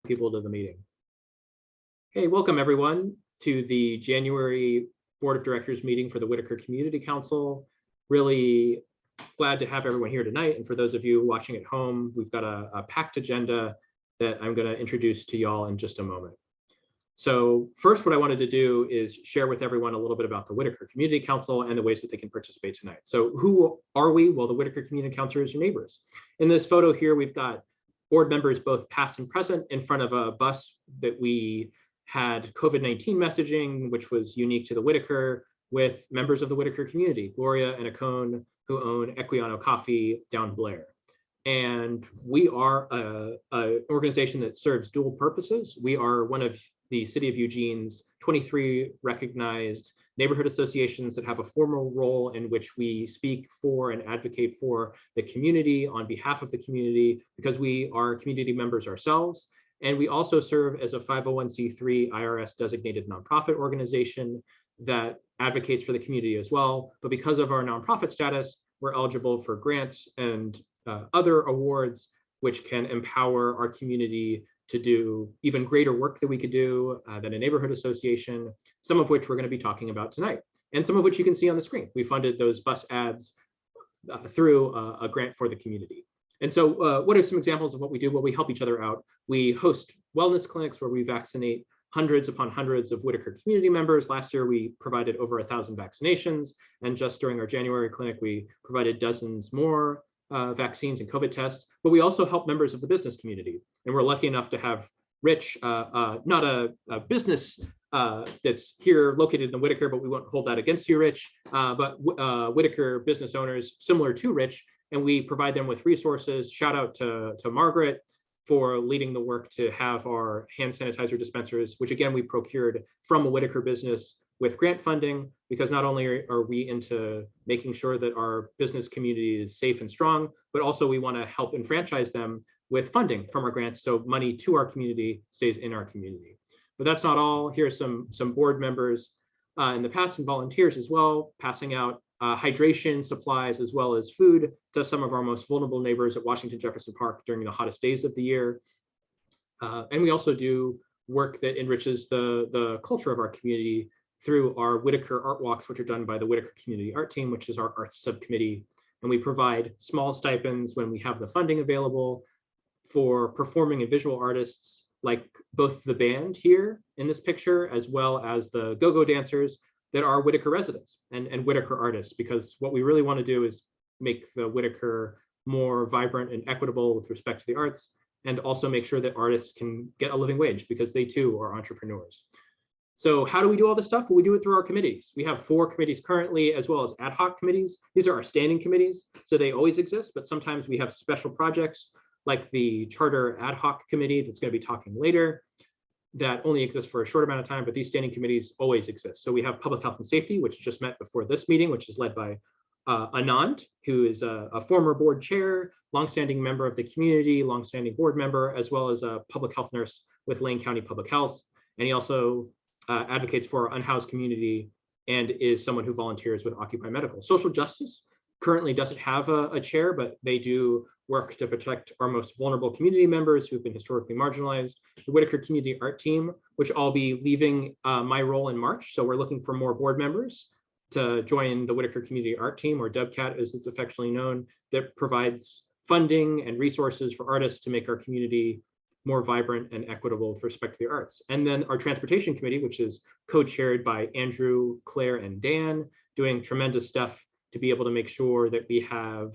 people to the meeting. Hey, welcome everyone to the January Board of Directors meeting for the Whitaker Community Council. Really glad to have everyone here tonight. And for those of you watching at home, we've got a packed agenda that I'm going to introduce to y'all in just a moment. So first, what I wanted to do is share with everyone a little bit about the Whitaker Community Council and the ways that they can participate tonight. So who are we? Well, the Whitaker Community Council is your neighbors. In this photo here, we've got board members, both past and present, in front of a bus that we had COVID-19 messaging, which was unique to the Whitaker, with members of the Whitaker community, Gloria and Akon, who own Equiano Coffee down Blair. And we are an organization that serves dual purposes. We are one of the City of Eugene's 23 recognized neighborhood associations that have a formal role in which we speak for and advocate for the community on behalf of the community, because we are community members ourselves. And we also serve as a 501c3 IRS designated nonprofit organization that advocates for the community as well. But because of our nonprofit status, we're eligible for grants and other awards, which can empower our community to do even greater work that we could do than a neighborhood association, some of which we're going to be talking about tonight, and some of which you can see on the screen. We funded those bus ads through a grant for the community. And so what are some examples of what we do? Well, we help each other out. We host wellness clinics where we vaccinate hundreds upon hundreds of Whitaker community members. Last year, we provided over 1,000 vaccinations. And just during our January clinic, we provided dozens more vaccines and COVID tests. But we also help members of the business community. And we're lucky enough to have Rich, not a business that's here located in the Whitaker, but we won't hold that against you, Rich, but Whitaker business owners similar to Rich, and we provide them with resources. Shout out to Margaret for leading the work to have our hand sanitizer dispensers, which again, we procured from a Whitaker business with grant funding, because not only are we into making sure that our business community is safe and strong, but also we want to help enfranchise them with funding from our grants, so money to our community stays in our community. But that's not all. Here's some board members in the past and volunteers as well, passing out hydration supplies as well as food to some of our most vulnerable neighbors at Washington Jefferson Park during the hottest days of the year. And we also do work that enriches the culture of our community through our Whitaker Art Walks, which are done by the Whitaker Community Art Team, which is our arts subcommittee. And we provide small stipends when we have the funding available for performing and visual artists, like both the band here in this picture, as well as the go-go dancers that are Whitaker residents and Whitaker artists, because what we really want to do is make the Whitaker more vibrant and equitable with respect to the arts, and also make sure that artists can get a living wage, because they too are entrepreneurs. So how do we do all this stuff? Well, we do it through our committees. We have 4 committees currently, as well as ad hoc committees. These are our standing committees, so they always exist, but sometimes we have special projects like the Charter Ad Hoc Committee that's going to be talking later, that only exists for a short amount of time, but these standing committees always exist. So we have Public Health and Safety, which just met before this meeting, which is led by Anand, who is a former board chair, longstanding member of the community, longstanding board member, as well as a public health nurse with Lane County Public Health. And he also advocates for our unhoused community and is someone who volunteers with Occupy Medical. Social Justice currently doesn't have a chair, but they do work to protect our most vulnerable community members who've been historically marginalized. The Whitaker Community Art Team, which I'll be leaving my role in March. So we're looking for more board members to join the Whitaker Community Art Team, or WCAT as it's affectionately known, that provides funding and resources for artists to make our community more vibrant and equitable with respect to the arts. And then our Transportation Committee, which is co-chaired by Andrew, Claire, and Dan, doing tremendous stuff to be able to make sure that we have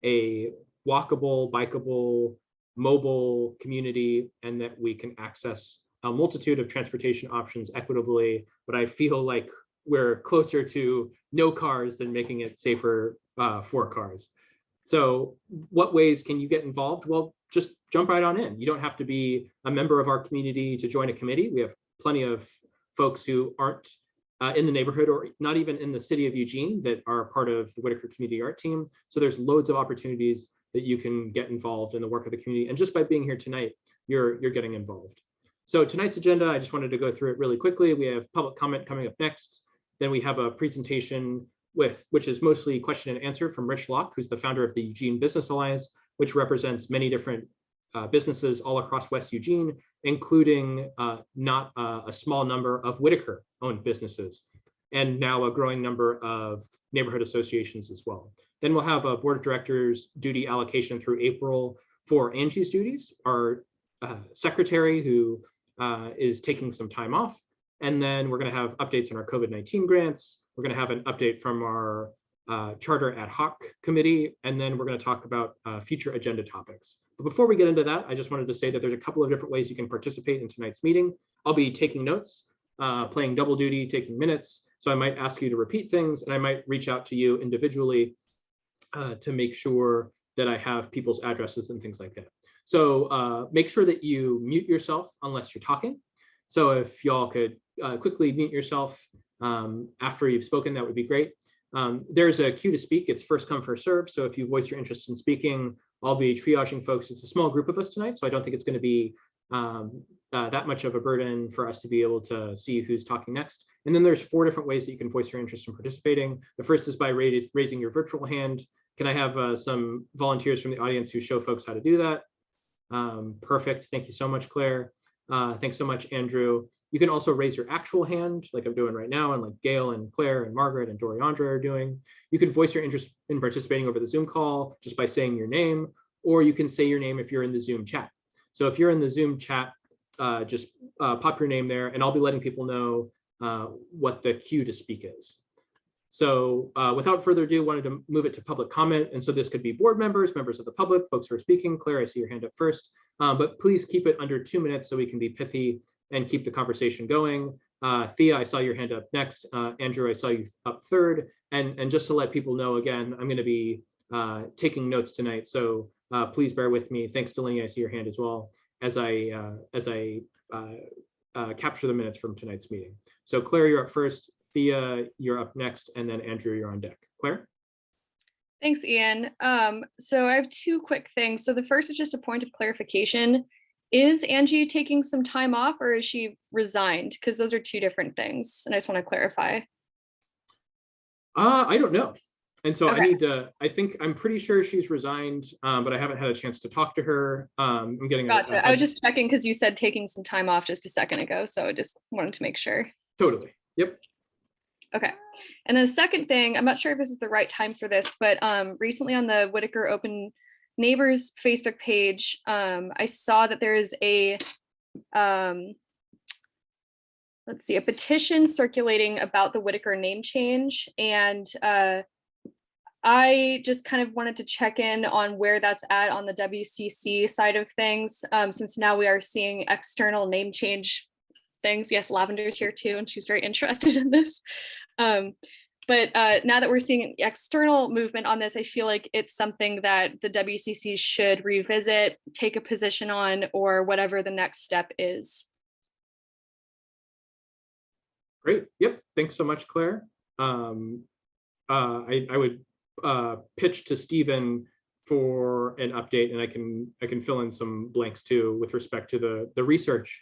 a walkable, bikeable, mobile community, and that we can access a multitude of transportation options equitably. But I feel like we're closer to no cars than making it safer for cars. So what ways can you get involved? Well, just jump right on in. You don't have to be a member of our community to join a committee. We have plenty of folks who aren't in the neighborhood or not even in the city of Eugene that are part of the Whitaker Community Art Team. So there's loads of opportunities that you can get involved in the work of the community. And just by being here tonight, you're getting involved. So tonight's agenda, I just wanted to go through it really quickly. We have public comment coming up next. Then we have a presentation which is mostly question and answer from Rich Locke, who's the founder of the Eugene Business Alliance, which represents many different businesses all across West Eugene, including not a small number of Whitaker-owned businesses, and now a growing number of neighborhood associations as well. Then we'll have a board of directors duty allocation through April for Angie's duties, our secretary who is taking some time off. And then we're going to have updates on our COVID-19 grants. We're going to have an update from our charter ad hoc committee, and then we're going to talk about future agenda topics. But before we get into that, I just wanted to say that there's a couple of different ways you can participate in tonight's meeting. I'll be taking notes, playing double duty, taking minutes. So I might ask you to repeat things, and I might reach out to you individually to make sure that I have people's addresses and things like that. So make sure that you mute yourself unless you're talking. So if y'all could quickly mute yourself after you've spoken, that would be great. There's a queue to speak. It's first come, first serve. So if you voice your interest in speaking, I'll be triaging folks. It's a small group of us tonight, so I don't think it's going to be that much of a burden for us to be able to see who's talking next. And then there's 4 different ways that you can voice your interest in participating. The first is by raising your virtual hand. Can I have some volunteers from the audience who show folks how to do that? Perfect. Thank you so much, Claire. Thanks so much, Andrew. You can also raise your actual hand like I'm doing right now, and like Gail and Claire and Margaret and Doriandra are doing. You can voice your interest in participating over the Zoom call just by saying your name, or you can say your name if you're in the Zoom chat. So if you're in the Zoom chat, just pop your name there, and I'll be letting people know what the cue to speak is. So without further ado, wanted to move it to public comment. And so this could be board members, members of the public, folks who are speaking. Claire, I see your hand up first, but please keep it under 2 minutes so we can be pithy and keep the conversation going. Thea, I saw your hand up next. Andrew, I saw you up third. And just to let people know, again, I'm going to be taking notes tonight. So please bear with me. Thanks, Delaney, I see your hand as well, as I capture the minutes from tonight's meeting. So Claire, you're up first. Thea, you're up next, and then Andrew, you're on deck. Claire? Thanks, Ian. So I have 2 quick things. So the first is just a point of clarification. Is Angie taking some time off, or is she resigned? Because those are 2 different things, and I just want to clarify. I don't know. And so Okay. I need to, I'm pretty sure she's resigned, but I haven't had a chance to talk to her. I'm getting Gotcha. I was just checking because you said taking some time off just a second ago. So I just wanted to make sure. Totally. Yep. Okay. And then the second thing, I'm not sure if this is the right time for this, but recently on the Whitaker Open Neighbors Facebook page, I saw that there is a, let's see, a petition circulating about the Whitaker name change. And I just kind of wanted to check in on where that's at on the WCC side of things, since now we are seeing external name change things. Yes, Lavender's here too, and she's very interested in this. But now that we're seeing external movement on this, I feel like it's something that the WCC should revisit, take a position on, or whatever the next step is. Great. Yep. Thanks so much, Claire. I would pitch to Stephen for an update, and I can fill in some blanks too with respect to the research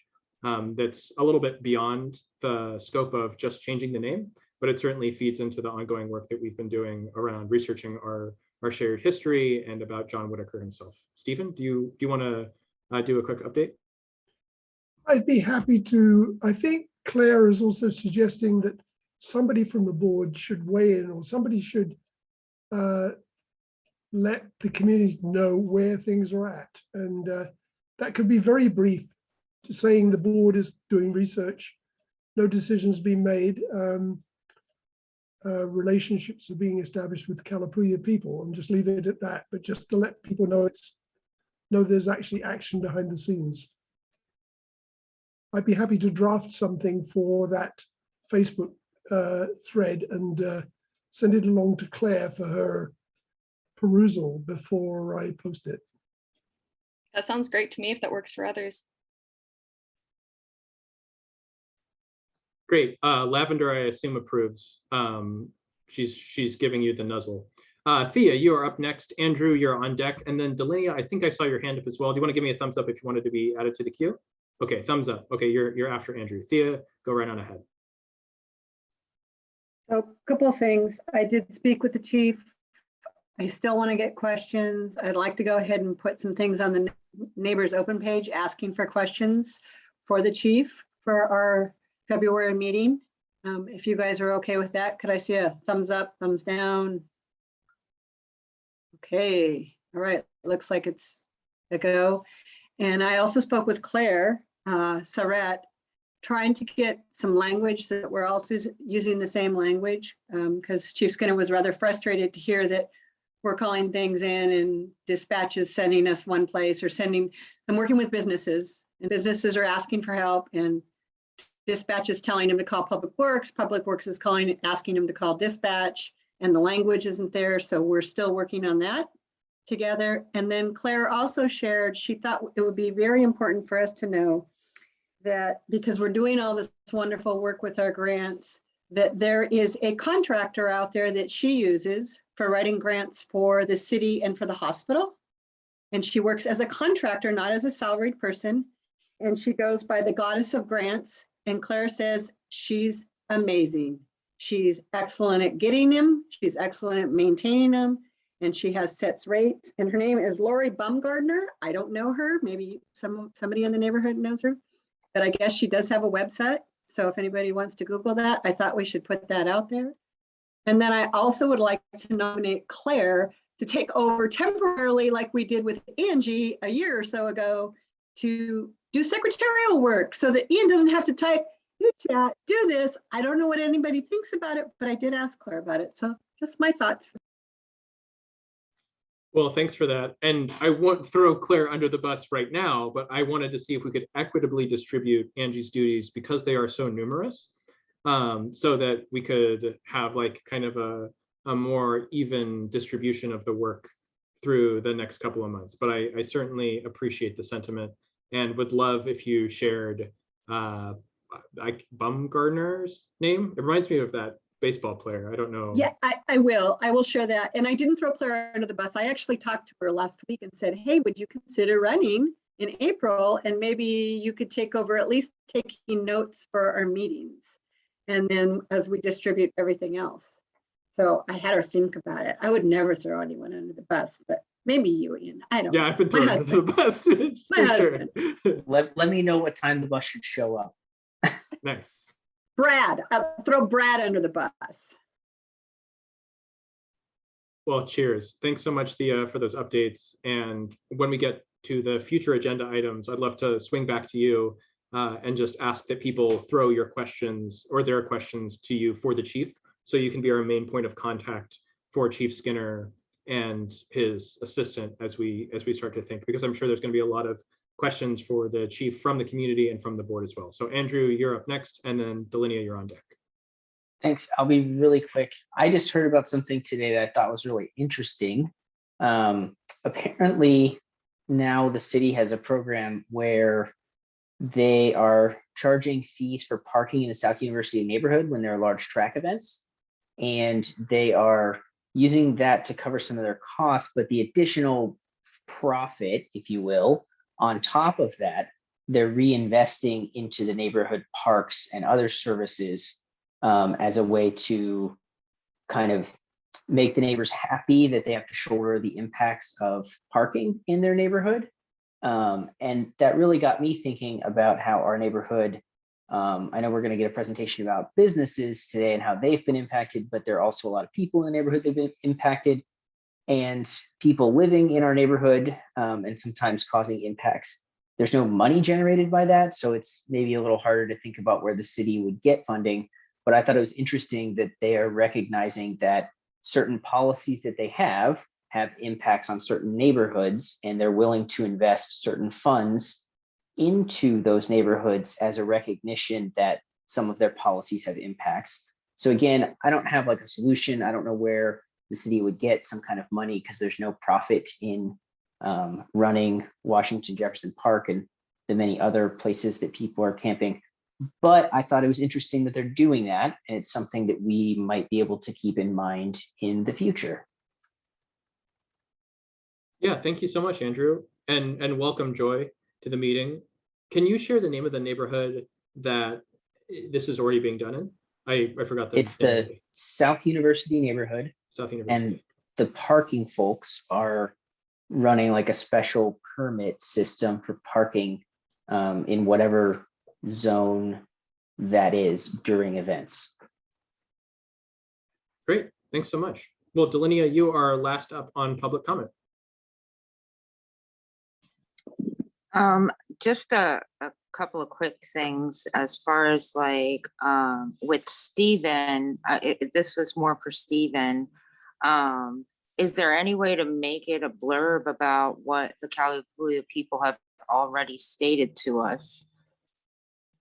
that's a little bit beyond the scope of just changing the name, but it certainly feeds into the ongoing work that we've been doing around researching our shared history and about John Whitaker himself. Stephen, do you want to do a quick update? I'd be happy to. I think Claire is also suggesting that somebody from the board should weigh in, or somebody should let the community know where things are at. And that could be very brief, just saying the board is doing research, no decisions being made, relationships are being established with Kalapuya people, and just leave it at that, but just to let people know there's actually action behind the scenes. I'd be happy to draft something for that Facebook thread and send it along to Claire for her perusal before I post it. That sounds great to me if that works for others. Great. Lavender, I assume, approves. She's giving you the nuzzle. Thea, you are up next. Andrew, you're on deck. And then Delaney, I think I saw your hand up as well. Do you want to give me a thumbs up if you wanted to be added to the queue? Okay, thumbs up. Okay, you're after Andrew. Thea, go right on ahead. So a couple of things. I did speak with the chief. I still want to get questions. I'd like to go ahead and put some things on the neighbors open page asking for questions for the chief for our February meeting. If you guys are okay with that, could I see a thumbs up, thumbs down? Okay, all right, looks like it's a go. And I also spoke with Claire Surratt, trying to get some language that we're also using the same language, because Chief Skinner was rather frustrated to hear that we're calling things in and dispatch is sending us one place or sending, I'm working with businesses and businesses are asking for help and dispatch is telling them to call Public Works is calling, asking them to call dispatch, and the language isn't there. So we're still working on that together. And then Claire also shared, she thought it would be very important for us to know that because we're doing all this wonderful work with our grants, that there is a contractor out there that she uses for writing grants for the city and for the hospital. And she works as a contractor, not as a salaried person. And she goes by the goddess of grants. And Claire says she's amazing. She's excellent at getting them. She's excellent at maintaining them. And she has sets rates. And her name is Lori Bumgardner. I don't know her. Maybe somebody in the neighborhood knows her. But I guess she does have a website. So if anybody wants to Google that, I thought we should put that out there. And then I also would like to nominate Claire to take over temporarily, like we did with Angie a year or so ago, to do secretarial work so that Ian doesn't have to type, "You chat, do this." I don't know what anybody thinks about it, but I did ask Claire about it. So just my thoughts. Well, thanks for that. And I won't throw Claire under the bus right now, but I wanted to see if we could equitably distribute Angie's duties because they are so numerous, so that we could have like kind of a more even distribution of the work through the next couple of months. But I certainly appreciate the sentiment and would love if you shared like Bumgardner's name. It reminds me of that baseball player. I don't know. Yeah, I will share that. And I didn't throw Claire under the bus. I actually talked to her last week and said, hey, would you consider running in April? And maybe you could take over at least taking notes for our meetings. And then as we distribute everything else. So I had her think about it. I would never throw anyone under the bus, but maybe you, Ian. I don't know. Yeah, I've been thrown under the bus. My For husband. sure. Let me know what time the bus should show up. Nice. Brad, I'll throw Brad under the bus. Well, cheers. Thanks so much, Thea, for those updates. And when we get to the future agenda items, I'd love to swing back to you and just ask that people throw your questions or their questions to you for the chief, so you can be our main point of contact for Chief Skinner and his assistant as we start to think, because I'm sure there's going to be a lot of questions for the chief from the community and from the board as well. So Andrew, you're up next, and then Delinia, you're on deck. Thanks. I'll be really quick. I just heard about something today that I thought was really interesting. Apparently now the city has a program where they are charging fees for parking in the South University neighborhood when there are large track events. And they are using that to cover some of their costs, but the additional profit, if you will, on top of that, they're reinvesting into the neighborhood parks and other services as a way to kind of make the neighbors happy that they have to shoulder the impacts of parking in their neighborhood. And that really got me thinking about how our neighborhood, I know we're going to get a presentation about businesses today and how they've been impacted, but there are also a lot of people in the neighborhood that have been impacted, and people living in our neighborhood and sometimes causing impacts. There's no money generated by that, so it's maybe a little harder to think about where the city would get funding. But I thought it was interesting that they are recognizing that certain policies that they have impacts on certain neighborhoods, and they're willing to invest certain funds into those neighborhoods as a recognition that some of their policies have impacts. So again, I don't have like a solution. I don't know where the city would get some kind of money because there's no profit in running Washington Jefferson Park and the many other places that people are camping. But I thought it was interesting that they're doing that, and it's something that we might be able to keep in mind in the future. Yeah, thank you so much, Andrew, and welcome, Joy, to the meeting. Can you share the name of the neighborhood that this is already being done in? I forgot the It's the South University neighborhood. South University. And the parking folks are running like a special permit system for parking in whatever zone that is during events. Great, thanks so much. Well, Delinia, you are last up on public comment. Just a couple of quick things as far as like with Stephen, this was more for Stephen. Is there any way to make it a blurb about what the Calapooya people have already stated to us?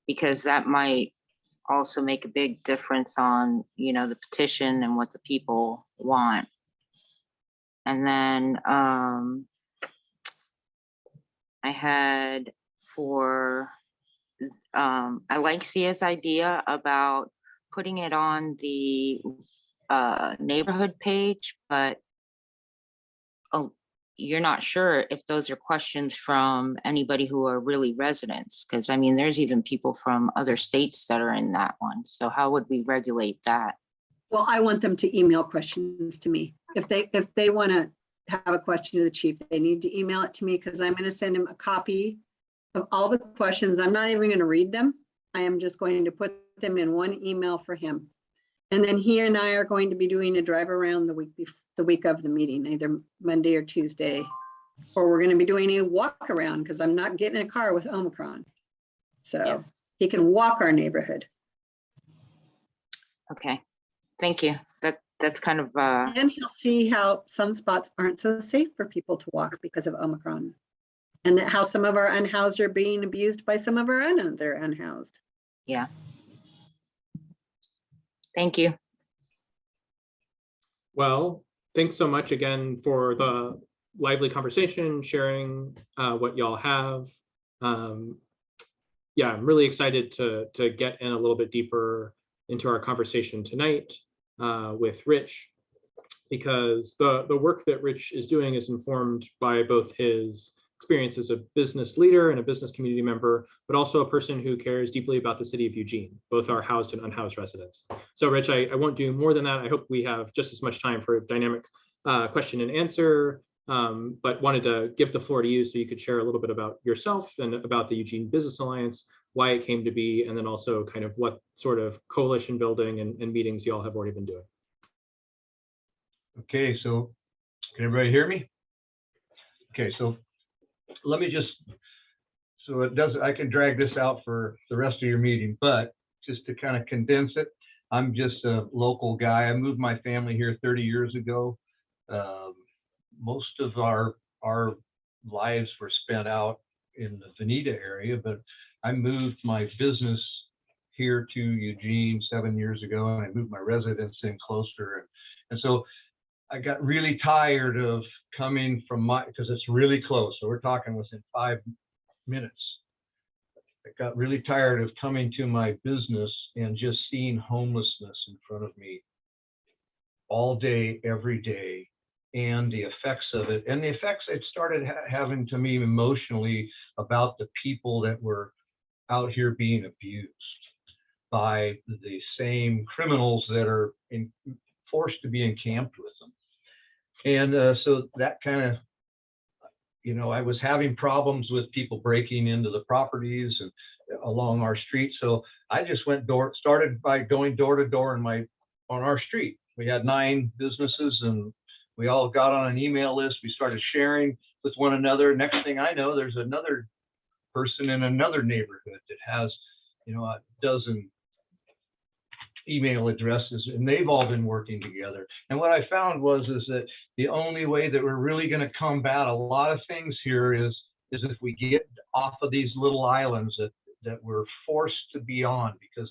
Because that might also make a big difference on, you know, the petition and what the people want. And then I had for, I like Thea's idea about putting it on the neighborhood page, but you're not sure if those are questions from anybody who are really residents. Because I mean, there's even people from other states that are in that one. So how would we regulate that? Well, I want them to email questions to me. If they want to have a question to the chief, they need to email it to me, because I'm going to send him a copy of all the questions. I'm not even going to read them. I am just going to put them in one email for him. And then he and I are going to be doing a drive around the week of the meeting, either Monday or Tuesday, or we're going to be doing a walk around, because I'm not getting in a car with Omicron. So Yeah. He can walk our neighborhood. Okay, thank you. That's kind of And he'll see how some spots aren't so safe for people to walk because of Omicron. And that how some of our unhoused are being abused by some of our other unhoused. yeah. Thank you. Well, thanks so much again for the lively conversation, sharing what y'all have. Yeah, I'm really excited to get in a little bit deeper into our conversation tonight with Rich, because the work that Rich is doing is informed by both his experience as a business leader and a business community member, but also a person who cares deeply about the city of Eugene, both our housed and unhoused residents. So Rich, I won't do more than that. I hope we have just as much time for a dynamic question and answer, but wanted to give the floor to you so you could share a little bit about yourself and about the Eugene Business Alliance, why it came to be, and then also kind of what sort of coalition building and meetings you all have already been doing. Okay, so can everybody hear me? Okay, so let me just, so it doesn't, I can drag this out for the rest of your meeting, but just to kind of condense it, I'm just a local guy. I moved my family here 30 years ago. Most of our lives were spent out in the Veneta area, but I moved my business here to Eugene 7 years ago, and I moved my residence in closer. And so I got really tired of coming from because it's really close. So we're talking within 5 minutes. I got really tired of coming to my business and just seeing homelessness in front of me all day, every day, and the effects of it. And the effects it started having to me emotionally about the people that were out here being abused by the same criminals that are forced to be encamped with them. And so that kind of, you know, I was having problems with people breaking into the properties and along our street. So I just started by going door to door on our street. We had 9 businesses, and we all got on an email list. We started sharing with one another. Next thing I know, there's another person in another neighborhood that has, you know, a dozen email addresses, and they've all been working together. And what I found is that the only way that we're really going to combat a lot of things here is if we get off of these little islands that we're forced to be on, because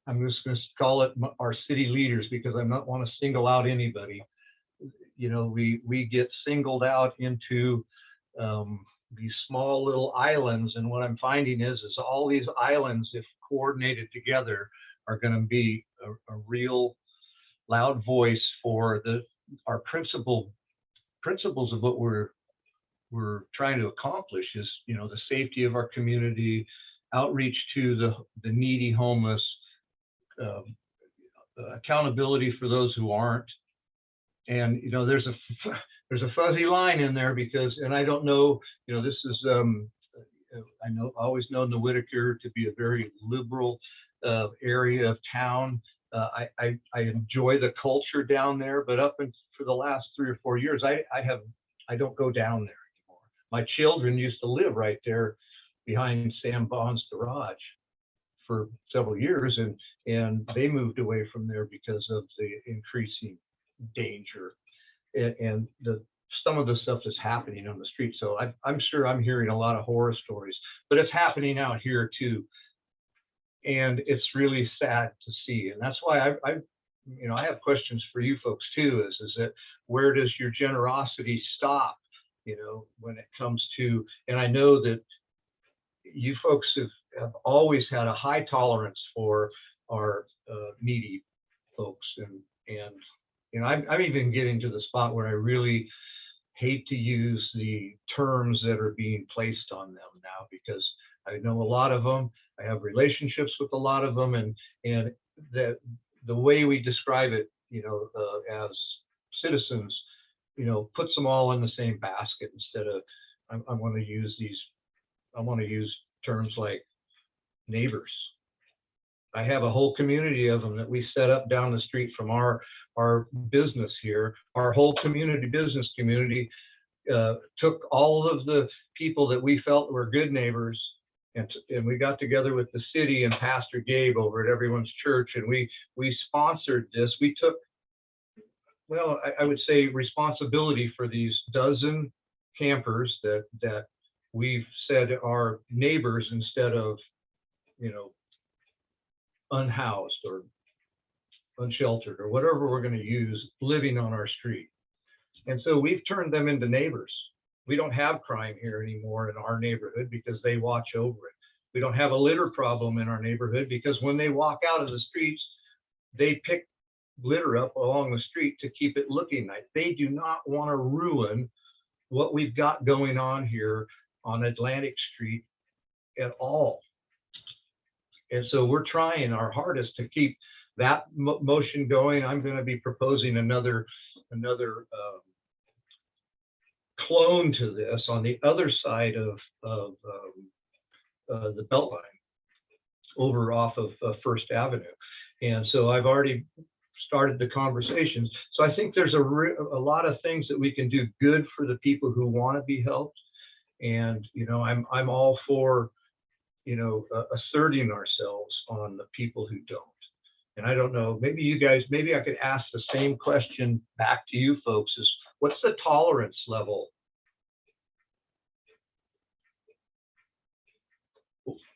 I'm just going to call it our city leaders, because I don't want to single out anybody. You know, we get singled out into these small little islands, and what I'm finding is all these islands, if coordinated together, are going to be a real loud voice for our principles of what we're trying to accomplish is, you know, the safety of our community, outreach to the needy homeless, accountability for those who aren't. And, you know, there's a fuzzy line in there because, and I don't know, you know, this is, I know, always known the Whitaker to be a very liberal area of town. I enjoy the culture down there, but for the last 3 or 4 years, I don't go down there anymore. My children used to live right there behind Sam Bond's garage for several years, and they moved away from there because of the increasing danger and some of the stuff that's happening on the street. So I'm sure I'm hearing a lot of horror stories, but it's happening out here too. And it's really sad to see. And that's why I have questions for you folks too, is that where does your generosity stop, you know, when it comes to, and I know that you folks have always had a high tolerance for our needy folks. And you know, I'm even getting to the spot where I really hate to use the terms that are being placed on them now, because I know a lot of them, I have relationships with a lot of them, and the way we describe it, you know, as citizens, you know, puts them all in the same basket instead of, I want to use terms like neighbors. I have a whole community of them that we set up down the street from our business here. Our whole business community took all of the people that we felt were good neighbors, and we got together with the city and Pastor Gabe over at Everyone's Church, and we sponsored this. We took, well, I would say, responsibility for these dozen campers that we've said are neighbors instead of, you know, unhoused or unsheltered or whatever we're going to use, living on our street. And so we've turned them into neighbors. We don't have crime here anymore in our neighborhood because they watch over it. We don't have a litter problem in our neighborhood because when they walk out of the streets, they pick litter up along the street to keep it looking nice. They do not want to ruin what we've got going on here on Atlantic Street at all. And so we're trying our hardest to keep that motion going. I'm going to be proposing another clone to this on the other side of the Beltline, over off of First Avenue. And so I've already started the conversations. So I think there's a lot of things that we can do good for the people who want to be helped. And, you know, I'm all for, you know, asserting ourselves on the people who don't. And I don't know, maybe I could ask the same question back to you folks, is what's the tolerance level?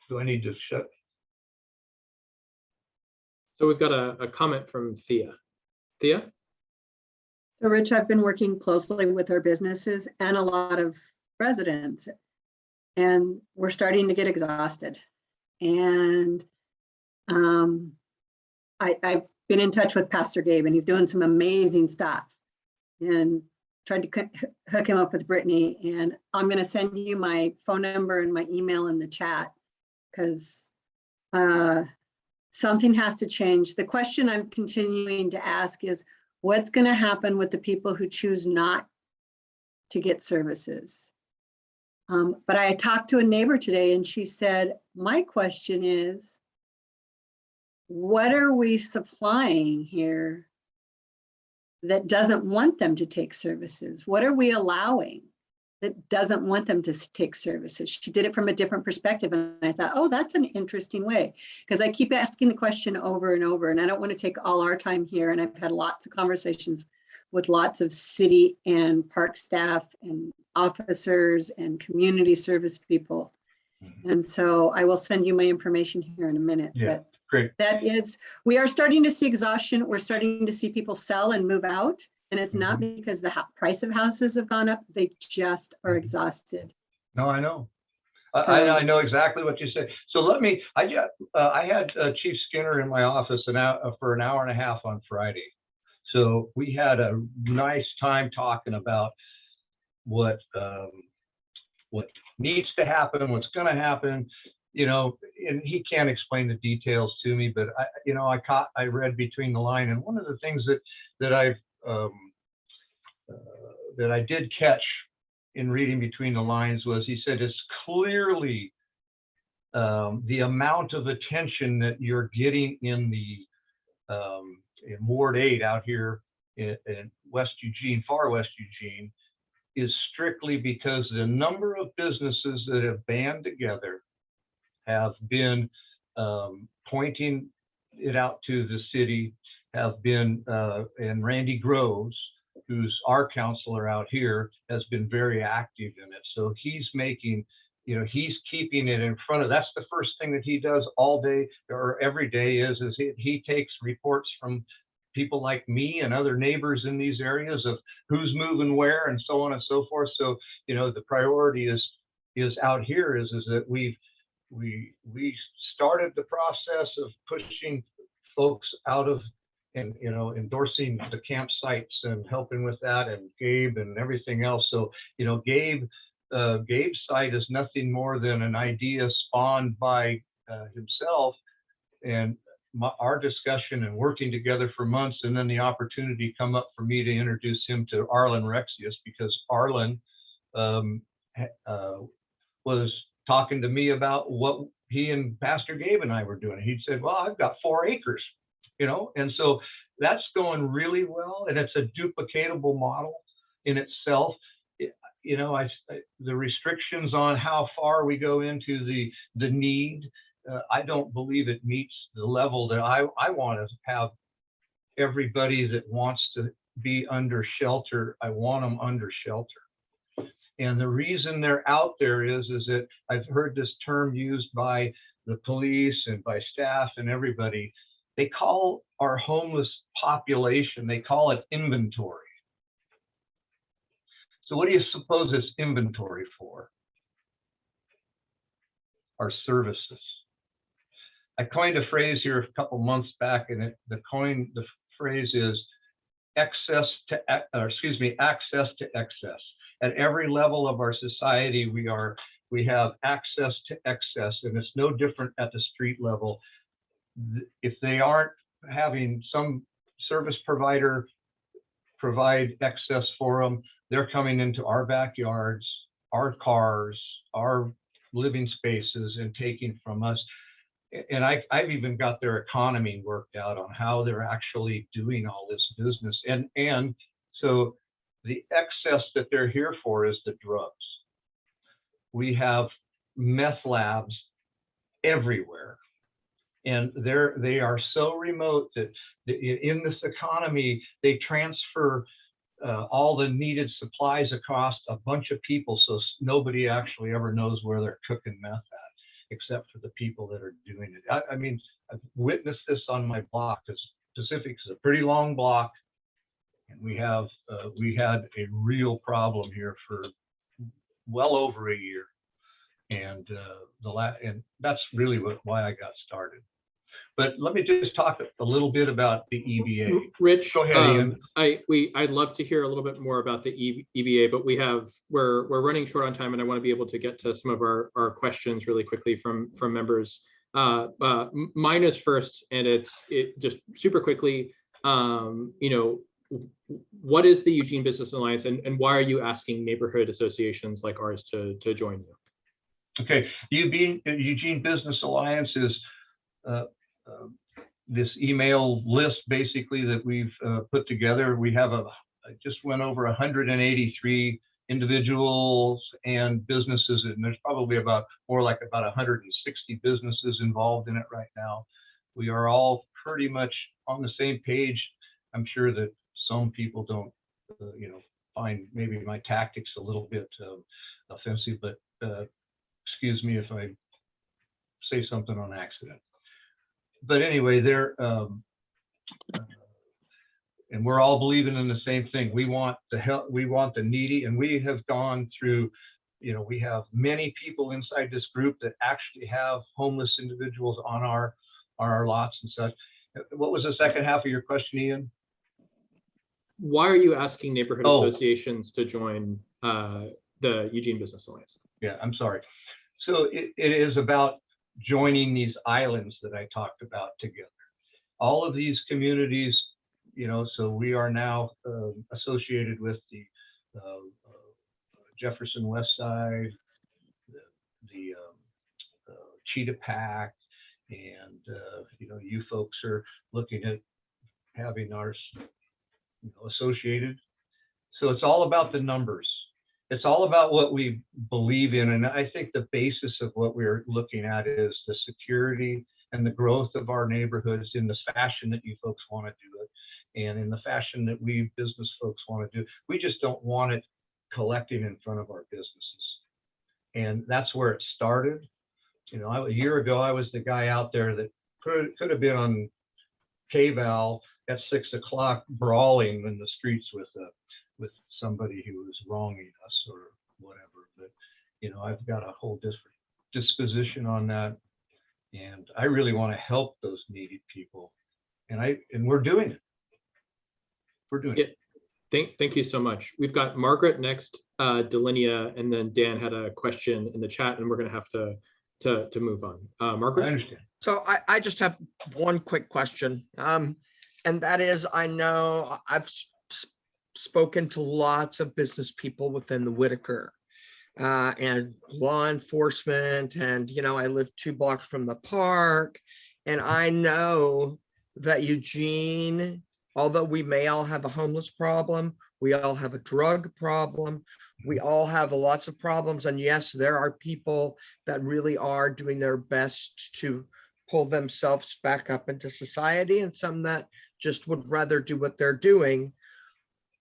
Do I need to shut? So we've got a comment from Thea. Thea? So Rich, I've been working closely with our businesses and a lot of residents, and we're starting to get exhausted. And I've been in touch with Pastor Gabe, and he's doing some amazing stuff, and tried to hook him up with Brittany. And I'm going to send you my phone number and my email in the chat, because something has to change. The question I'm continuing to ask is, what's going to happen with the people who choose not to get services? But I talked to a neighbor today, and she said, my question is, what are we supplying here that doesn't want them to take services? What are we allowing that doesn't want them to take services? She did it from a different perspective. And I thought, oh, that's an interesting way, because I keep asking the question over and over, and I don't want to take all our time here. And I've had lots of conversations with lots of city and park staff and officers and community service people. Mm-hmm. And so I will send you my information here in a minute. Yeah, but great. That is, we are starting to see exhaustion. We're starting to see people sell and move out. And it's not because the price of houses have gone up. They just are exhausted. No, I know. So, I know exactly what you said. So let me, I had Chief Skinner in my office for an hour and a half on Friday. So we had a nice time talking about what needs to happen, what's going to happen. you know, and he can't explain the details to me, but I read between the line, and one of the things that I did catch in reading between the lines was he said it's clearly the amount of attention that you're getting in Ward 8 out here in West Eugene, far West Eugene, is strictly because the number of businesses that have band together have been pointing it out to the city, have been, and Randy Groves, who's our counselor out here, has been very active in it. So he's making, he's keeping it in front of, that's the first thing that he does all day or every day is he takes reports from people like me and other neighbors in these areas of who's moving where and so on and so forth. So, the priority is out here is that we started the process of pushing folks out of and endorsing the campsites and helping with that, and Gabe and everything else. So Gabe's site is nothing more than an idea spawned by himself and our discussion and working together for months, and then the opportunity come up for me to introduce him to Arlen Rexius, because Arlen was talking to me about what he and Pastor Gabe and I were doing. He'd said, well, I've got 4 acres, and so that's going really well, and it's a duplicatable model in itself. The restrictions on how far we go into the need, I don't believe it meets the level that I want to have everybody that wants to be under shelter. I want them under shelter. And the reason they're out there is that I've heard this term used by the police and by staff and everybody. They call our homeless population, they call it inventory. So what do you suppose it's inventory for? Our services. I coined a phrase here a couple months back, and the phrase is access to excess. At every level of our society, we have access to excess, and it's no different at the street level. If they aren't having some service provider provide excess for them, they're coming into our backyards, our cars, our living spaces, and taking from us. And I've even got their economy worked out on how they're actually doing all this business. And so the excess that they're here for is the drugs. We have meth labs everywhere. And they are so remote that in this economy, they transfer all the needed supplies across a bunch of people, so nobody actually ever knows where they're cooking meth at, except for the people that are doing it. I mean, I've witnessed this on my block, because Pacific is a pretty long block, and we had a real problem here for well over a year, and and that's really why I got started. But let me just talk a little bit about the EBA. Rich, go ahead, Ian. I'd love to hear a little bit more about the EBA, but we're running short on time, and I want to be able to get to some of our questions really quickly from members. Mine is first, and it just super quickly. What is the Eugene Business Alliance, and why are you asking neighborhood associations like ours to join you? Okay, the Eugene Business Alliance is this email list basically that we've put together. We have I just went over 183 individuals and businesses, and there's probably more like about 160 businesses involved in it right now. We are all pretty much on the same page. I'm sure that some people don't, find maybe my tactics a little bit offensive, but excuse me if I say something on accident. But anyway, and we're all believing in the same thing. We want the help, we want the needy, and we have gone through, we have many people inside this group that actually have homeless individuals on our lots and such. What was the second half of your question, Ian? Why are you asking neighborhood associations to join the Eugene Business Alliance? Yeah, I'm sorry. So it is about joining these islands that I talked about together. All of these communities, you know, so we are now associated with the Jefferson West Side, the Cheetah Pack, and you know, you folks are looking at having ours, you know, associated. So it's all about the numbers. It's all about what we believe in. And I think the basis of what we're looking at is the security and the growth of our neighborhoods in the fashion that you folks want to do it, and in the fashion that we business folks want to do. We just don't want it collecting in front of our businesses. And that's where it started. You know, a year ago, I was the guy out there that could have been on K-Val at 6 o'clock brawling in the streets with somebody who was wronging us or whatever. But, you know, I've got a whole different disposition on that. And I really want to help those needy people. And we're doing it. We're doing it. Thank you so much. We've got Margaret next, Delinia, and then Dan had a question in the chat, and we're going to have to move on. Margaret? I understand. So I just have one quick question. And that is, I know I've spoken to lots of business people within the Whitaker and law enforcement. And, you know, I live 2 blocks from the park. And I know that Eugene, although we may all have a homeless problem, we all have a drug problem, we all have lots of problems. And yes, there are people that really are doing their best to pull themselves back up into society, and some that just would rather do what they're doing.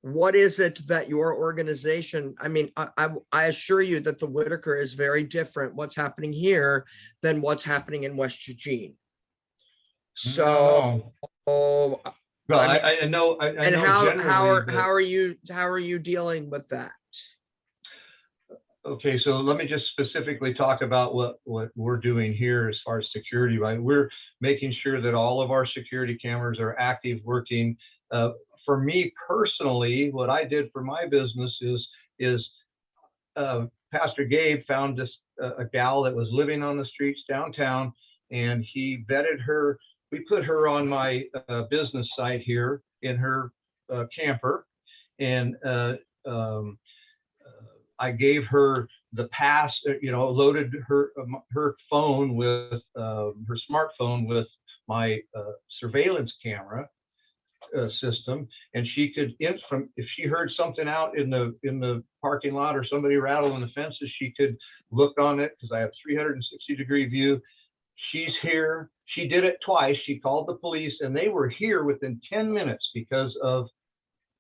What is it that your organization, I mean, I assure you that the Whitaker is very different, what's happening here, than what's happening in West Eugene. So, Well, I know. and how are you dealing with that? Okay, so let me just specifically talk about what we're doing here as far as security, right? We're making sure that all of our security cameras are active, working. For me personally, what I did for my business is Pastor Gabe found this a gal that was living on the streets downtown, and he vetted her. We put her on my business site here in her camper, and I gave her the pass, you know, loaded her phone with her smartphone with my surveillance camera system, and she could, if she heard something out in the parking lot or somebody rattling the fences, she could look on it, because I have 360-degree view. She's here. She did it twice. She called the police, and they were here within 10 minutes because of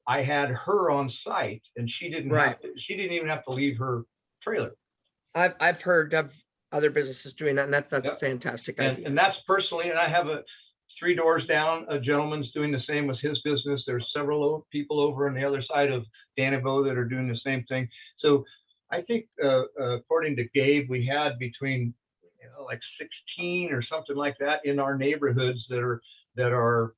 I had her on site, and she didn't she didn't even have to leave her trailer. I've heard of other businesses doing that, and that's Yep. a fantastic And, idea. and that's personally, and I have 3 doors down, a gentleman's doing the same with his business. There's several people over on the other side of Danabo that are doing the same thing. So I think according to Gabe, we had between like 16 or something like that in our neighborhoods that are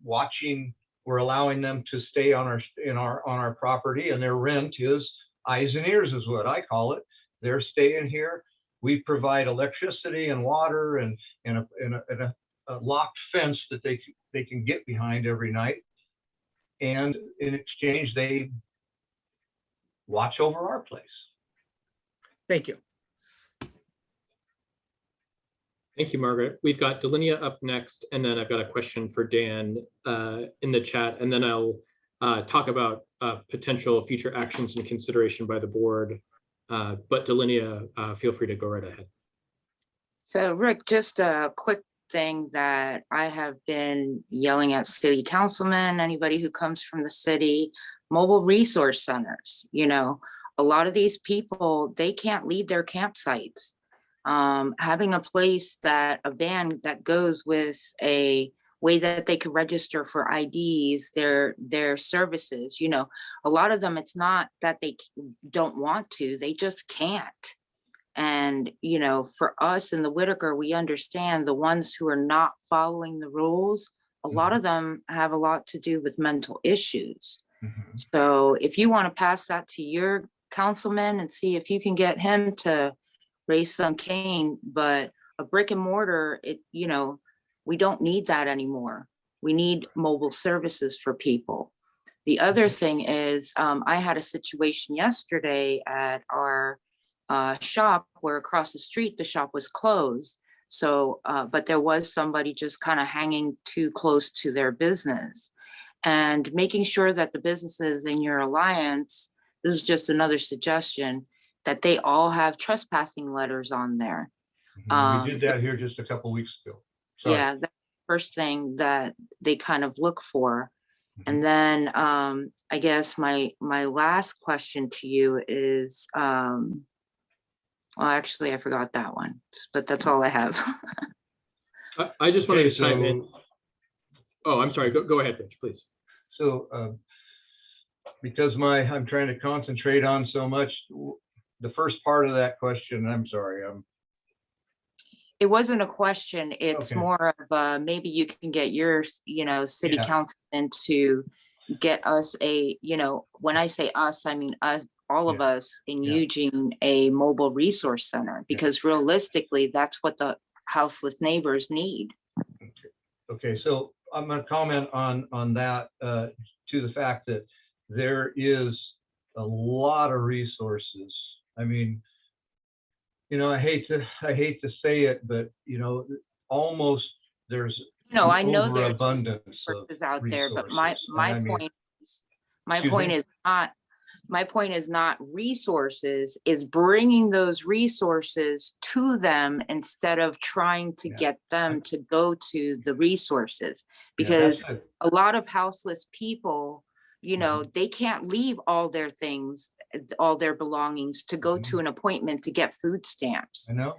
watching. We're allowing them to stay on our property, and their rent is eyes and ears, is what I call it. They're staying here. We provide electricity and water and a locked fence that they can get behind every night, and in exchange they watch over our place. Thank you. Thank you, Margaret. We've got Delinia up next, and then I've got a question for Dan in the chat, and then I'll talk about potential future actions and consideration by the board. But Delinia, feel free to go right ahead. So Rick, just a quick thing that I have been yelling at city councilmen, anybody who comes from the city, mobile resource centers. A lot of these people, they can't leave their campsites. Having a place a van that goes with a way that they could register for IDs, their services, a lot of them, it's not that they don't want to, they just can't. And, for us in the Whitaker, we understand the ones who are not following the rules, a lot of them have a lot to do with mental issues. Mm-hmm. So if you want to pass that to your councilman and see if you can get him to raise some cane, but a brick and mortar, we don't need that anymore. We need mobile services for people. The other thing is, I had a situation yesterday at our shop where across the street, the shop was closed. So, but there was somebody just kind of hanging too close to their business, and making sure that the businesses in your alliance, this is just another suggestion, that they all have trespassing letters on there. We did that here just a couple weeks ago. Sorry. Yeah, that's the first thing that they kind of look for. Mhm. And then I guess my last question to you is, well, actually, I forgot that one, but that's all I have. I just wanted Okay, to chime in. so- Oh, I'm sorry. Go ahead, Rich, please. So because I'm trying to concentrate on so much, the first part of that question, I'm sorry. It wasn't a question. It's Okay. more of maybe you can get your, city Yeah. councilman to get us when I say us, I mean us, all of Yeah. us in Yeah. Eugene, a mobile resource center, because realistically, that's what the houseless neighbors need. Okay, so I'm going to comment on that to the fact that there is a lot of resources. I mean, I hate to say it, but almost there's No, an I know there's overabundance of resources out there, but resources. my And I mean, point is, my point is not resources, is bringing those resources to them instead of trying to Yeah. get them to go to the resources. yeah, Because that's a lot of houseless people, Mhm. they can't leave all their things, all their belongings to go to an appointment to get food stamps. I know.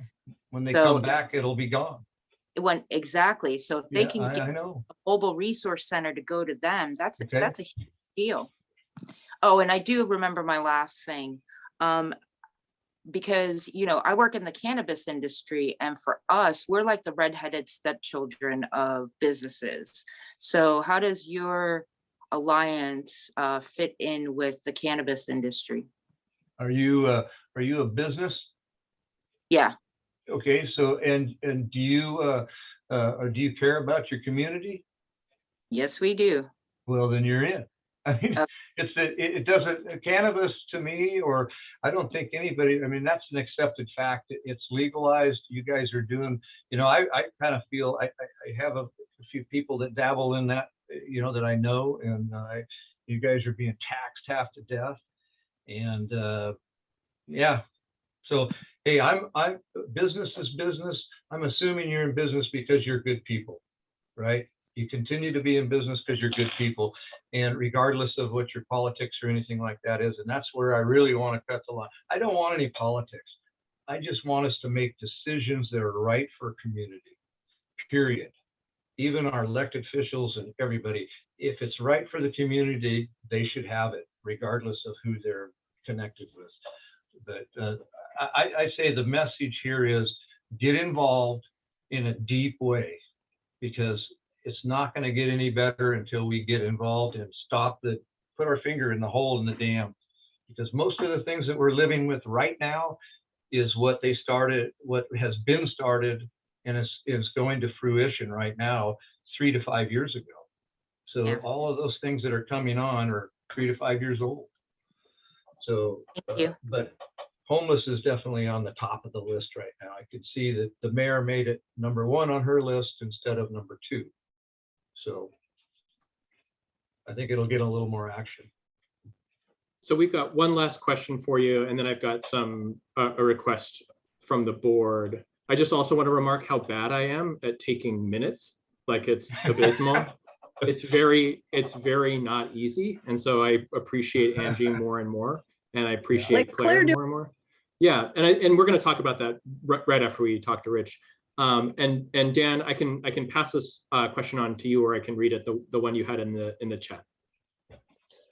When they So- come back, it'll be gone. Exactly. So if they Yeah, can get I know. a mobile resource center to go to them, that's Okay. a huge deal. Oh, and I do remember my last thing. Because I work in the cannabis industry, and for us, we're like the redheaded stepchildren of businesses. So how does your alliance fit in with the cannabis industry? Are you a business? Yeah. Okay, so and do you care about your community? Yes, we do. Well, then you're in. I mean, Okay. it doesn't, cannabis to me, or I don't think anybody, I mean, that's an accepted fact. It's legalized. You guys are doing, I kind of feel I have a few people that dabble in that, that I know, and you guys are being taxed half to death. And yeah, so hey, I'm business is business. I'm assuming you're in business because you're good people, right? You continue to be in business because you're good people, and regardless of what your politics or anything like that is. And that's where I really want to cut the line. I don't want any politics. I just want us to make decisions that are right for community, period. Even our elected officials and everybody, if it's right for the community, they should have it, regardless of who they're connected with. But I say the message here is get involved in a deep way, because it's not going to get any better until we get involved and put our finger in the hole in the dam. Because most of the things that we're living with right now is what has been started and is going to fruition right now 3 to 5 years ago. So Yeah. all of those things that are coming on are 3 to 5 years old. So, Thank you. but homeless is definitely on the top of the list right now. I could see that the mayor made it #1 on her list instead of #2. So I think it'll get a little more action. So we've got one last question for you, and then I've got a request from the board. I just also want to remark how bad I am at taking minutes. Like, it's abysmal. It's very not easy. And so I appreciate Angie more and more, and I appreciate Like Claire Claire more and more. Yeah, and we're going to talk about that right after we talk to Rich. And Dan, I can pass this question on to you, or I can read it, the one you had in the chat.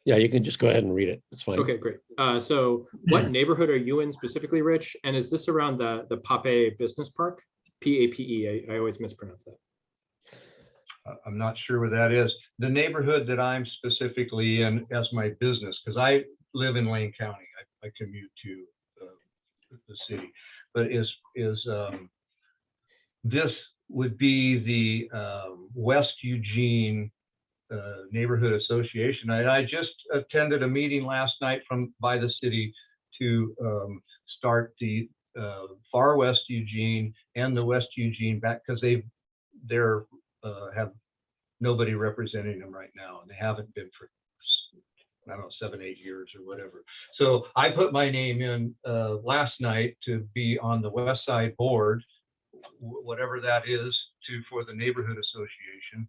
Yeah, you can just go ahead and read it. It's fine. Okay, great. So what neighborhood are you in specifically, Rich? And is this around the Pape Business Park? P-A-P-E, I always mispronounce that. I'm not sure where that is. The neighborhood that I'm specifically in as my business, because I live in Lane County. I commute to the city. but this would be the West Eugene Neighborhood Association. I just attended a meeting last night by the city to start the Far West Eugene and the West Eugene back, because they're have nobody representing them right now, and they haven't been for, I don't know, 7-8 years or whatever. So I put my name in last night to be on the West Side board, whatever that is, for the neighborhood association,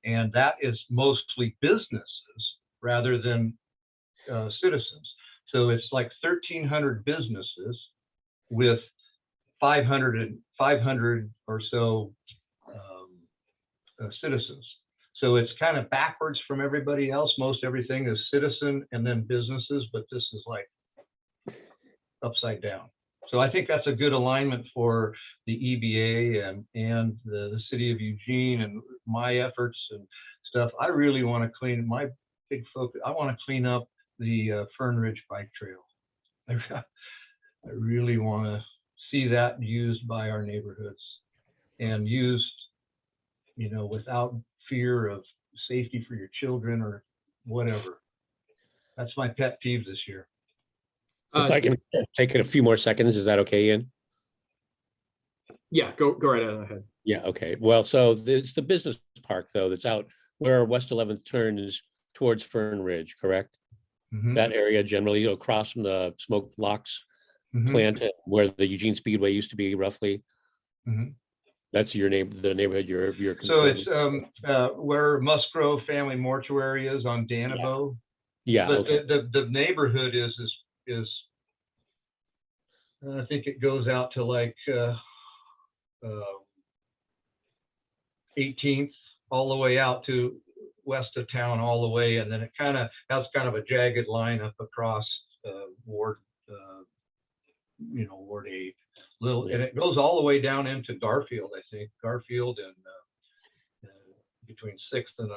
and that is mostly businesses rather than citizens. So it's like 1,300 businesses with 500 or so citizens. So it's kind of backwards from everybody else. Most everything is citizen and then businesses, but this is like upside down. So I think that's a good alignment for the EBA and the city of Eugene and my efforts and stuff. I really want to clean my big focus. I want to clean up the Fern Ridge Bike Trail. I really want to see that used by our neighborhoods and used, without fear of safety for your children or whatever. That's my pet peeve this year. If I can take it a few more seconds, is that okay, Ian? Yeah, go right ahead. Yeah, okay. Well, so it's the business park though, that's out where West 11th turns towards Fern Ridge, correct? Mhm. That area generally across from the smoke blocks Mhm. plant where the Eugene Speedway used to be roughly. Mhm. That's the neighborhood you're So controlling. it's where Musgrove Family Mortuary is on Danabo. Yeah, But okay. the neighborhood is I think it goes out to like 18th all the way out to west of town all the way, and then it kind of has kind of a jagged line up across Ward Ward 8 Yeah. and it goes all the way down into Garfield, I think Garfield and between 6th and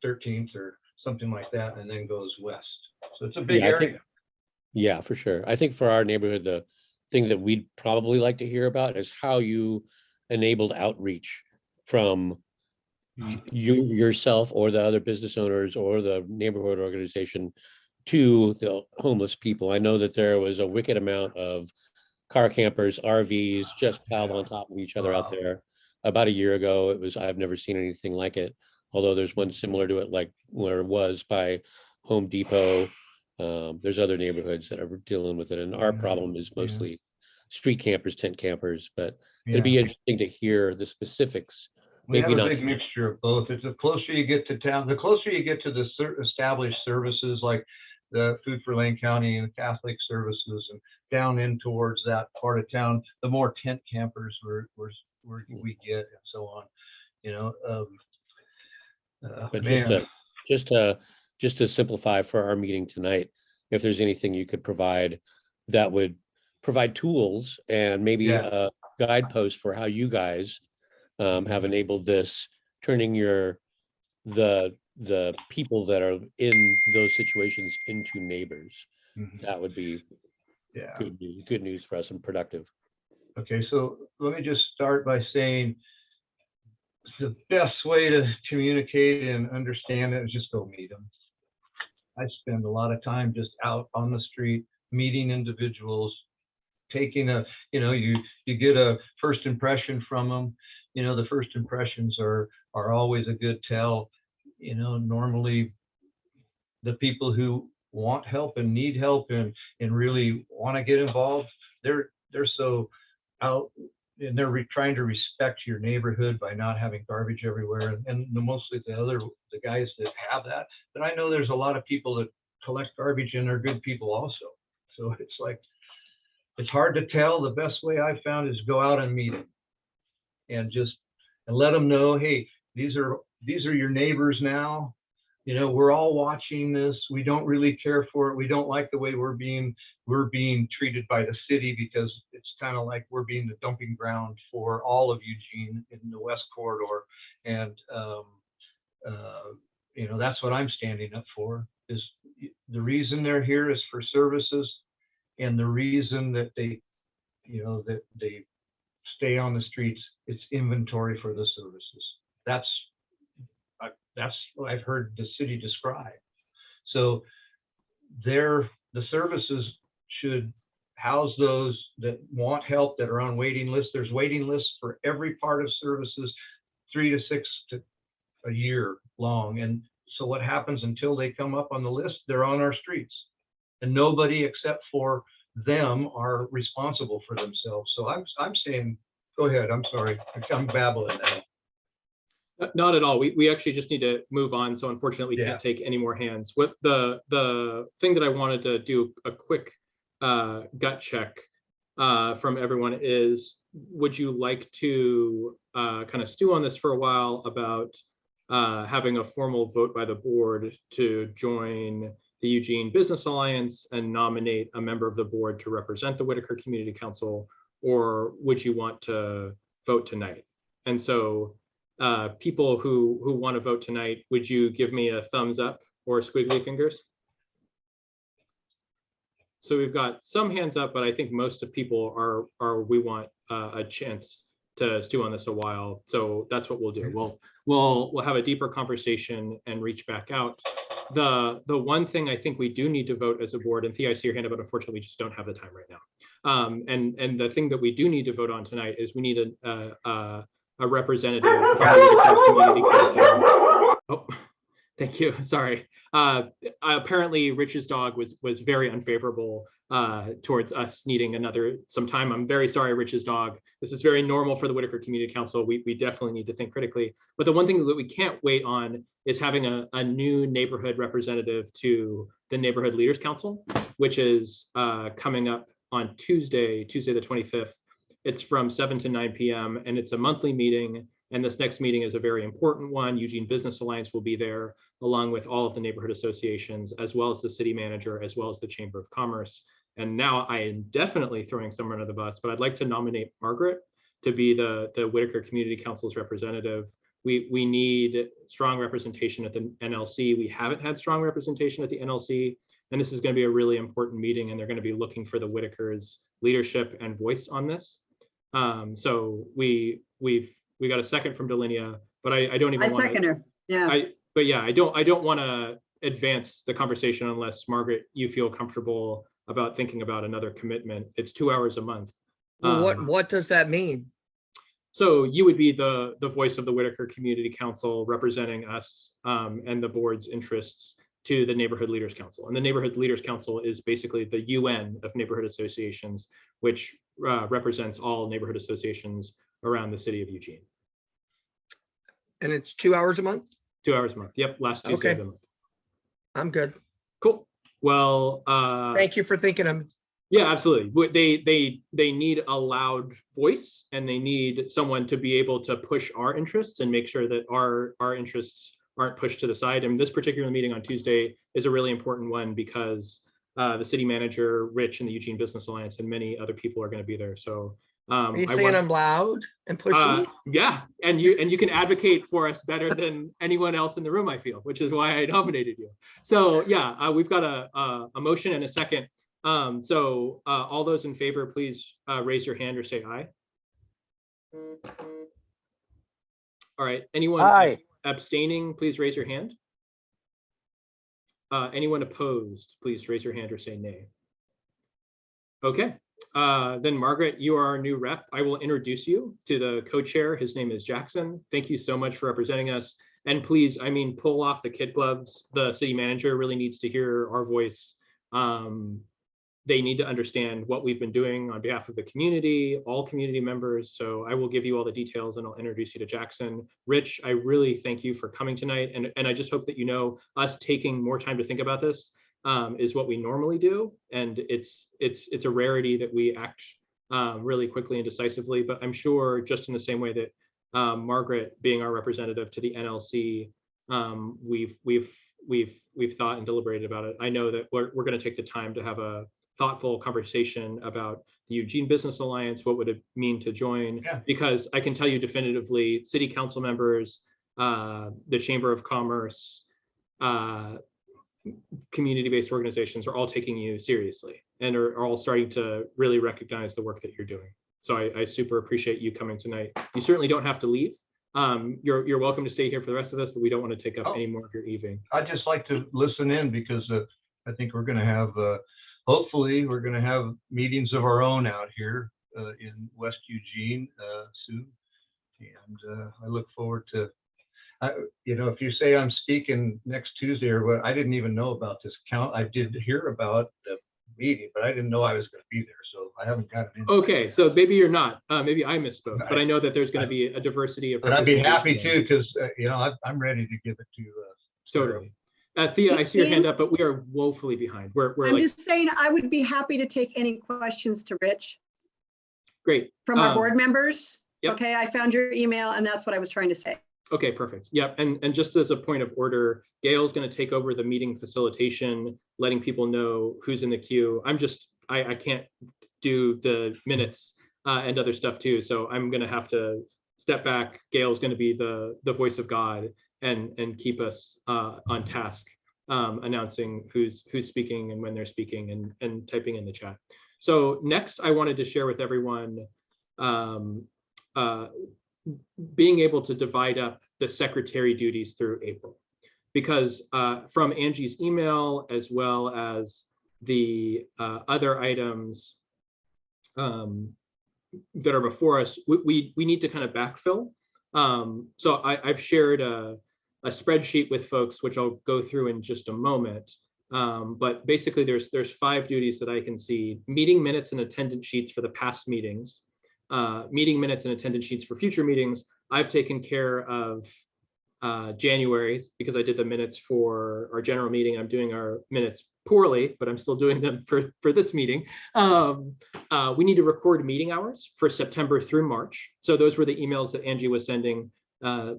13th or something like that, and then goes west. So it's a big Yeah, I think- area. Yeah, for sure. I think for our neighborhood, the thing that we'd probably like to hear about is how you enabled outreach from you yourself or the other business owners or the neighborhood organization to the homeless people. I know that there was a wicked amount of car campers, RVs just piled on top of each other out Wow. there. About a year ago, I've never seen anything like it. Although there's one similar to it, like where it was by Home Depot. There's other neighborhoods that are dealing with it, and our problem is mostly street campers, tent campers, but it'd be interesting to hear the specifics. We have Maybe a not. big mixture of both. It's the closer you get to town, the closer you get to the established services like the Food for Lane County and the Catholic services and down in towards that part of town, the more tent campers we get and so on. But Man, just to simplify for our meeting tonight, if there's anything you could provide that would provide tools and maybe Yeah. a guidepost for how you guys have enabled this, turning the people that are in those situations into neighbors. Mhm. That would be yeah. good news for us and productive. Okay, so let me just start by saying the best way to communicate and understand it is just go meet them. I spend a lot of time just out on the street, meeting individuals, taking you get a first impression from them. The first impressions are always a good tell. Normally the people who want help and need help and really want to get involved, they're so out and they're trying to respect your neighborhood by not having garbage everywhere. And mostly the guys that have that. But I know there's a lot of people that collect garbage and they're good people also. So it's like, it's hard to tell. The best way I've found is go out and meet them and let them know, hey, these are your neighbors now. We're all watching this. We don't really care for it. We don't like the way we're being treated by the city, because it's kind of like we're being the dumping ground for all of Eugene in the West Corridor. And that's what I'm standing up for. Is the reason they're here is for services, and the reason that they that they stay on the streets. It's inventory for the services. That's what I've heard the city describe. So the services should house those that want help, that are on waiting lists. There's waiting lists for every part of services, 3 to 6 to a year long. And so what happens until they come up on the list, they're on our streets. And nobody except for them are responsible for themselves. So I'm saying, go ahead, I'm sorry, I'm babbling now. Not at all. We actually just need to move on. So unfortunately, we Yeah. can't take any more hands. What the thing that I wanted to do a quick gut check from everyone is, would you like to kind of stew on this for a while about having a formal vote by the board to join the Eugene Business Alliance and nominate a member of the board to represent the Whitaker Community Council, or would you want to vote tonight? And so people who want to vote tonight, would you give me a thumbs up or squiggly fingers? So we've got some hands up, but I think most of people are we want a chance to stew on this a while. So that's what we'll do. We'll have a deeper conversation and reach back out. The one thing I think we do need to vote as a board, and Thea, I see your hand up, but unfortunately we just don't have the time right now. And the thing that we do need to vote on tonight is we need a representative from the Whitaker Community Council. Oh, thank you. Sorry. Apparently, Rich's dog was very unfavorable towards us needing some time. I'm very sorry, Rich's dog. This is very normal for the Whitaker Community Council. We definitely need to think critically. But the one thing that we can't wait on is having a new neighborhood representative to the Neighborhood Leaders Council, which is coming up on Tuesday the 25th. It's from 7 to 9 p.m. and it's a monthly meeting. And this next meeting is a very important one. Eugene Business Alliance will be there, along with all of the neighborhood associations, as well as the city manager, as well as the Chamber of Commerce. And now I am definitely throwing someone under the bus, but I'd like to nominate Margaret to be the Whitaker Community Council's representative. We need strong representation at the NLC. We haven't had strong representation at the NLC, and this is going to be a really important meeting, and they're going to be looking for the Whitaker's leadership and voice on this. So we got a second from Delinia, but I don't even want to. Second her. Yeah. I don't want to advance the conversation unless, Margaret, you feel comfortable about thinking about another commitment. It's 2 hours a month. Well, what does that mean? So you would be the voice of the Whitaker Community Council, representing us and the board's interests to the Neighborhood Leaders Council. And the Neighborhood Leaders Council is basically the UN of neighborhood associations, which represents all neighborhood associations around the city of Eugene. And it's 2 hours a month? 2 hours a month. Yep, last Tuesday Okay. of the month. I'm good. Cool. Well, Thank you for thinking of me. yeah, absolutely. They need a loud voice, and they need someone to be able to push our interests and make sure that our interests aren't pushed to the side. And this particular meeting on Tuesday is a really important one because the city manager, Rich, and the Eugene Business Alliance, and many other people are going to be there. So Are you saying I'm loud and pushy? yeah, and you can advocate for us better than anyone else in the room, I feel, which is why I nominated you. So yeah, we've got a motion and a second. So all those in favor, please raise your hand or say aye. All right, anyone abstaining, please raise your hand. Anyone opposed, please raise your hand or say nay. Okay, then Margaret, you are our new rep. I will introduce you to the co-chair. His name is Jackson. Thank you so much for representing us. And please, pull off the kid gloves. The city manager really needs to hear our voice. They need to understand what we've been doing on behalf of the community, all community members. So I will give you all the details and I'll introduce you to Jackson. Rich, I really thank you for coming tonight. And I just hope that you know us taking more time to think about this is what we normally do. And it's a rarity that we act really quickly and decisively, but I'm sure just in the same way that Margaret being our representative to the NLC, we've thought and deliberated about it. I know that we're going to take the time to have a thoughtful conversation about the Eugene Business Alliance. What would it mean to join? Yeah. Because I can tell you definitively, city council members, the Chamber of Commerce, community-based organizations are all taking you seriously and are all starting to really recognize the work that you're doing. So I super appreciate you coming tonight. You certainly don't have to leave. You're welcome to stay here for the rest of this, but we don't want to take up any more of your evening. I'd just like to listen in because I think we're going to have, hopefully, we're going to have meetings of our own out here in West Eugene soon. And I look forward to, if you say I'm speaking next Tuesday or what, I didn't even know about this count. I did hear about the meeting, but I didn't know I was going to be there. So I haven't gotten in. Okay, so maybe you're not. Maybe I misspoke, but I know that there's going to be a diversity of. But I'd be happy representation to, because I'm ready to give it to. Totally. Thea, I see your hand up, but we are woefully behind. We're I'm like, just saying, I would be happy to take any questions to Rich great. from our board members. Yep. Okay, I found your email and that's what I was trying to say. Okay, perfect. Yep. And just as a point of order, Gail's going to take over the meeting facilitation, letting people know who's in the queue. I can't do the minutes and other stuff too. So I'm going to have to step back. Gail's going to be the voice of God and keep us on task, announcing who's speaking and when they're speaking and typing in the chat. So next, I wanted to share with everyone being able to divide up the secretary duties through April, because from Angie's email, as well as the other items that are before us, we need to kind of backfill. So I've shared a spreadsheet with folks, which I'll go through in just a moment. But basically there's 5 duties that I can see: meeting minutes and attendance sheets for the past meetings, meeting minutes and attendance sheets for future meetings. I've taken care of January because I did the minutes for our general meeting. I'm doing our minutes poorly, but I'm still doing them for this meeting. We need to record meeting hours for September through March. So those were the emails that Angie was sending,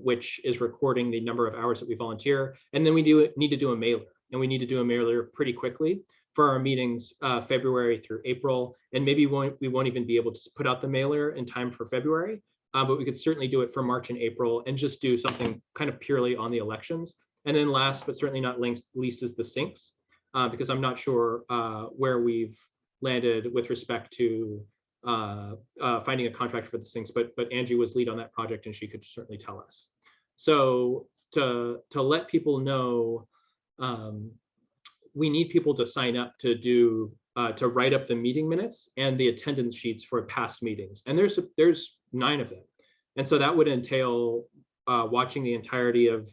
which is recording the number of hours that we volunteer. And then we need to do a mailer, and we need to do a mailer pretty quickly for our meetings, February through April. And maybe we won't even be able to put out the mailer in time for February, but we could certainly do it for March and April and just do something kind of purely on the elections. And then last, but certainly not least, is the syncs, because I'm not sure where we've landed with respect to finding a contract for the syncs, but Angie was lead on that project and she could certainly tell us. So to let people know, we need people to sign up to do to write up the meeting minutes and the attendance sheets for past meetings, and there's 9 of them. And so that would entail watching the entirety of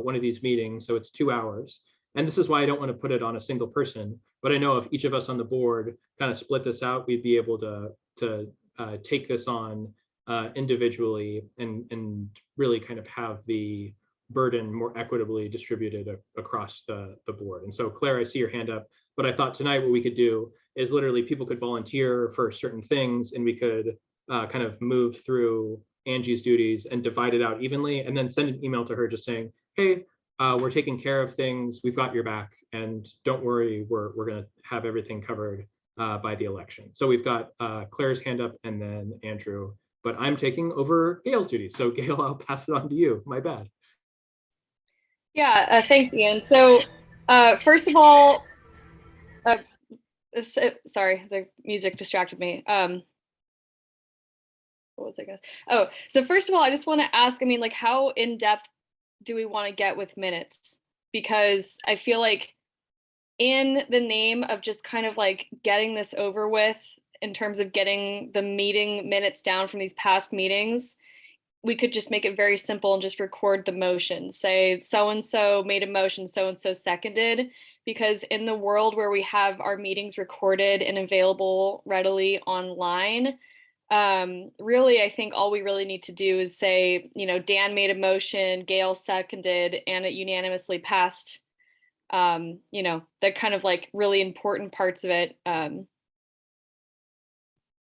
one of these meetings, so it's 2 hours. And this is why I don't want to put it on a single person, but I know if each of us on the board kind of split this out, we'd be able to take this on individually and really kind of have the burden more equitably distributed across the board. And so Claire, I see your hand up, but I thought tonight what we could do is literally people could volunteer for certain things, and we could kind of move through Angie's duties and divide it out evenly, and then send an email to her just saying, hey, we're taking care of things, we've got your back, and don't worry, we're going to have everything covered by the election. So we've got Claire's hand up and then Andrew, but I'm taking over Gail's duties. So Gail, I'll pass it on to you. My bad. Yeah, thanks, Ian. So first of all, sorry, the music distracted me. What was I guess? Oh, so first of all, I just want to ask, I mean, like, how in depth do we want to get with minutes? Because I feel like in the name of just kind of like getting this over with in terms of getting the meeting minutes down from these past meetings, we could just make it very simple and just record the motion. Say so-and-so made a motion, so-and-so seconded, because in the world where we have our meetings recorded and available readily online, really, I think all we really need to do is say, you know, Dan made a motion, Gail seconded, and it unanimously passed, you know, the kind of like really important parts of it.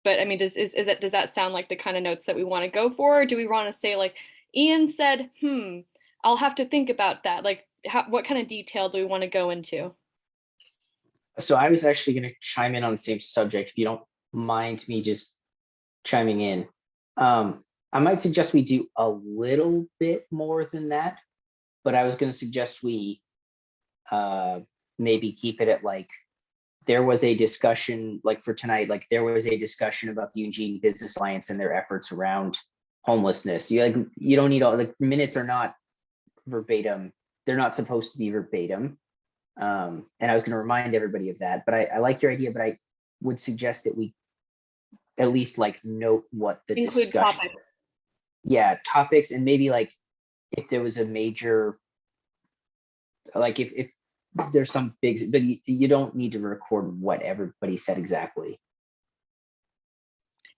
But I mean, does that sound like the kind of notes that we want to go for? Or do we want to say like, Ian said, I'll have to think about that. Like, what kind of detail do we want to go into? So I was actually going to chime in on the same subject, if you don't mind me just chiming in. I might suggest we do a little bit more than that, but I was going to suggest we maybe keep it at like, there was a discussion, like for tonight, like there was a discussion about the Eugene Business Alliance and their efforts around homelessness. You don't need all, the minutes are not verbatim. They're not supposed to be verbatim. And I was going to remind everybody of that, but I like your idea, but I would suggest that we at least like note what the Include discussion. topics. Yeah, topics, and maybe like if there was a major, like if there's some big, but you don't need to record what everybody said exactly.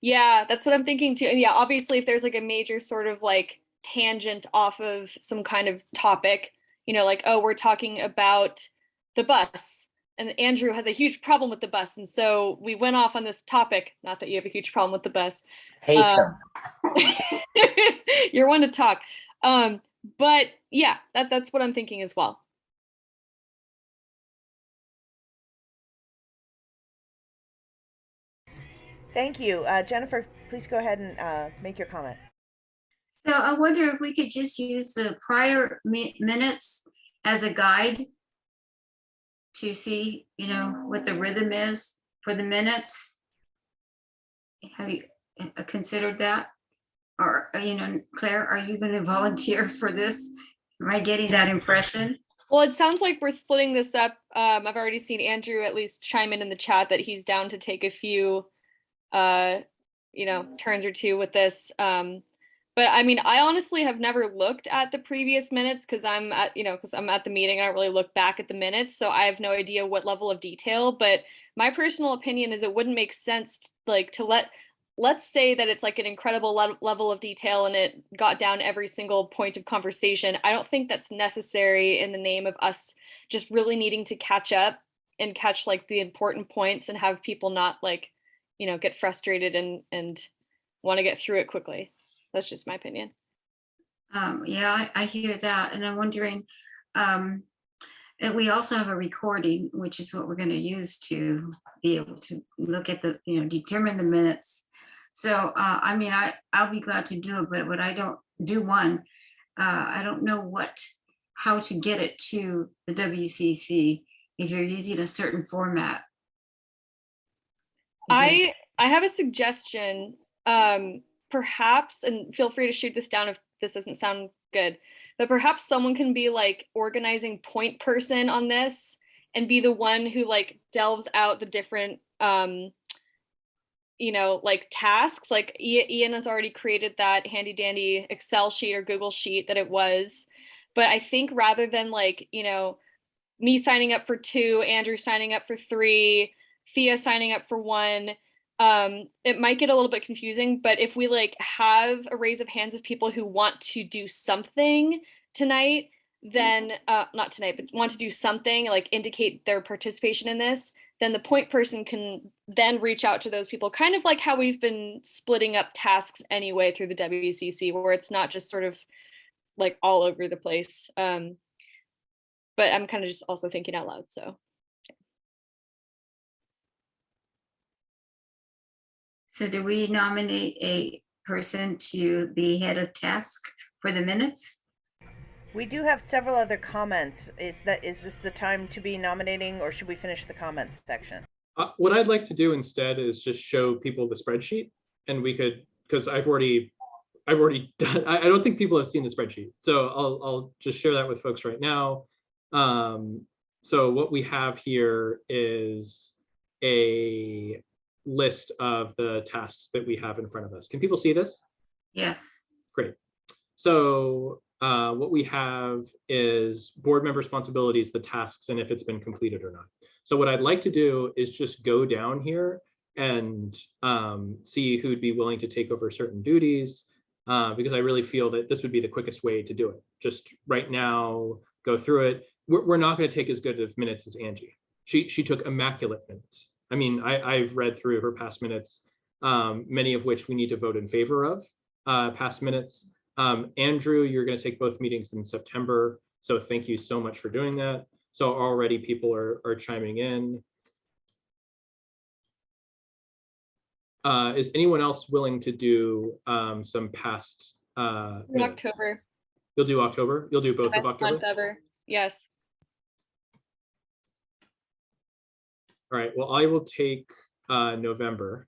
Yeah, that's what I'm thinking too. And yeah, obviously if there's like a major sort of like tangent off of some kind of topic, you know, like, oh, we're talking about the bus and Andrew has a huge problem with the bus. And so we went off on this topic, not that you have a huge problem with the bus. Hate them. You're one to talk. But yeah, that's what I'm thinking as well. Thank you. Jennifer, please go ahead and make your comment. So I wonder if we could just use the prior minutes as a guide to see, you know, what the rhythm is for the minutes. Have you considered that? Or, you know, Claire, are you going to volunteer for this? Am I getting that impression? Well, it sounds like we're splitting this up. I've already seen Andrew at least chime in the chat that he's down to take a few, you know, turns or two with this. But I mean, I honestly have never looked at the previous minutes because I'm at the meeting. I don't really look back at the minutes. So I have no idea what level of detail, but my personal opinion is it wouldn't make sense to let's say that it's like an incredible level of detail and it got down every single point of conversation. I don't think that's necessary in the name of us just really needing to catch up and catch like the important points and have people not like, you know, get frustrated and want to get through it quickly. That's just my opinion. Yeah, I hear that. And I'm wondering, and we also have a recording, which is what we're going to use to be able to look at the, you know, determine the minutes. So, I mean, I'll be glad to do it, but what I don't do one, I don't know how to get it to the WCC if you're using a certain format. I have a suggestion. Perhaps, and feel free to shoot this down if this doesn't sound good, but perhaps someone can be like organizing point person on this and be the one who like delves out the different, you know, like tasks. Like Ian has already created that handy dandy Excel sheet or Google sheet that it was. But I think rather than like, you know, me signing up for 2, Andrew signing up for 3, Thea signing up for 1, it might get a little bit confusing, but if we like have a raise of hands of people who want to do something tonight, then not tonight, but want to do something, like indicate their participation in this, then the point person can then reach out to those people, kind of like how we've been splitting up tasks anyway through the WCC, where it's not just sort of like all over the place. But I'm kind of just also thinking out loud, so. So do we nominate a person to be head of task for the minutes? We do have several other comments. Is this the time to be nominating, or should we finish the comments section? What I'd like to do instead is just show people the spreadsheet, and we could, because I've already done, I don't think people have seen the spreadsheet. So I'll just share that with folks right now. So what we have here is a list of the tasks that we have in front of us. Can people see this? Yes. Great. So what we have is board member responsibilities, the tasks, and if it's been completed or not. So what I'd like to do is just go down here and see who'd be willing to take over certain duties, because I really feel that this would be the quickest way to do it. Just right now, go through it. We're not going to take as good of minutes as Angie. She took immaculate minutes. I mean, I've read through her past minutes, many of which we need to vote in favor of, past minutes. Andrew, you're going to take both meetings in September. So thank you so much for doing that. So already people are chiming in. Is anyone else willing to do some past minutes? October. You'll do October? You'll do both of Best October? month ever. Yes. All right, well, I will take November.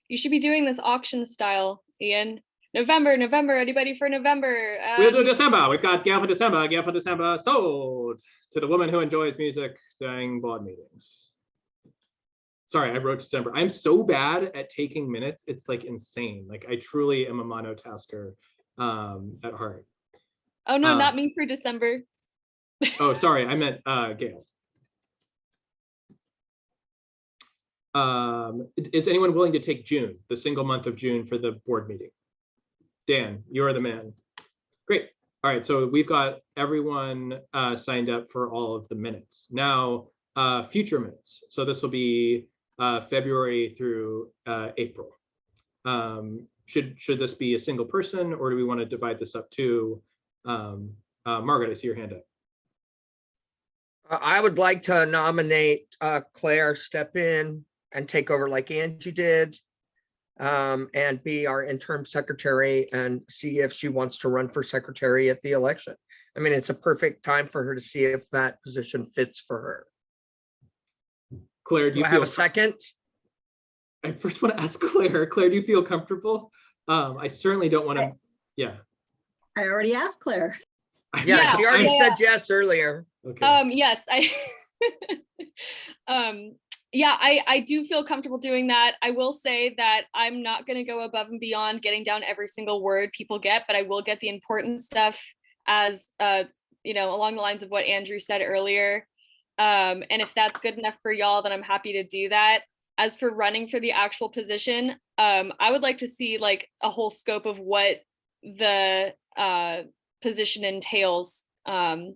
You should be doing this auction style, Ian. November, November, anybody for November? We'll do December. We've got Gail for December. Gail for December sold to the woman who enjoys music during board meetings. Sorry, I wrote December. I'm so bad at taking minutes. It's like insane. Like I truly am a monotasker at heart. Oh no, not me for December. Oh, sorry, I meant Gail. Is anyone willing to take June, the single month of June for the board meeting? Dan, you're the man. Great. All right, so we've got everyone signed up for all of the minutes. Now, future minutes. So this will be February through April. Should this be a single person, or do we want to divide this up too? Margaret, I see your hand up. I would like to nominate Claire step in and take over like Angie did, and be our interim secretary and see if she wants to run for secretary at the election. I mean, it's a perfect time for her to see if that position fits for her. Claire, do you I have feel a second? I first want to ask Claire. Claire, do you feel comfortable? I certainly don't want to. Yeah. I already asked Claire. Yeah, she already yeah. said yes earlier. Okay. Yes, yeah, I do feel comfortable doing that. I will say that I'm not going to go above and beyond getting down every single word people get, but I will get the important stuff as along the lines of what Andrew said earlier. And if that's good enough for y'all, then I'm happy to do that. As for running for the actual position, I would like to see like a whole scope of what the position entails. And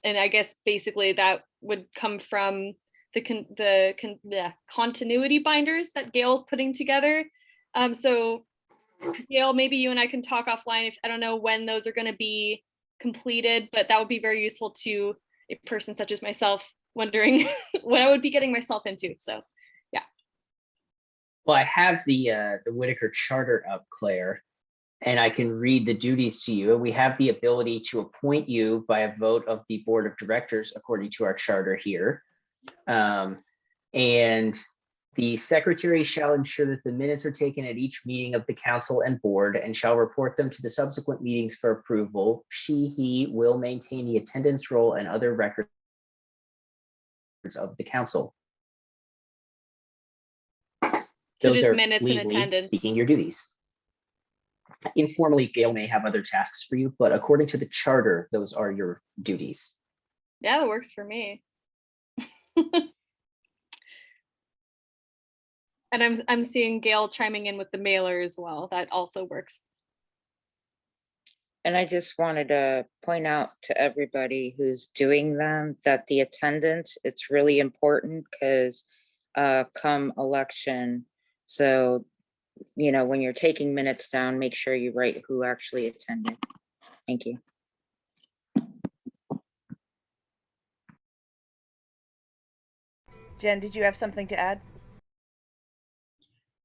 I guess basically that would come from the continuity binders that Gail's putting together. So Gail, maybe you and I can talk offline. If I don't know when those are going to be completed, but that would be very useful to a person such as myself wondering what I would be getting myself into. So yeah. Well, I have the Whitaker Charter up, Claire, and I can read the duties to you. And we have the ability to appoint you by a vote of the board of directors according to our charter here. And the secretary shall ensure that the minutes are taken at each meeting of the council and board and shall report them to the subsequent meetings for approval. He will maintain the attendance roll and other records of the council. So Those just are minutes and legally attendance. speaking your duties. Informally, Gail may have other tasks for you, but according to the charter, those are your duties. Yeah, that works for me. And I'm seeing Gail chiming in with the mailer as well. That also works. And I just wanted to point out to everybody who's doing them that the attendance, it's really important because come election. So, when you're taking minutes down, make sure you write who actually attended. Thank you. Jen, did you have something to add?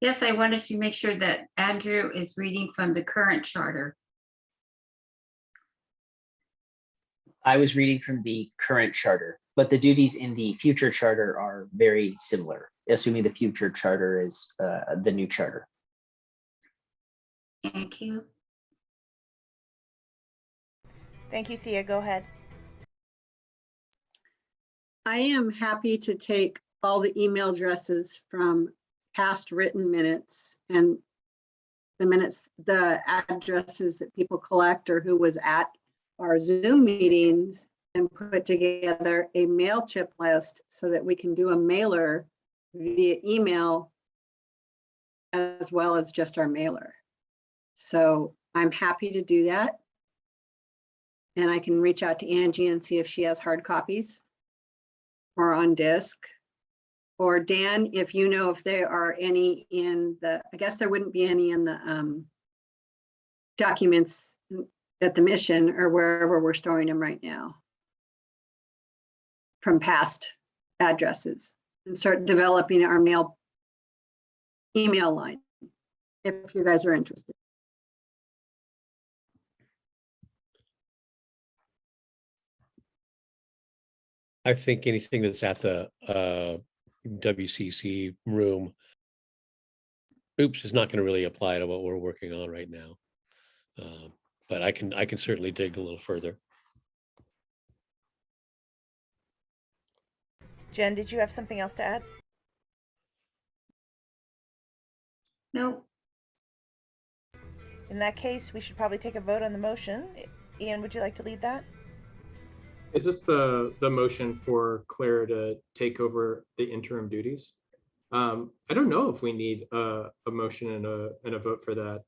Yes, I wanted to make sure that Andrew is reading from the current charter. I was reading from the current charter, but the duties in the future charter are very similar, assuming the future charter is the new charter. Thank you. Thank you, Thea. Go ahead. I am happy to take all the email addresses from past written minutes and the addresses that people collect or who was at our Zoom meetings and put together a MailChimp list so that we can do a mailer via email as well as just our mailer. So I'm happy to do that. And I can reach out to Angie and see if she has hard copies or on disk. Or Dan, if you know if there are any in the, I guess there wouldn't be any in the documents at the mission or wherever we're storing them right now from past addresses, and start developing our email line if you guys are interested. I think anything that's at the WCC room, oops, is not going to really apply to what we're working on right now. But I can certainly dig a little further. Jen, did you have something else to add? No, In that case, we should probably take a vote on the motion. Ian, would you like to lead that? Is this the motion for Claire to take over the interim duties? I don't know if we need a motion and a vote for that.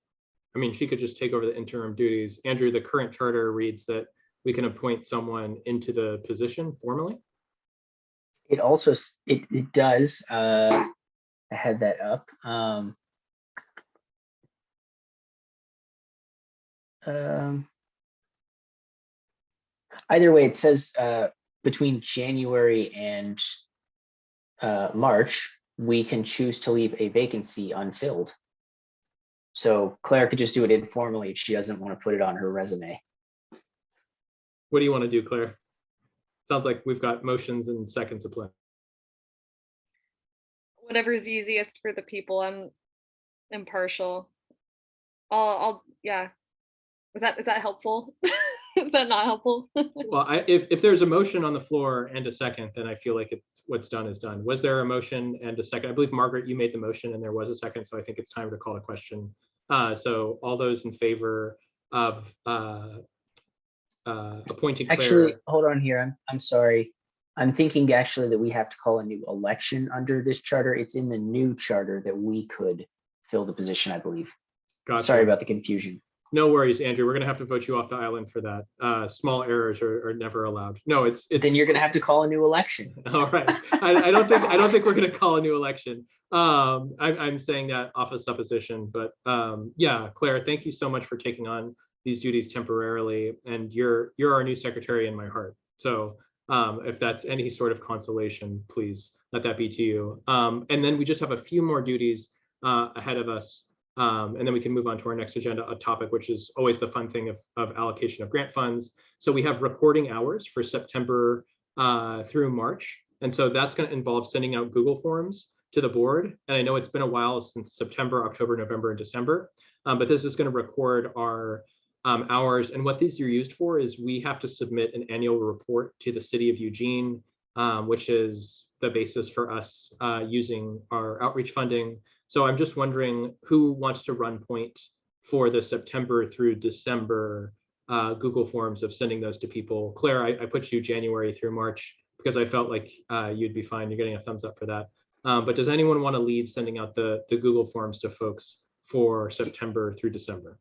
I mean, she could just take over the interim duties. Andrew, the current charter reads that we can appoint someone into the position formally. It also, it does, I had that up. Either way, it says between January and March, we can choose to leave a vacancy unfilled. So Claire could just do it informally if she doesn't want to put it on her resume. What do you want to do, Claire? Sounds like we've got motions and seconds to play. Whatever's easiest for the people. I'm impartial. Yeah. Is that helpful? Is that not helpful? Well, if there's a motion on the floor and a second, then I feel like it's what's done is done. Was there a motion and a second? I believe, Margaret, you made the motion and there was a second, so I think it's time to call a question. So all those in favor of appointing Claire. Actually, hold on here. I'm sorry. I'm thinking actually that we have to call a new election under this charter. It's in the new charter that we could fill the position, I believe. Gotcha. Sorry about the confusion. No worries, Andrew. We're gonna have to vote you off the island for that. Small errors are never allowed. No, it's Then you're gonna have to call a new election. all right. I don't think we're gonna call a new election. I'm saying that off of supposition, but yeah, Claire, thank you so much for taking on these duties temporarily, and you're our new secretary in my heart. So if that's any sort of consolation, please let that be to you. And then we just have a few more duties ahead of us. And then we can move on to our next agenda topic, which is always the fun thing of allocation of grant funds. So we have recording hours for September through March. And so that's going to involve sending out Google Forms to the board. And I know it's been a while since September, October, November, and December, but this is going to record our hours. And what these are used for is we have to submit an annual report to the city of Eugene, which is the basis for us using our outreach funding. So I'm just wondering who wants to run point for the September through December Google Forms of sending those to people. Claire, I put you January through March because I felt like you'd be fine. You're getting a thumbs up for that. But does anyone want to lead sending out the Google Forms to folks for September through December?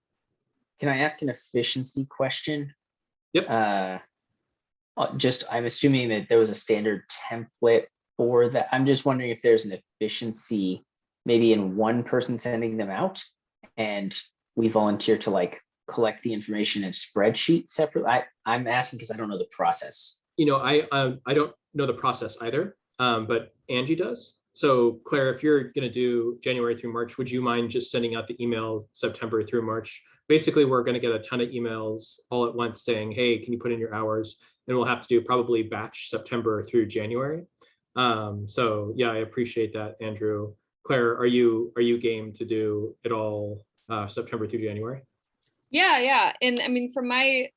Can I ask an efficiency question? Yep. I'm assuming that there was a standard template for that. I'm just wondering if there's an efficiency maybe in one person sending them out and we volunteer to like collect the information in spreadsheet separately. I'm asking because I don't know the process. You know, I don't know the process either, but Angie does. So Claire, if you're going to do January through March, would you mind just sending out the email September through March? Basically, we're going to get a ton of emails all at once saying, hey, can you put in your hours? And we'll have to do probably batch September through January. So yeah, I appreciate that, Andrew. Claire, are you game to do it all September through January? Yeah. And I mean, from my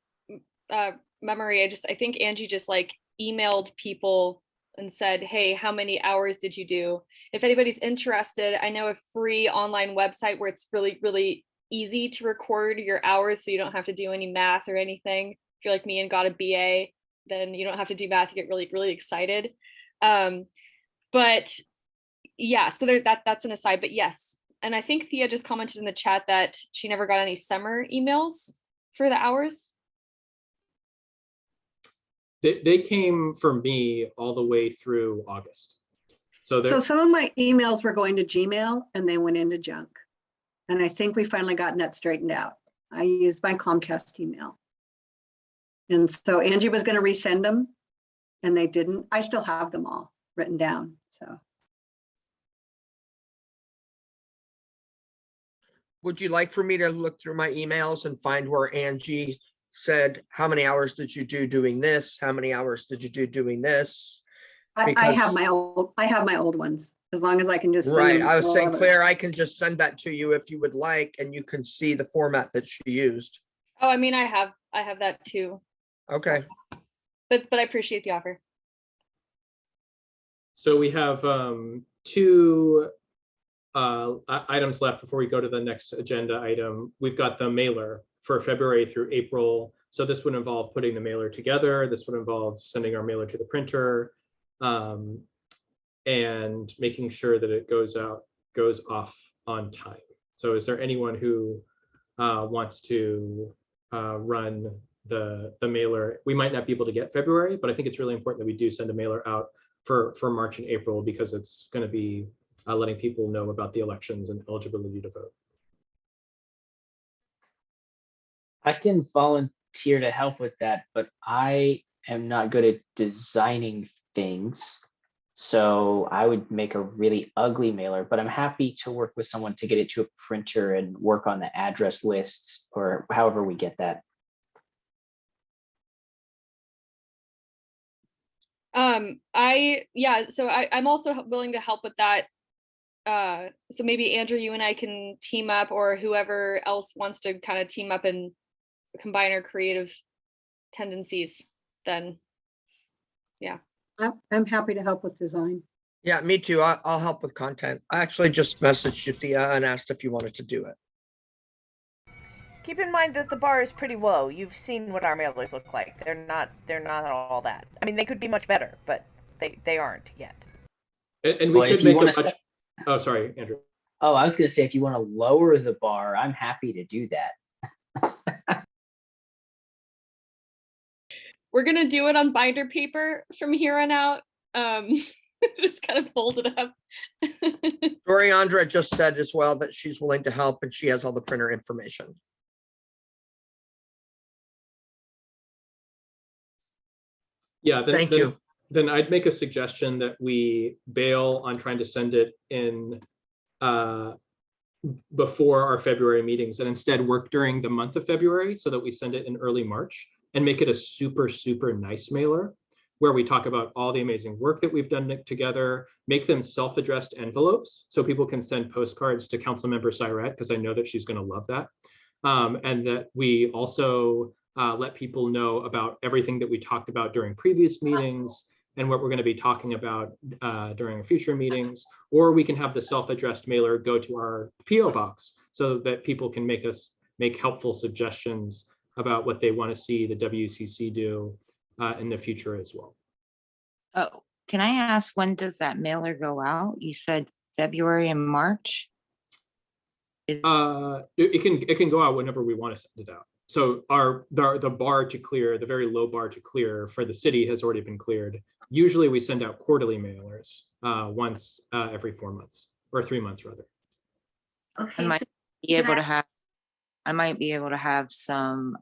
memory, I think Angie just like emailed people and said, hey, how many hours did you do? If anybody's interested, I know a free online website where it's really, really easy to record your hours so you don't have to do any math or anything. If you're like me and got a BA, then you don't have to do math, you get really, really excited. But yeah, so that's an aside, but yes. And I think Thea just commented in the chat that she never got any summer emails for the hours. They came from me all the way through August. So some of my emails were going to Gmail and they went into junk. And I think we finally gotten that straightened out. I used my Comcast email. And so Angie was going to resend them and they didn't. I still have them all written down, so. Would you like for me to look through my emails and find where Angie said, how many hours did you do doing this? How many hours did you do doing this? I Because- have my old ones, as long as I can just. send Right, them I was all saying, over. Claire, I can just send that to you if you would like, and you can see the format that she used. Oh, I mean, I have that too, Okay, but I appreciate the offer. So we have two items left before we go to the next agenda item. We've got the mailer for February through April. So this would involve putting the mailer together. This would involve sending our mailer to the printer and making sure that it goes off on time. So is there anyone who wants to run the mailer? We might not be able to get February, but I think it's really important that we do send a mailer out for March and April, because it's going to be letting people know about the elections and eligibility to vote. I can volunteer to help with that, but I am not good at designing things. So I would make a really ugly mailer, but I'm happy to work with someone to get it to a printer and work on the address lists or however we get that. So I'm also willing to help with that. So maybe Andrew, you and I can team up, or whoever else wants to kind of team up and combine our creative tendencies, then yeah. I'm happy to help with design. yeah, me too. I'll help with content. I actually just messaged you, Thea, and asked if you wanted to do it. Keep in mind that the bar is pretty low. You've seen what our mailers look like. They're not all that. I mean, they could be much better, but they aren't yet. And we Well, could if you make a wanna much. set- Oh, sorry, Andrew. Oh, I was gonna say, if you want to lower the bar, I'm happy to do that. We're gonna do it on binder paper from here on out. Just kind of fold it up. Doriandra just said as well that she's willing to help and she has all the printer information. Yeah, Thank you. Then I'd make a suggestion that we bail on trying to send it in before our February meetings, and instead work during the month of February so that we send it in early March and make it a super, super nice mailer where we talk about all the amazing work that we've done together, make them self-addressed envelopes so people can send postcards to Councilmember Syret, because I know that she's going to love that. And that we also let people know about everything that we talked about during previous meetings and what we're going to be talking about during future meetings. Or we can have the self-addressed mailer go to our PO box so that people can make helpful suggestions about what they want to see the WCC do in the future as well. Oh, can I ask, when does that mailer go out? You said February and March? It can go out whenever we want to send it out. So the bar to clear, the very low bar to clear for the city has already been cleared. Usually we send out quarterly mailers once every 4 months, or 3 months rather. Okay, might so Be able Can to have, I might be able to have some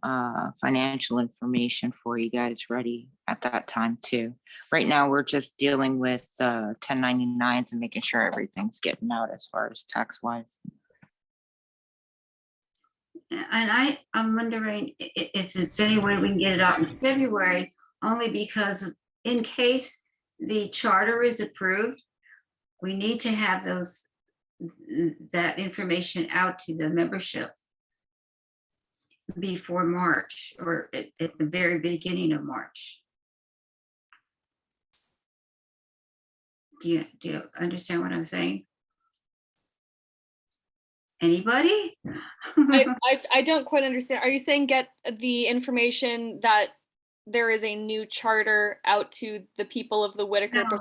financial information for you guys ready at that time too. Right now, we're just dealing with 1099s and making sure everything's getting out as far as tax wise. and I'm wondering if there's any way we can get it out in February, only because in case the charter is approved, we need to have that information out to the membership before March, or at the very beginning of March. Do you understand what I'm saying? Anybody? I don't quite understand. Are you saying get the information that there is a new charter out to the people of the Whitaker? No.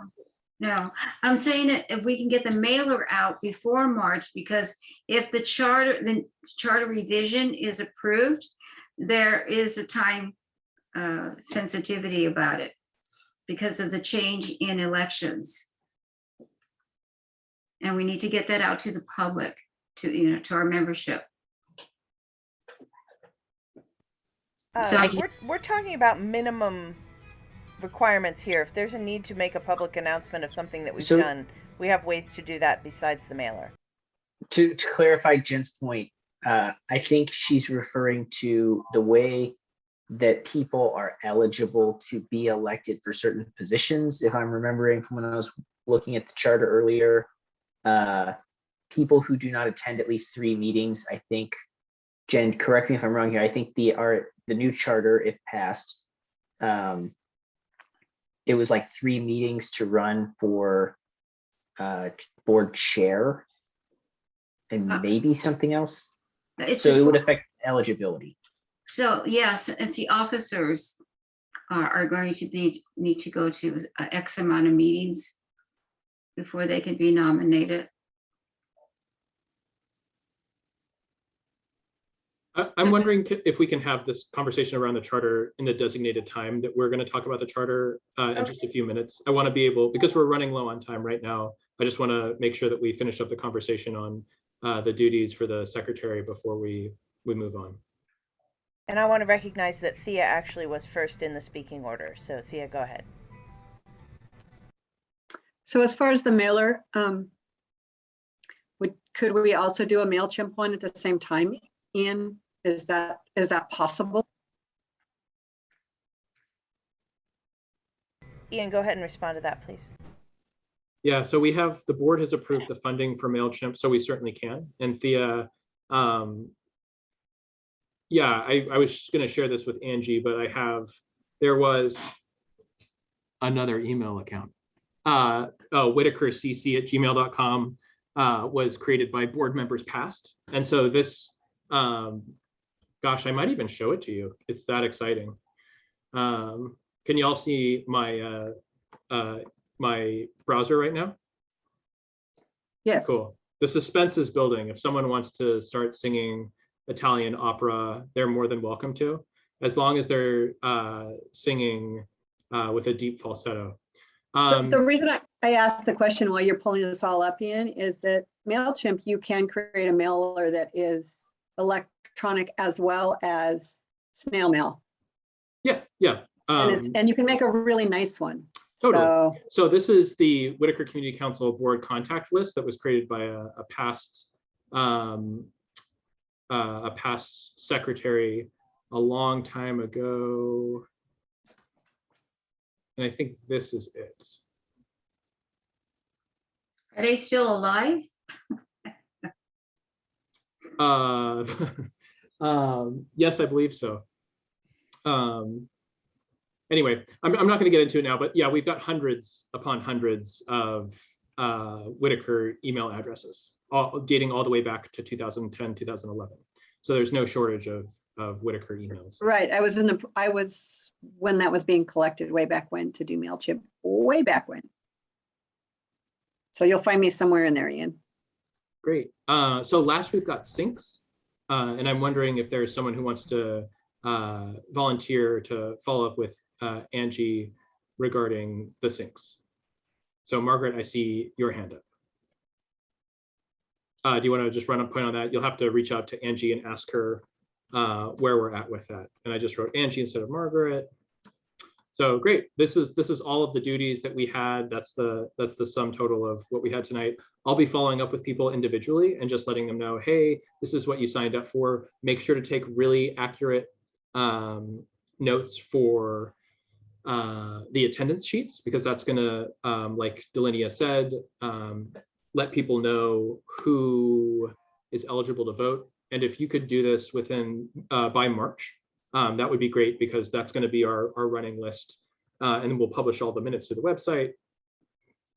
No, I'm saying that if we can get the mailer out before March, because if the charter revision is approved, there is a time sensitivity about it because of the change in elections. And we need to get that out to the public, to our membership. So- We're talking about minimum requirements here. If there's a need to make a public announcement of something that we've So- done, we have ways to do that besides the mailer. To clarify Jen's point, I think she's referring to the way that people are eligible to be elected for certain positions. If I'm remembering from when I was looking at the charter earlier, people who do not attend at least 3 meetings, I think, Jen, correct me if I'm wrong here, I think the new charter, if passed, it was like 3 meetings to run for board chair and maybe something else. It's So just it would for- affect eligibility. So yes, it's the officers are going to need to go to X amount of meetings before they can be nominated. I'm wondering if we can have this conversation around the charter in the designated time that we're going to talk about the charter in just a few minutes. I want to be able, because we're running low on time right now, I just want to make sure that we finish up the conversation on the duties for the secretary before we move on. And I want to recognize that Thea actually was first in the speaking order. So Thea, go ahead. So as far as the mailer, could we also do a MailChimp one at the same time, Ian? Is that possible? Ian, go ahead and respond to that, please. Yeah, so the board has approved the funding for MailChimp, so we certainly can. And Thea, yeah, I was just going to share this with Angie, but there was another email account. WhitakerCC@gmail.com was created by board members past. And so this, gosh, I might even show it to you. It's that exciting. Can you all see my my browser right now? Yes. Cool. The suspense is building. If someone wants to start singing Italian opera, they're more than welcome to, as long as they're singing with a deep falsetto. So the reason I asked the question while you're pulling this all up, Ian, is that MailChimp, you can create a mailer that is electronic as well as snail mail. Yeah. And you can make a really nice one. Totally. So this is the Whitaker Community Council board contact list that was created by a past secretary a long time ago. And I think this is it. Are they still alive? Yes, I believe so. Anyway, I'm not going to get into it now, but yeah, we've got hundreds upon hundreds of Whitaker email addresses, dating all the way back to 2010, 2011. So there's no shortage of Whitaker emails. Right. I was when that was being collected way back when to do MailChimp, way back when. So you'll find me somewhere in there, Ian. Great. So last we've got syncs, and I'm wondering if there's someone who wants to volunteer to follow up with Angie regarding the syncs. So Margaret, I see your hand up. Do you want to just run a point on that? You'll have to reach out to Angie and ask her where we're at with that. And I just wrote Angie instead of Margaret. So great. This is all of the duties that we had. That's the sum total of what we had tonight. I'll be following up with people individually and just letting them know, hey, this is what you signed up for. Make sure to take really accurate notes for the attendance sheets, because that's going to, like Delinia said, let people know who is eligible to vote. And if you could do this within by March, that would be great, because that's going to be our running list. And then we'll publish all the minutes to the website,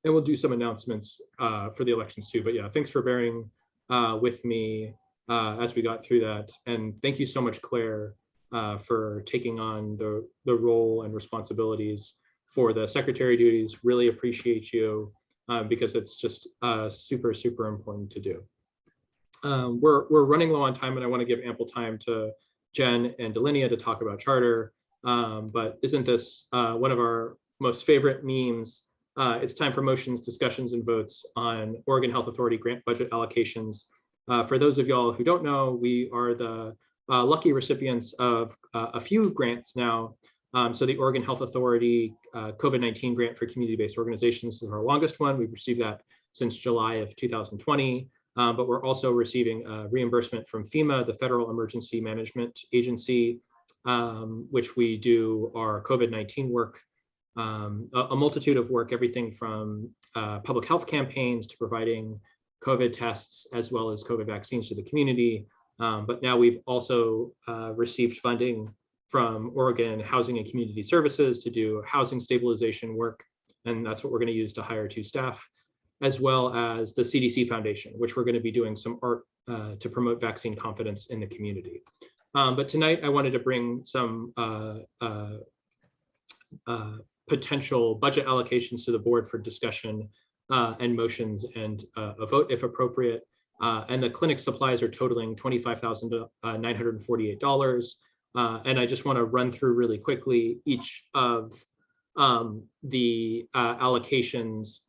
and we'll do some announcements for the elections too. But yeah, thanks for bearing with me as we got through that. And thank you so much, Claire, for taking on the role and responsibilities for the secretary duties. Really appreciate you, because it's just super, super important to do. We're running low on time, and I want to give ample time to Jen and Delinia to talk about charter. But isn't this one of our most favorite memes? It's time for motions, discussions, and votes on Oregon Health Authority grant budget allocations. For those of y'all who don't know, we are the lucky recipients of a few grants now. So the Oregon Health Authority COVID-19 grant for community-based organizations is our longest one. We've received that since July of 2020. But we're also receiving reimbursement from FEMA, the Federal Emergency Management Agency, which we do our COVID-19 work, a multitude of work, everything from public health campaigns to providing COVID tests as well as COVID vaccines to the community. But now we've also received funding from Oregon Housing and Community Services to do housing stabilization work. And that's what we're going to use to hire 2 staff, as well as the CDC Foundation, which we're going to be doing some art to promote vaccine confidence in the community. But tonight I wanted to bring some potential budget allocations to the board for discussion and motions and a vote if appropriate. And the clinic supplies are totaling $25,948. And I just want to run through really quickly each of the allocations.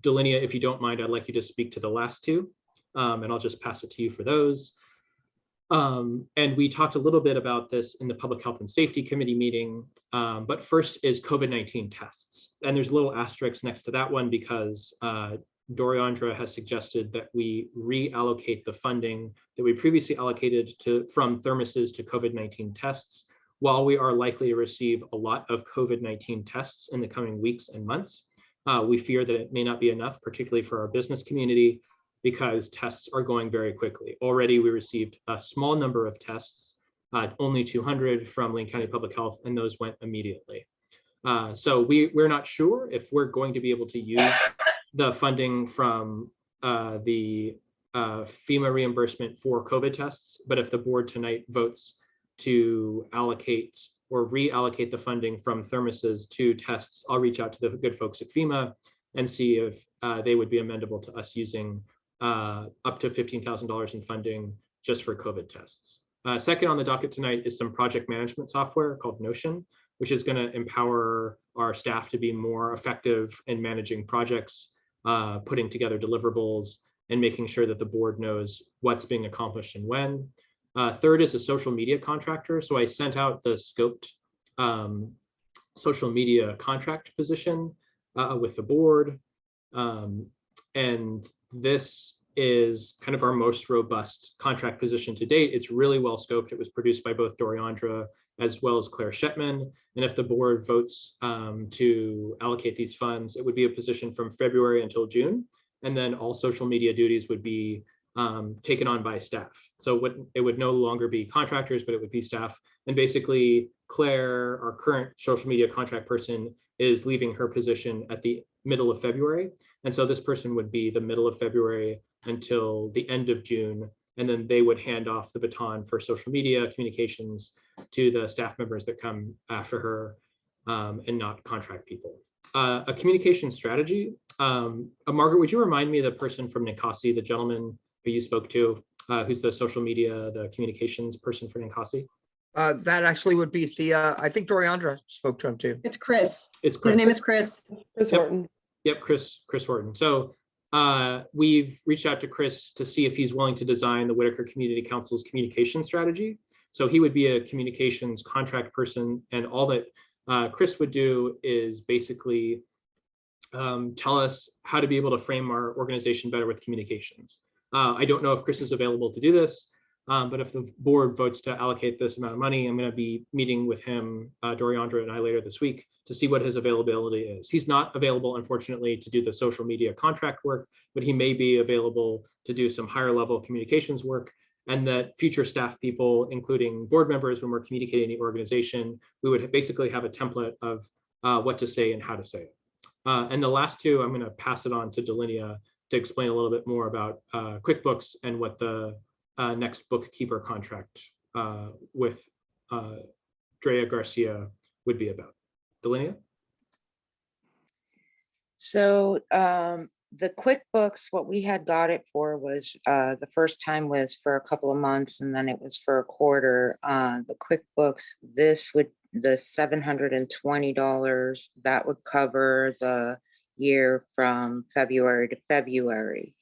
Delinia, if you don't mind, I'd like you to speak to the last 2, and I'll just pass it to you for those. And we talked a little bit about this in the Public Health and Safety Committee meeting, but first is COVID-19 tests. And there's a little asterisk next to that one because Doriandra has suggested that we reallocate the funding that we previously allocated from thermoses to COVID-19 tests. While we are likely to receive a lot of COVID-19 tests in the coming weeks and months, we fear that it may not be enough, particularly for our business community, because tests are going very quickly. Already we received a small number of tests, only 200 from Lane County Public Health, and those went immediately. So we're not sure if we're going to be able to use the funding from the FEMA reimbursement for COVID tests, but if the board tonight votes to allocate or reallocate the funding from thermoses to tests, I'll reach out to the good folks at FEMA and see if they would be amenable to us using up to $15,000 in funding just for COVID tests. Second on the docket tonight is some project management software called Notion, which is going to empower our staff to be more effective in managing projects, putting together deliverables, and making sure that the board knows what's being accomplished and when. Third is a social media contractor. So I sent out the scoped social media contract position with the board. And this is kind of our most robust contract position to date. It's really well scoped. It was produced by both Doriandra as well as Claire Shetman. And if the board votes to allocate these funds, it would be a position from February until June. And then all social media duties would be taken on by staff. So it would no longer be contractors, but it would be staff. And basically Claire, our current social media contract person, is leaving her position at the middle of February. And so this person would be the middle of February until the end of June. And then they would hand off the baton for social media communications to the staff members that come after her and not contract people. A communication strategy. Margaret, would you remind me of the person from Ninkasi, the gentleman who you spoke to, who's the social media, the communications person for Ninkasi? That actually would be Thea. I think Doriandra spoke to him too. It's Chris. It's Chris. His name is Chris. Chris Horton. Yep, Chris Horton. So we've reached out to Chris to see if he's willing to design the Whitaker Community Council's communication strategy. So he would be a communications contract person, and all that Chris would do is basically tell us how to be able to frame our organization better with communications. I don't know if Chris is available to do this, but if the board votes to allocate this amount of money, I'm going to be meeting with him, Doriandra and I, later this week to see what his availability is. He's not available, unfortunately, to do the social media contract work, but he may be available to do some higher level communications work, and that future staff people, including board members, when we're communicating the organization, we would basically have a template of what to say and how to say it. And the last two, I'm going to pass it on to Delinia to explain a little bit more about QuickBooks and what the next bookkeeper contract with Drea Garcia would be about. Delinia? So the QuickBooks, what we had got it for was the first time was for a couple of months, and then it was for a quarter. The QuickBooks, the $720, that would cover the year from February to February.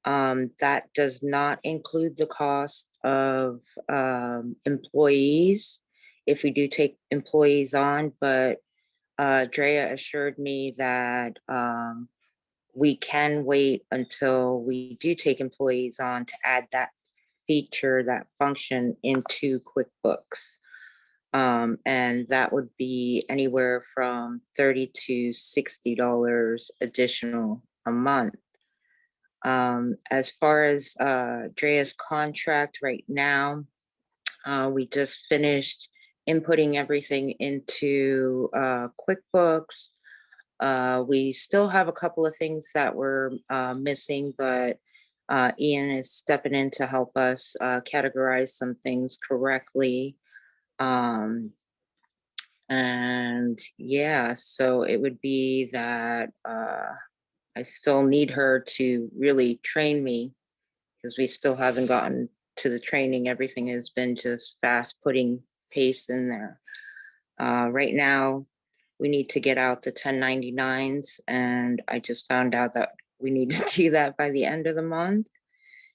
That does not include the cost of employees if we do take employees on, but Drea assured me that we can wait until we do take employees on to add that feature, that function into QuickBooks. And that would be anywhere from $30 to $60 additional a month. As far as Drea's contract right now, we just finished inputting everything into QuickBooks. We still have a couple of things that we're missing, but Ian is stepping in to help us categorize some things correctly. And yeah, so it would be that I still need her to really train me because we still haven't gotten to the training. Everything has been just fast putting paste in there. Right now, we need to get out the 1099s, and I just found out that we need to do that by the end of the month.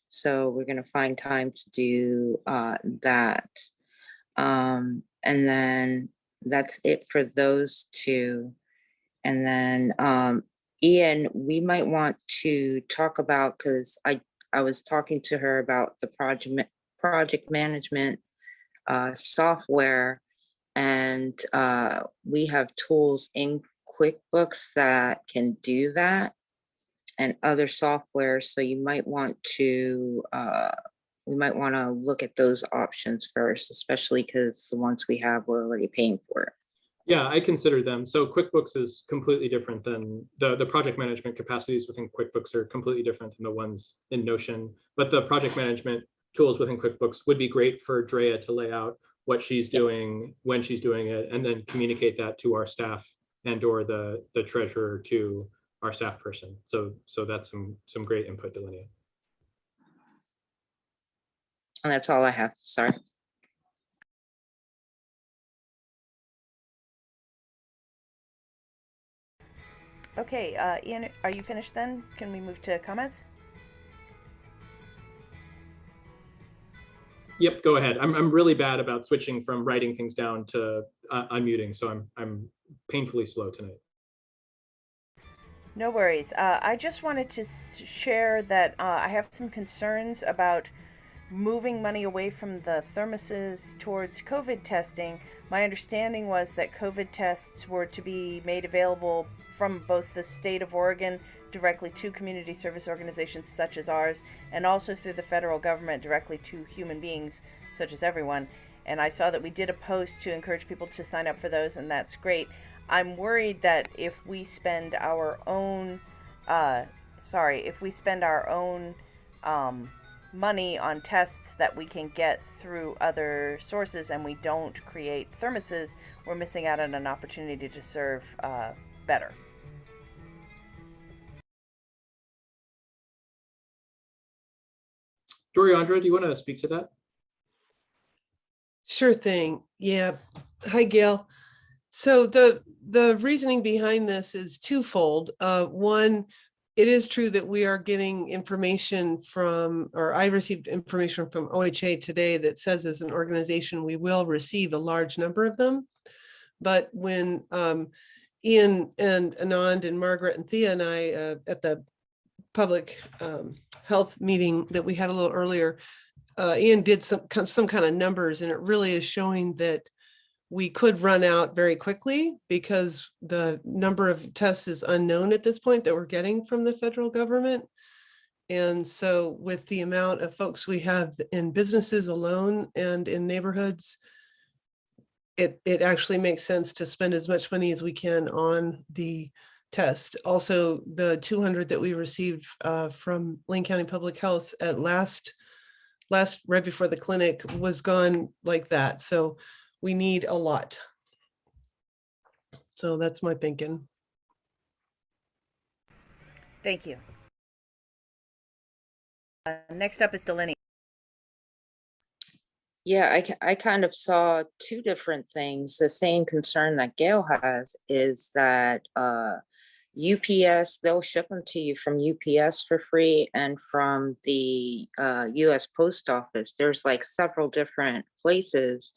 So we're gonna find time to do that. And then that's it for those two. And then Ian, we might want to talk about, because I was talking to her about the project management software, and we have tools in QuickBooks that can do that, and other software. So you might want to we might want to look at those options first, especially because the ones we have, we're already paying for it. Yeah, I consider them. So QuickBooks is completely different than the project management capacities within QuickBooks are completely different than the ones in Notion. But the project management tools within QuickBooks would be great for Drea to lay out what she's doing, when she's doing it, and then communicate that to our staff and or the treasurer to our staff person. So that's some great input, Delinea. And that's all I have. Sorry. Okay, Ian, are you finished then? Can we move to comments? Yep, go ahead. I'm really bad about switching from writing things down to unmuting, so I'm painfully slow tonight. No worries. I just wanted to share that I have some concerns about moving money away from the thermoses towards COVID testing. My understanding was that COVID tests were to be made available from both the state of Oregon directly to community service organizations such as ours, and also through the federal government directly to human beings such as everyone. And I saw that we did a post to encourage people to sign up for those, and that's great. I'm worried that if we spend our own, money on tests that we can get through other sources and we don't create thermoses, we're missing out on an opportunity to serve better. Doriandra, do you want to speak to that? Sure thing. Yeah. Hi, Gail. So the reasoning behind this is twofold. One, it is true that we are getting information from, or I received information from OHA today that says as an organization, we will receive a large number of them. But when Ian and Anand and Margaret and Thea and I at the public health meeting that we had a little earlier, Ian did some kind of numbers, and it really is showing that we could run out very quickly because the number of tests is unknown at this point that we're getting from the federal government. And so with the amount of folks we have in businesses alone and in neighborhoods, it actually makes sense to spend as much money as we can on the test. Also, the 200 that we received from Lane County Public Health at last right before the clinic was gone like that. So we need a lot. So that's my thinking. Thank you. Next up is Delinea. Yeah, I kind of saw two different things. The same concern that Gail has is that UPS, they'll ship them to you from UPS for free, and from the US Post Office. There's like several different places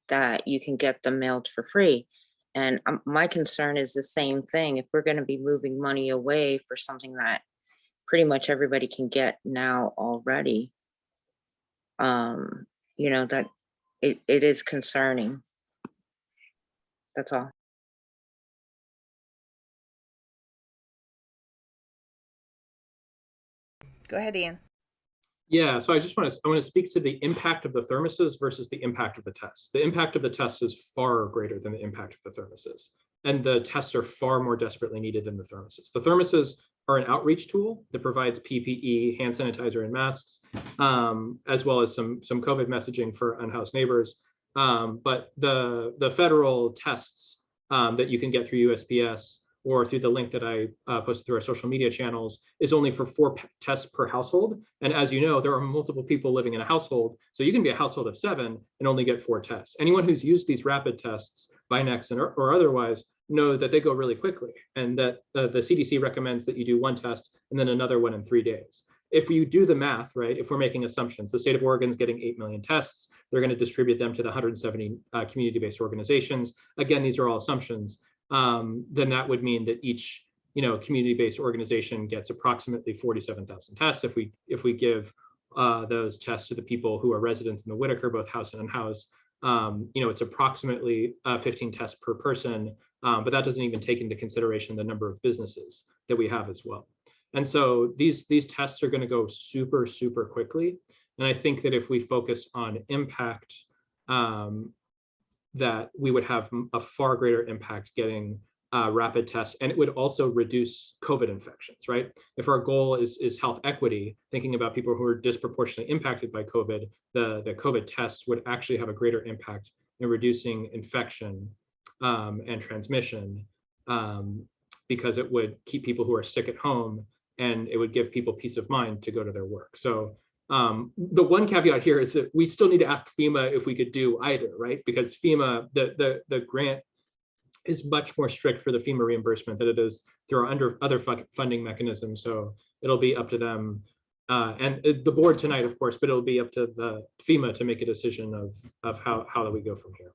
that you can get them mailed for free. And my concern is the same thing. If we're going to be moving money away for something that pretty much everybody can get now already, you know, that it is concerning. That's all. Go ahead, Ian. Yeah, so I want to speak to the impact of the thermoses versus the impact of the tests. The impact of the tests is far greater than the impact of the thermoses. And the tests are far more desperately needed than the thermoses. The thermoses are an outreach tool that provides PPE, hand sanitizer, and masks, as well as some COVID messaging for unhoused neighbors. But the federal tests that you can get through USPS or through the link that I posted through our social media channels is only for 4 tests per household. And as you know, there are multiple people living in a household. So you can be a household of 7 and only get 4 tests. Anyone who's used these rapid tests by Next or otherwise know that they go really quickly, and that the CDC recommends that you do 1 test and then another one in 3 days. If you do the math, right, if we're making assumptions, the state of Oregon is getting 8 million tests, they're going to distribute them to the 170 community-based organizations. Again, these are all assumptions. Then that would mean that each community-based organization gets approximately 47,000 tests. If we give those tests to the people who are residents in the Whitaker, both house and unhoused, it's approximately 15 tests per person, but that doesn't even take into consideration the number of businesses that we have as well. And so these tests are going to go super, super quickly. And I think that if we focus on impact, that we would have a far greater impact getting rapid tests, and it would also reduce COVID infections, right? If our goal is health equity, thinking about people who are disproportionately impacted by COVID, the COVID tests would actually have a greater impact in reducing infection and transmission, because it would keep people who are sick at home, and it would give people peace of mind to go to their work. So the one caveat here is that we still need to ask FEMA if we could do either, right? Because FEMA, the grant is much more strict for the FEMA reimbursement than it is through our other funding mechanisms. So it'll be up to them and the board tonight, of course, but it'll be up to the FEMA to make a decision of how do we go from here.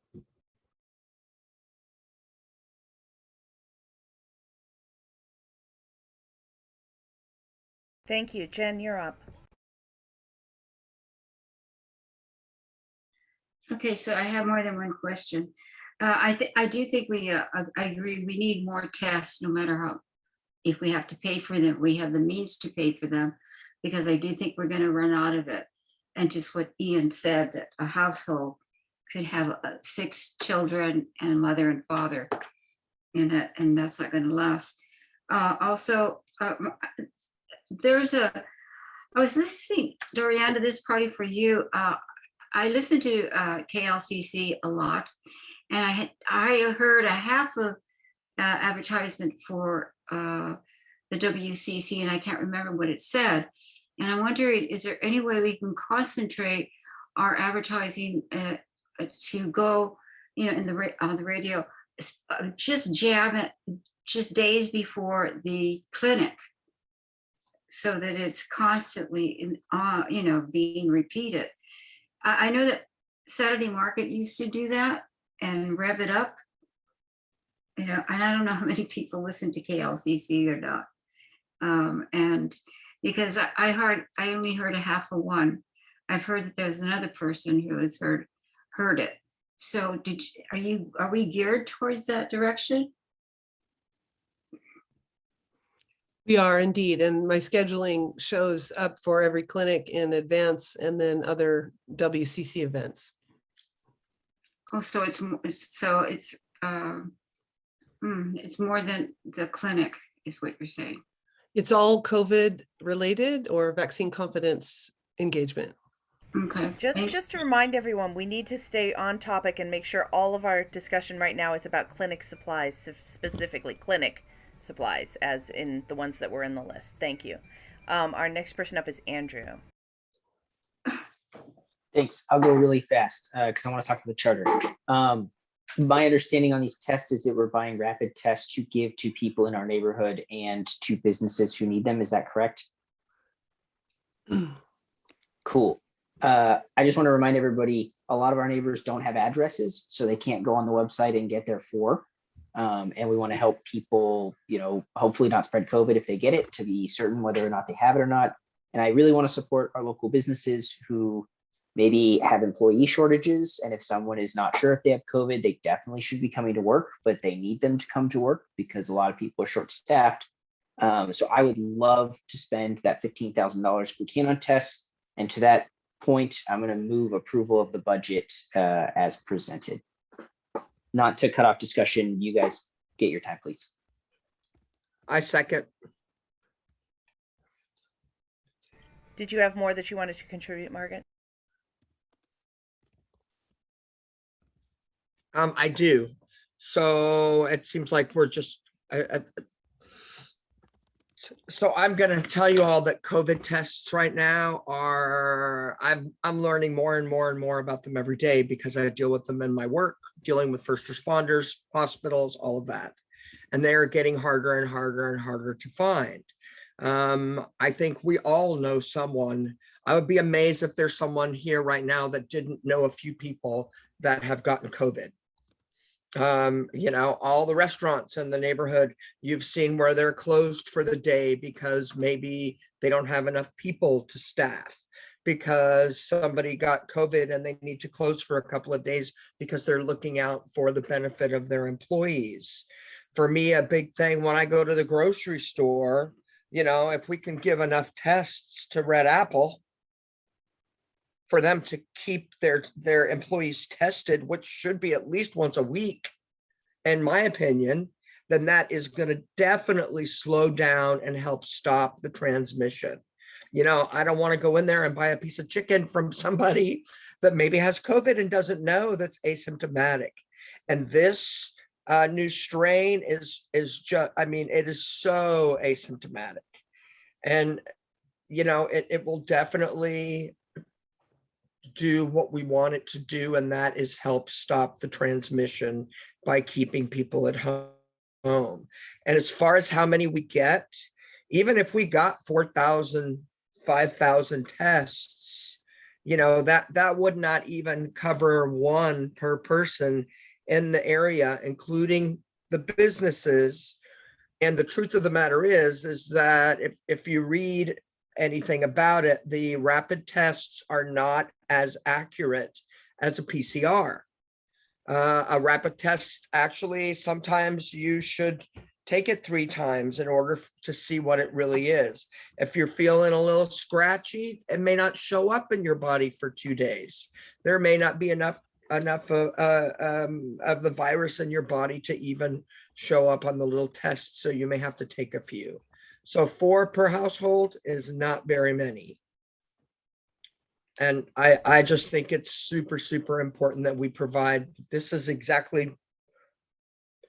Thank you. Jen, you're up. Okay, so I have more than one question. I do think I agree, we need more tests, no matter how, if we have to pay for them, we have the means to pay for them, because I do think we're going to run out of it. And just what Ian said, that a household could have 6 children and mother and father in it, and that's not going to last. Also, I was listening, Dorian, to this party for you. I listened to KLCC a lot, and I heard a half of advertisement for the WCC, and I can't remember what it said. And I'm wondering, is there any way we can concentrate our advertising to go, on the radio, just jam it just days before the clinic, so that it's constantly, being repeated. I know that Saturday Market used to do that and rev it up, and I don't know how many people listen to KLCC or not. And because I only heard a half of one. I've heard that there's another person who has heard it. So are we geared towards that direction? We are indeed, and my scheduling shows up for every clinic in advance and then other WCC events. Oh, so it's more than the clinic, is what you're saying. It's all COVID related or vaccine confidence engagement. Okay. Just to remind everyone, we need to stay on topic and make sure all of our discussion right now is about clinic supplies, specifically clinic supplies, as in the ones that were in the list. Thank you. Our next person up is Andrew. Thanks. I'll go really fast because I want to talk to the charter. My understanding on these tests is that we're buying rapid tests to give to people in our neighborhood and to businesses who need them. Is that correct? Cool. I just want to remind everybody, a lot of our neighbors don't have addresses, so they can't go on the website and get their 4. And we want to help people, hopefully not spread COVID if they get it, to be certain whether or not they have it or not. And I really want to support our local businesses who maybe have employee shortages. And if someone is not sure if they have COVID, they definitely should be coming to work, but they need them to come to work because a lot of people are short-staffed. So I would love to spend that $15,000 if we can on tests. And to that point, I'm going to move approval of the budget as presented. Not to cut off discussion, you guys get your time, please. I second. Did you have more that you wanted to contribute, Margaret? I do. So it seems like we're just, so I'm going to tell you all that COVID tests right now are, I'm learning more and more and more about them every day because I deal with them in my work, dealing with first responders, hospitals, all of that. And they are getting harder and harder and harder to find. I think we all know someone. I would be amazed if there's someone here right now that didn't know a few people that have gotten COVID. You know, all the restaurants in the neighborhood, you've seen where they're closed for the day because maybe they don't have enough people to staff, because somebody got COVID and they need to close for a couple of days because they're looking out for the benefit of their employees. For me, a big thing when I go to the grocery store, you know, if we can give enough tests to Red Apple for them to keep their employees tested, which should be at least once a week, in my opinion, then that is going to definitely slow down and help stop the transmission. You know, I don't want to go in there and buy a piece of chicken from somebody that maybe has COVID and doesn't know, that's asymptomatic. And this new strain is just, I mean, it is so asymptomatic. And, you know, it will definitely do what we want it to do, and that is help stop the transmission by keeping people at home. And as far as how many we get, even if we got 4,000, 5,000 tests, you know, that would not even cover one per person in the area, including the businesses. And the truth of the matter is that if you read anything about it, the rapid tests are not as accurate as a PCR. A rapid test, actually, sometimes you should take it 3 times in order to see what it really is. If you're feeling a little scratchy, it may not show up in your body for 2 days. There may not be enough of the virus in your body to even show up on the little test, so you may have to take a few. So 4 per household is not very many. And I just think it's super, super important that we provide, this is exactly,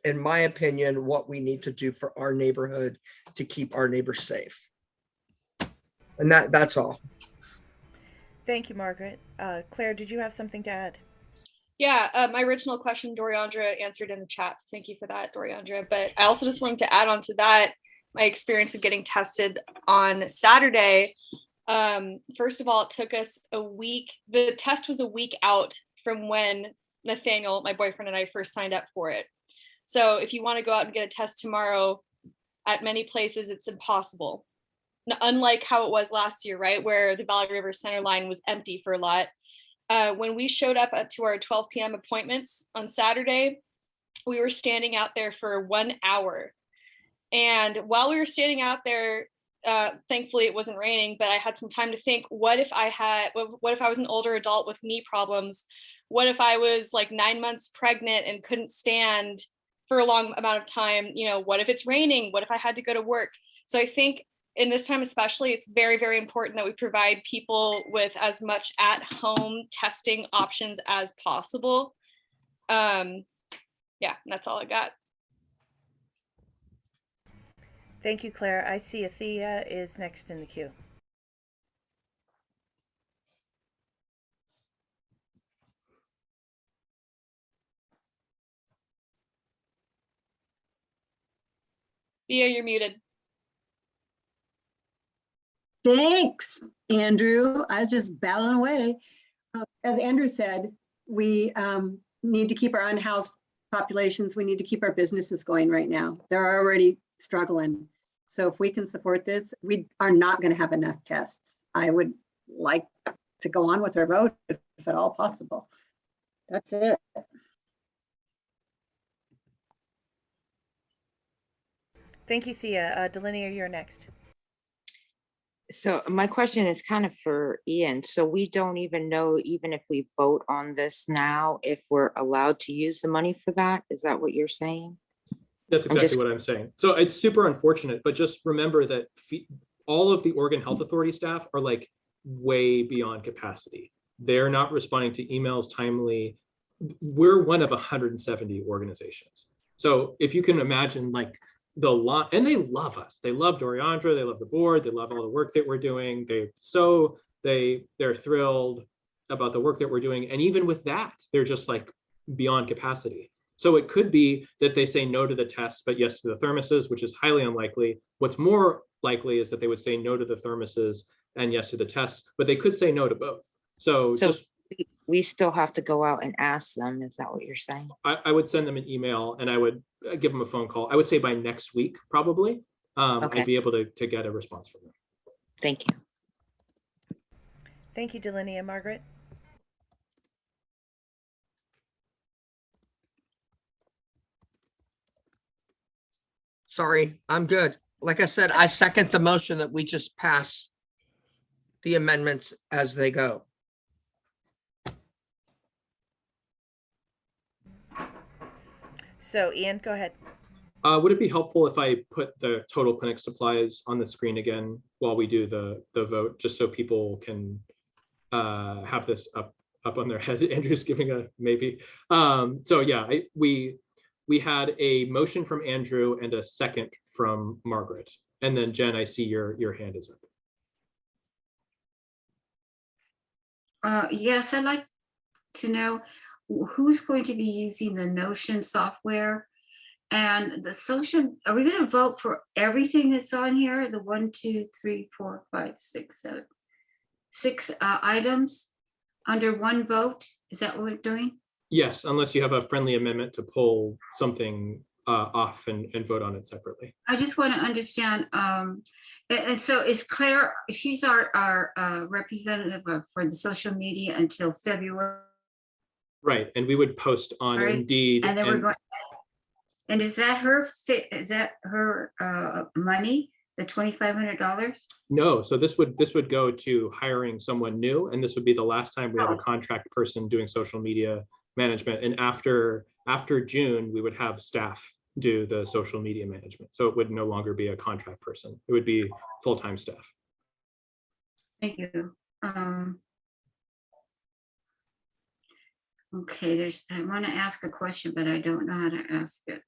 in my opinion, what we need to do for our neighborhood to keep our neighbors safe. And that's all. Thank you, Margaret. Claire, did you have something to add? Yeah, my original question, Doriandra answered in the chat. So thank you for that, Doriandra. But I also just wanted to add on to that, my experience of getting tested on Saturday. First of all, it took us a week. The test was a week out from when Nathaniel, my boyfriend, and I first signed up for it. So if you want to go out and get a test tomorrow, at many places, it's impossible. Unlike how it was last year, right? Where the Valley River Center line was empty for a lot. When we showed up to our 12 p.m. appointments on Saturday, we were standing out there for 1 hour. And while we were standing out there, thankfully it wasn't raining, but I had some time to think, what if I was an older adult with knee problems? What if I was like 9 months pregnant and couldn't stand for a long amount of time? You know, what if it's raining? What if I had to go to work? So I think in this time especially, it's very, very important that we provide people with as much at-home testing options as possible. Yeah, that's all I got. Thank you, Claire. I see Athea is next in the queue. Thea, you're muted. Thanks, Andrew. I was just battling away. As Andrew said, we need to keep our unhoused populations. We need to keep our businesses going right now. They're already struggling. So if we can support this, we are not going to have enough tests. I would like to go on with our vote if at all possible. That's it. Thank you, Thea. Delinea, you're next. So my question is kind of for Ian. So we don't even know, even if we vote on this now, if we're allowed to use the money for that? Is that what you're saying? That's exactly what I'm saying. So it's super unfortunate, but just remember that all of the Oregon Health Authority staff are like way beyond capacity. They're not responding to emails timely. We're one of 170 organizations. So if you can imagine like the lot, and they love us. They love Doriandra, they love the board, they love all the work that we're doing. They're thrilled about the work that we're doing. And even with that, they're just like beyond capacity. So it could be that they say no to the tests, but yes to the thermoses, which is highly unlikely. What's more likely is that they would say no to the thermoses and yes to the tests, but they could say no to both. So just we still have to go out and ask them. Is that what you're saying? I would send them an email and I would give them a phone call. I would say by next week, probably. Okay. I'd be able to get a response from them. Thank you. Thank you, Delinea. Margaret? Sorry, I'm good. Like I said, I second the motion that we just pass the amendments as they go. So Ian, go ahead. Would it be helpful if I put the total clinic supplies on the screen again while we do the vote, just so people can have this up on their head? Andrew's giving a maybe. So yeah, we had a motion from Andrew and a second from Margaret. And then Jen, I see your hand is Uh, yes, I'd like to know who's going to be using the Notion software and the social. Are we going to vote for everything that's on here? The 1, 2, 3, 4, 5, 6, 7, 6 items under one vote? Is that what we're doing? Yes, unless you have a friendly amendment to pull something off and vote on it separately. I just want to understand. And so is Claire, she's our representative for the social media until February. Right, and we would post on Right. Indeed. And then we're going, and is that her money, the $2,500? No, so this would go to hiring someone new, and this would be the last time we have a contract person doing social media management. And after June, we would have staff do the social media management. So it would no longer be a contract person. It would be full-time staff. Thank you. Okay, I want to ask a question, but I don't know how to ask it.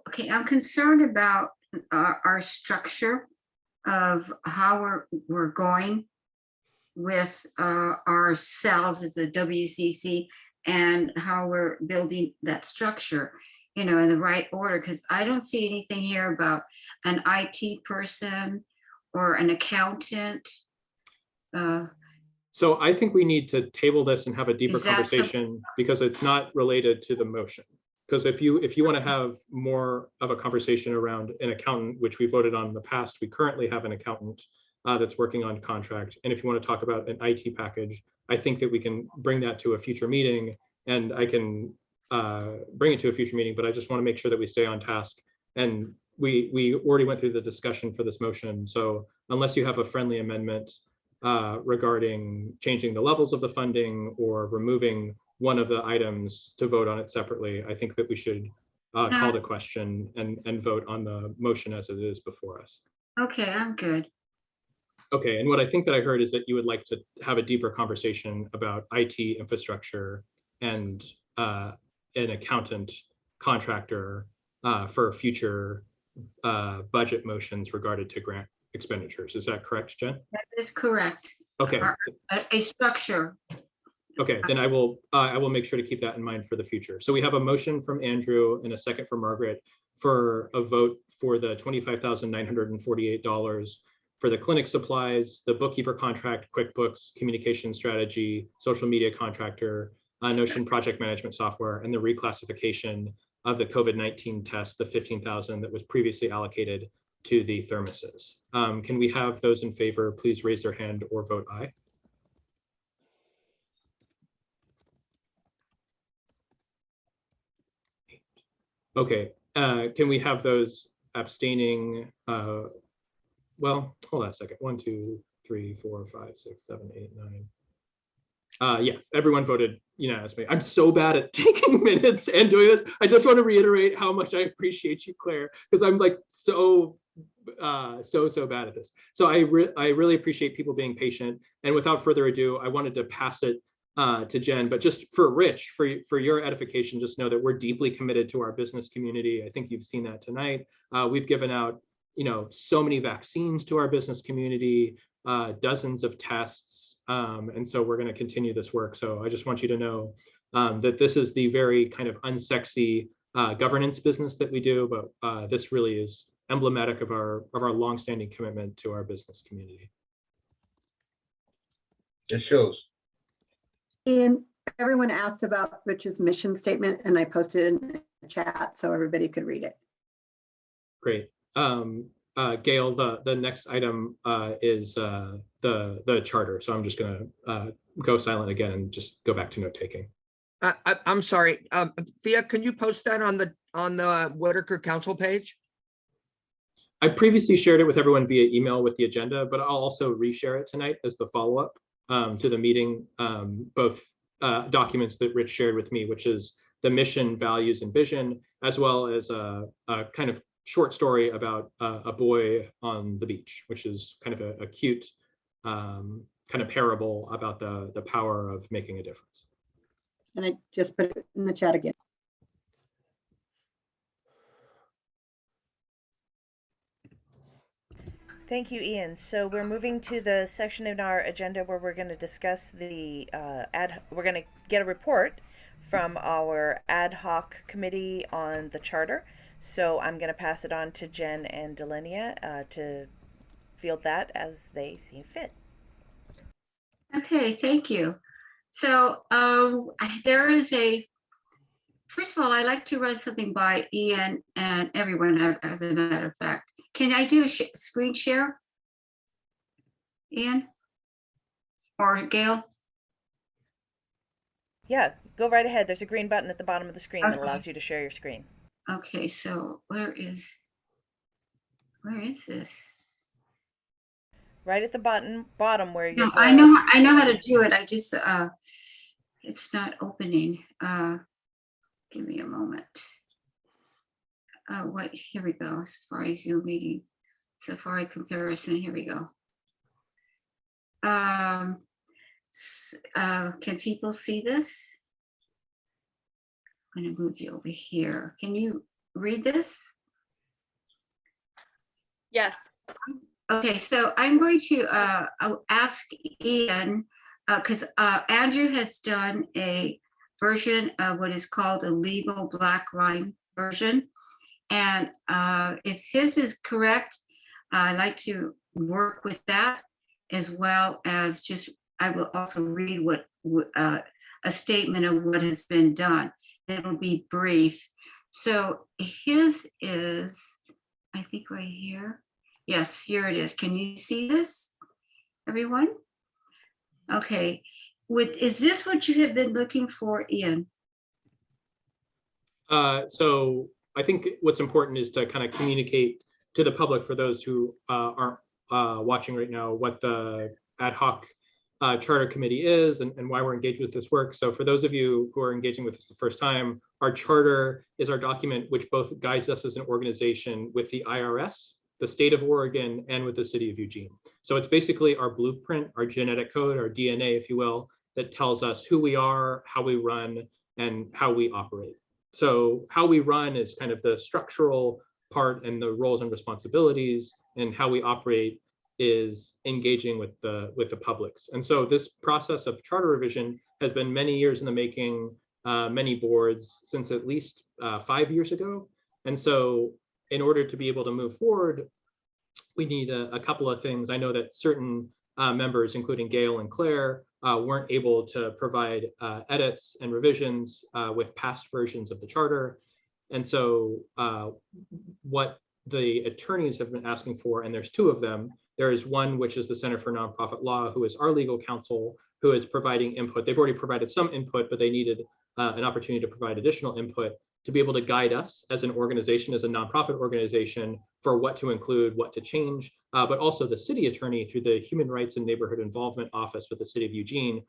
Okay, I'm concerned about our structure of how we're going with ourselves as the WCC and how we're building that structure, in the right order, because I don't see anything here about an IT person or an accountant. So I think we need to table this and have a deeper Is that conversation because it's not related to the motion. Because if you want to have more of a conversation around an accountant, which we voted on in the past, we currently have an accountant that's working on contract. And if you want to talk about an IT package, I think that we can bring that to a future meeting, and I can bring it to a future meeting, but I just want to make sure that we stay on task. And we already went through the discussion for this motion. So unless you have a friendly amendment regarding changing the levels of the funding or removing one of the items to vote on it separately, I think that we should call the question and vote on the motion as it is before us. Okay, I'm good. Okay, and what I think that I heard is that you would like to have a deeper conversation about IT infrastructure and an accountant contractor for future budget motions regarding to grant expenditures. Is that correct, Jen? That is correct. Okay. A structure. Okay, then I will make sure to keep that in mind for the future. So we have a motion from Andrew and a second from Margaret for a vote for the $25,948 for the clinic supplies, the bookkeeper contract, QuickBooks, communication strategy, social media contractor, Notion project management software, and the reclassification of the COVID-19 test, the $15,000 that was previously allocated to the thermoses. Can we have those in favor, please raise their hand or vote aye? Okay, can we have those abstaining? Well, hold on a second. 1, 2, 3, 4, 5, 6, 7, 8, 9. Yeah, everyone voted unanimously. I'm so bad at taking minutes and doing this. I just want to reiterate how much I appreciate you, Claire, because I'm like so bad at this. So I really appreciate people being patient. And without further ado, I wanted to pass it to Jen, but just for Rich, for your edification, just know that we're deeply committed to our business community. I think you've seen that tonight. We've given out, so many vaccines to our business community, dozens of tests, and so we're going to continue this work. So I just want you to know that this is the very kind of unsexy governance business that we do, but this really is emblematic of our longstanding commitment to our business community. It shows. Ian, everyone asked about Rich's mission statement, and I posted it in the chat so everybody could read it. Great. Gail, the next item is the charter. So I'm just going to go silent again and just go back to note taking. I'm sorry, Thea, can you post that on the Whitaker Council page? I previously shared it with everyone via email with the agenda, but I'll also reshare it tonight as the follow-up to the meeting, both documents that Rich shared with me, which is the mission, values, and vision, as well as a kind of short story about a boy on the beach, which is kind of a cute kind of parable about the power of making a difference. And I just put it in the chat again. Thank you, Ian. So we're moving to the section in our agenda where we're going to discuss the we're going to get a report from our ad hoc committee on the charter. So I'm going to pass it on to Jen and Delenia to field that as they see fit. Okay, thank you. So there is first of all, I like to run something by Ian and everyone, as a matter of fact. Can I do a screen share? Ian? Or Gail? Yeah, go right ahead. There's a green button at the bottom of the screen that Okay. allows you to share your screen. Okay, so where is this? Right at the bottom where you. No, I know how to do it. I just it's not opening. Give me a moment. Here we go. Safari Zoom meeting, Safari comparison. Here we go. Can people see this? I'm going to move you over here. Can you read this? Yes. Okay, so I'm going to ask Ian, because Andrew has done a version of what is called a legal black line version. And if his is correct, I'd like to work with that, as well as I will also read a statement of what has been done. It'll be brief. So his is, I think right here. Yes, here it is. Can you see this, everyone? Okay. Is this what you have been looking for, Ian? So I think what's important is to kind of communicate to the public, for those who aren't watching right now, what the ad hoc charter committee is and why we're engaged with this work. So for those of you who are engaging with us the first time, our charter is our document which both guides us as an organization with the IRS, the state of Oregon, and with the city of Eugene. So it's basically our blueprint, our genetic code, our DNA, if you will, that tells us who we are, how we run, and how we operate. So how we run is kind of the structural part and the roles and responsibilities, and how we operate is engaging with the publics. And so this process of charter revision has been many years in the making, many boards since at least 5 years ago. And so in order to be able to move forward, we need a couple of things. I know that certain members, including Gail and Claire, weren't able to provide edits and revisions with past versions of the charter. And so what the attorneys have been asking for, and there's two of them. There is one, which is the Center for Nonprofit Law, who is our legal counsel, who is providing input. They've already provided some input, but they needed an opportunity to provide additional input to be able to guide us as an organization, as a nonprofit organization, for what to include, what to change, but also the city attorney through the Human Rights and Neighborhood Involvement Office with the City of Eugene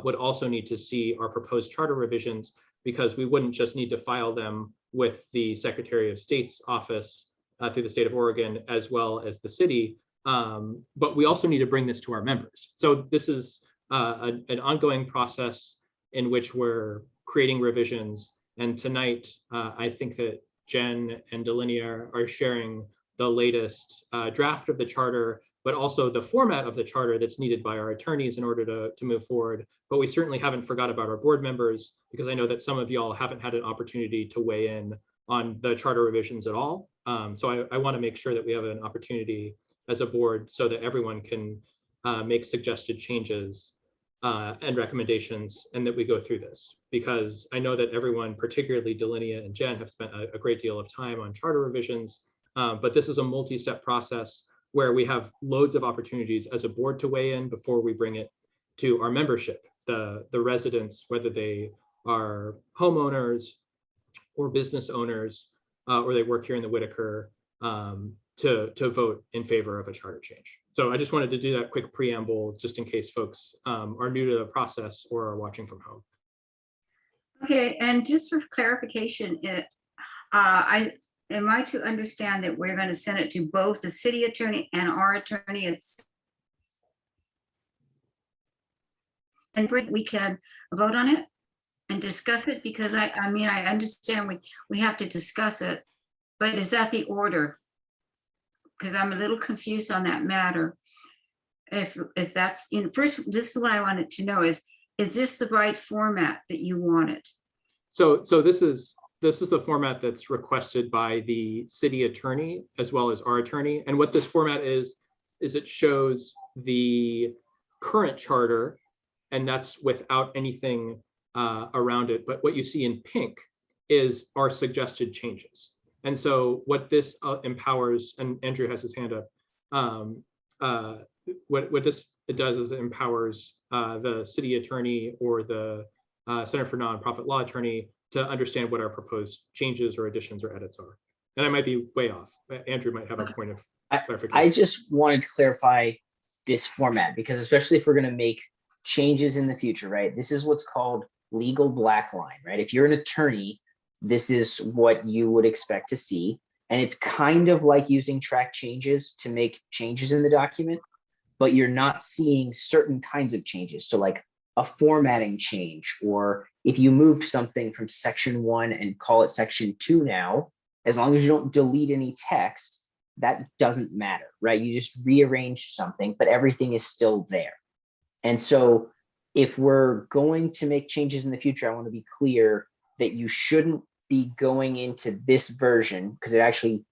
would also need to see our proposed charter revisions, because we wouldn't just need to file them with the Secretary of State's office through the state of Oregon, as well as the city, but we also need to bring this to our members. So this is an ongoing process in which we're creating revisions. And tonight, I think that Jen and Delinea are sharing the latest draft of the charter, but also the format of the charter that's needed by our attorneys in order to move forward. But we certainly haven't forgot about our board members, because I know that some of y'all haven't had an opportunity to weigh in on the charter revisions at all. So I want to make sure that we have an opportunity as a board so that everyone can make suggested changes and recommendations, and that we go through this, because I know that everyone, particularly Delinea and Jen, have spent a great deal of time on charter revisions, but this is a multi-step process where we have loads of opportunities as a board to weigh in before we bring it to our membership, the residents, whether they are homeowners or business owners, or they work here in the Whitaker, to vote in favor of a charter change. So I just wanted to do that quick preamble, just in case folks are new to the process or are watching from home. Okay, and just for clarification, am I to understand that we're going to send it to both the city attorney and our attorney? And we can vote on it and discuss it, because I mean, I understand we have to discuss it, but is that the order? Because I'm a little confused on that matter. If that's first, this is what I wanted to know is this the right format that you wanted? So this is the format that's requested by the city attorney as well as our attorney. And what this format is it shows the current charter, and that's without anything around it. But what you see in pink is our suggested changes. And so what this empowers, and Andrew has his hand up, what this does is it empowers the city attorney or the Center for Nonprofit Law attorney to understand what our proposed changes or additions or edits are. And I might be way off. Andrew might have a point of clarification. I just wanted to clarify this format, because especially if we're going to make changes in the future, right? This is what's called legal black line, right? If you're an attorney, this is what you would expect to see. And it's kind of like using track changes to make changes in the document, but you're not seeing certain kinds of changes. So like a formatting change, or if you moved something from section 1 and call it section 2 now, as long as you don't delete any text, that doesn't matter, right? You just rearrange something, but everything is still there. And so if we're going to make changes in the future, I want to be clear that you shouldn't be going into this version, because it actually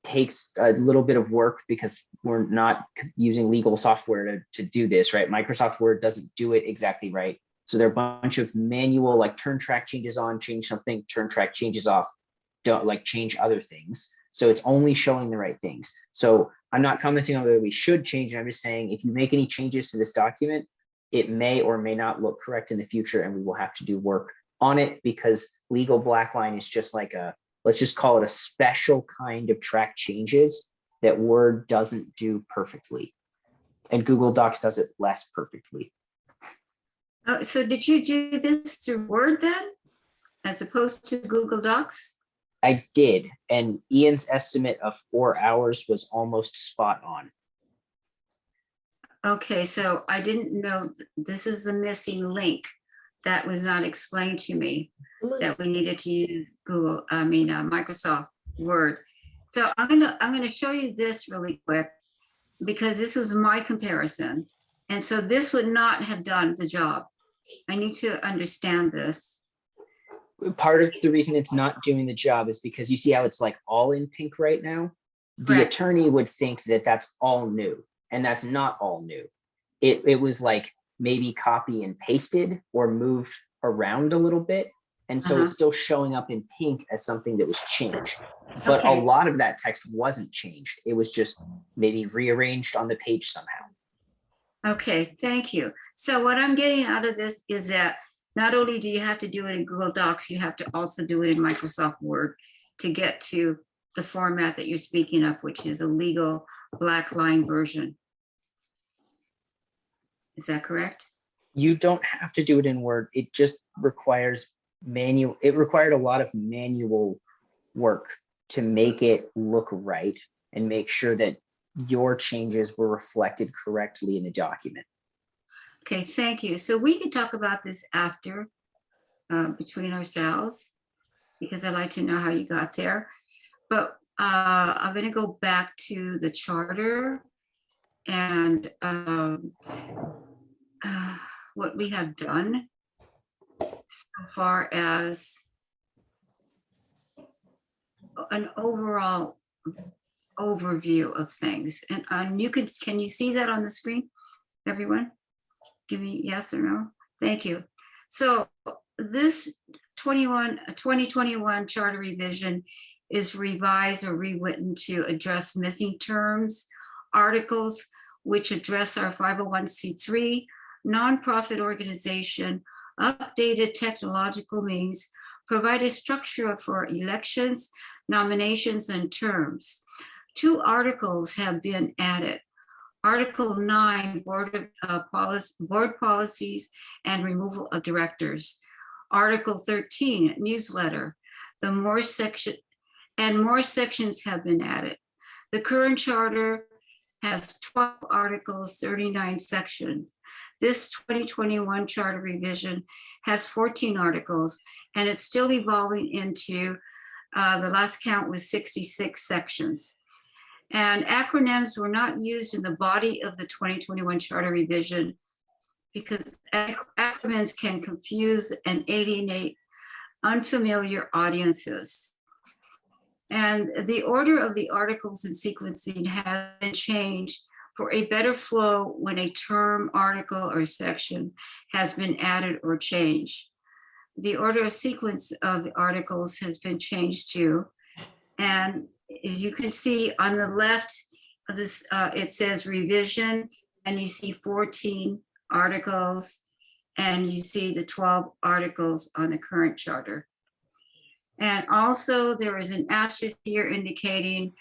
takes a little bit of work, because we're not using legal software to do this, right? Microsoft Word doesn't do it exactly right. So there are a bunch of manual, like turn track changes on, change something, turn track changes off, don't like change other things. So it's only showing the right things. So I'm not commenting on whether we should change it. I'm just saying, if you make any changes to this document, it may or may not look correct in the future, and we will have to do work on it, because legal black line is just like let's just call it a special kind of track changes that Word doesn't do perfectly, and Google Docs does it less perfectly. So did you do this through Word then, as opposed to Google Docs? I did, and Ian's estimate of 4 hours was almost spot on. Okay, so I didn't know this is the missing link that was not explained to me, that we needed to use Microsoft Word. So I'm gonna show you this really quick, because this was my comparison. And so this would not have done the job. I need to understand this. Part of the reason it's not doing the job is because you see how it's like all in pink right now? The Correct. attorney would think that that's all new, and that's not all new. It was like maybe copy and pasted or moved around a little bit. And so it's still showing up in pink as something that was changed. But a lot of that text wasn't changed. It was just maybe rearranged on the page somehow. Okay, thank you. So what I'm getting out of this is that not only do you have to do it in Google Docs, you have to also do it in Microsoft Word to get to the format that you're speaking of, which is a legal black line version. Is that correct? You don't have to do it in Word. It just requires manual. It required a lot of manual work to make it look right and make sure that your changes were reflected correctly in the document. Okay, thank you. So we can talk about this after, between ourselves, because I'd like to know how you got there. But I'm going to go back to the charter and what we have done so far as an overall overview of things. And can you see that on the screen, everyone? Give me yes or no. Thank you. So this 2021 charter revision is revised or rewritten to address missing terms, articles which address our 501c3 nonprofit organization, updated technological means, provide a structure for elections, nominations, and terms. 2 articles have been added. Article 9, board policies and removal of directors. Article 13, newsletter. More sections have been added. The current charter has 12 articles, 39 sections. This 2021 charter revision has 14 articles, and it's still evolving into, the last count was 66 sections. And acronyms were not used in the body of the 2021 charter revision because acronyms can confuse and alienate unfamiliar audiences. And the order of the articles and sequencing has been changed for a better flow when a term, article, or section has been added or changed. The order of sequence of the articles has been changed too. And as you can see on the left of this, it says revision, and you see 14 articles, and you see the 12 articles on the current charter. And also there is an asterisk here indicating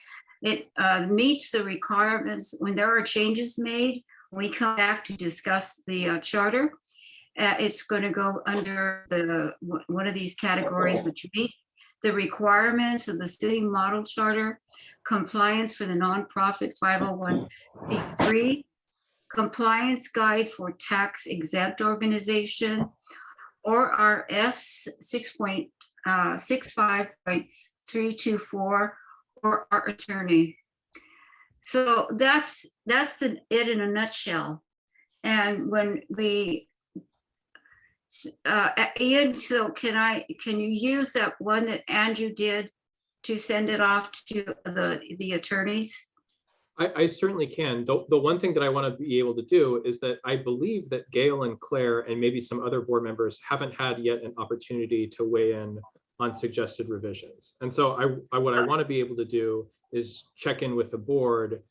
it meets the requirements when there are changes made. When we come back to discuss the charter, it's going to go under the one of these categories, which meet the requirements of the city model charter, compliance for the nonprofit 501c3, compliance guide for tax exempt organization, or RS 6.65.324, or our attorney. So that's it in a nutshell. And when we Ian, so can you use that one that Andrew did to send it off to the attorneys? I certainly can. The one thing that I want to be able to do is that I believe that Gail and Claire and maybe some other board members haven't had yet an opportunity to weigh in on suggested revisions. And so what I want to be able to do is check in with the board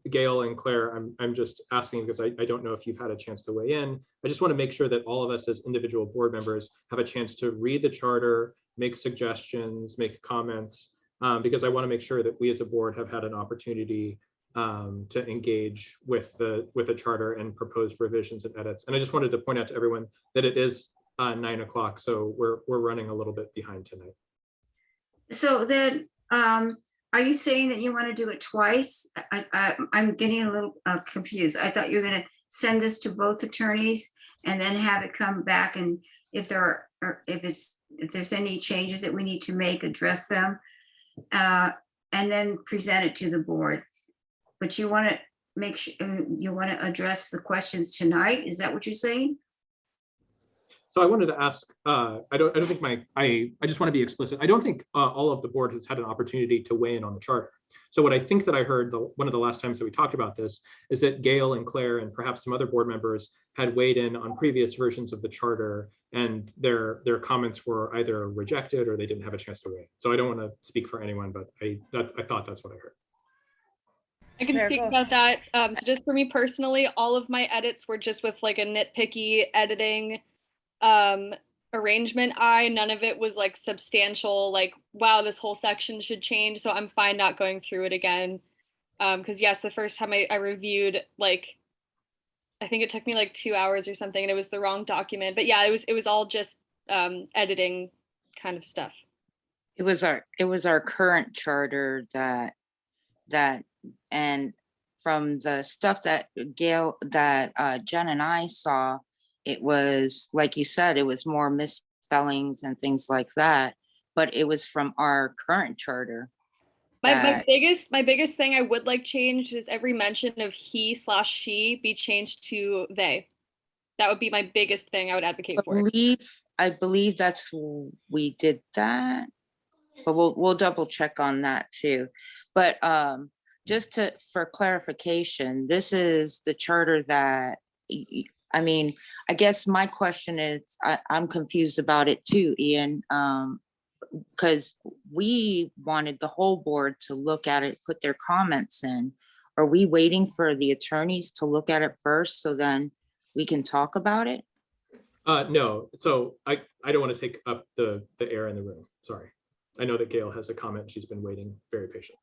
Gail and Claire, I'm just asking because I don't know if you've had a chance to weigh in. I just want to make sure that all of us as individual board members have a chance to read the charter, make suggestions, make comments, because I want to make sure that we as a board have had an opportunity to engage with the charter and propose revisions and edits. And I just wanted to point out to everyone that it is 9 o'clock, so we're running a little bit behind tonight. So then, are you saying that you want to do it twice? I'm getting a little confused. I thought you were going to send this to both attorneys and then have it come back, and if there's any changes that we need to make, address them, and then present it to the board. But you want to make sure you want to address the questions tonight. Is that what you're saying? So I wanted to ask, I don't think I just want to be explicit. I don't think all of the board has had an opportunity to weigh in on the charter. So what I think that I heard one of the last times that we talked about this is that Gail and Claire and perhaps some other board members had weighed in on previous versions of the charter, and their comments were either rejected or they didn't have a chance to weigh. So I don't want to speak for anyone, but I thought that's what I heard. I can Claire, speak go. about that. So just for me personally, all of my edits were just with like a nitpicky editing arrangement. None of it was like substantial, like, wow, this whole section should change. So I'm fine not going through it again. Because yes, the first time I reviewed, like, I think it took me like 2 hours or something, and it was the wrong document. But yeah, it was all just editing kind of stuff. It was our current charter that and from the stuff that Jen and I saw, it was, like you said, it was more misspellings and things like that, but it was from our current charter. My biggest thing I would like changed is every mention of he/she be changed to they. That would be my biggest thing I would advocate for. I believe that's we did that, but we'll double check on that too. But just for clarification, this is the charter that, I mean, I guess my question is, I'm confused about it too, Ian, because we wanted the whole board to look at it, put their comments in. Are we waiting for the attorneys to look at it first so then we can talk about it? No, so I don't want to take up the air in the room. Sorry. I know that Gail has a comment. She's been waiting very patient.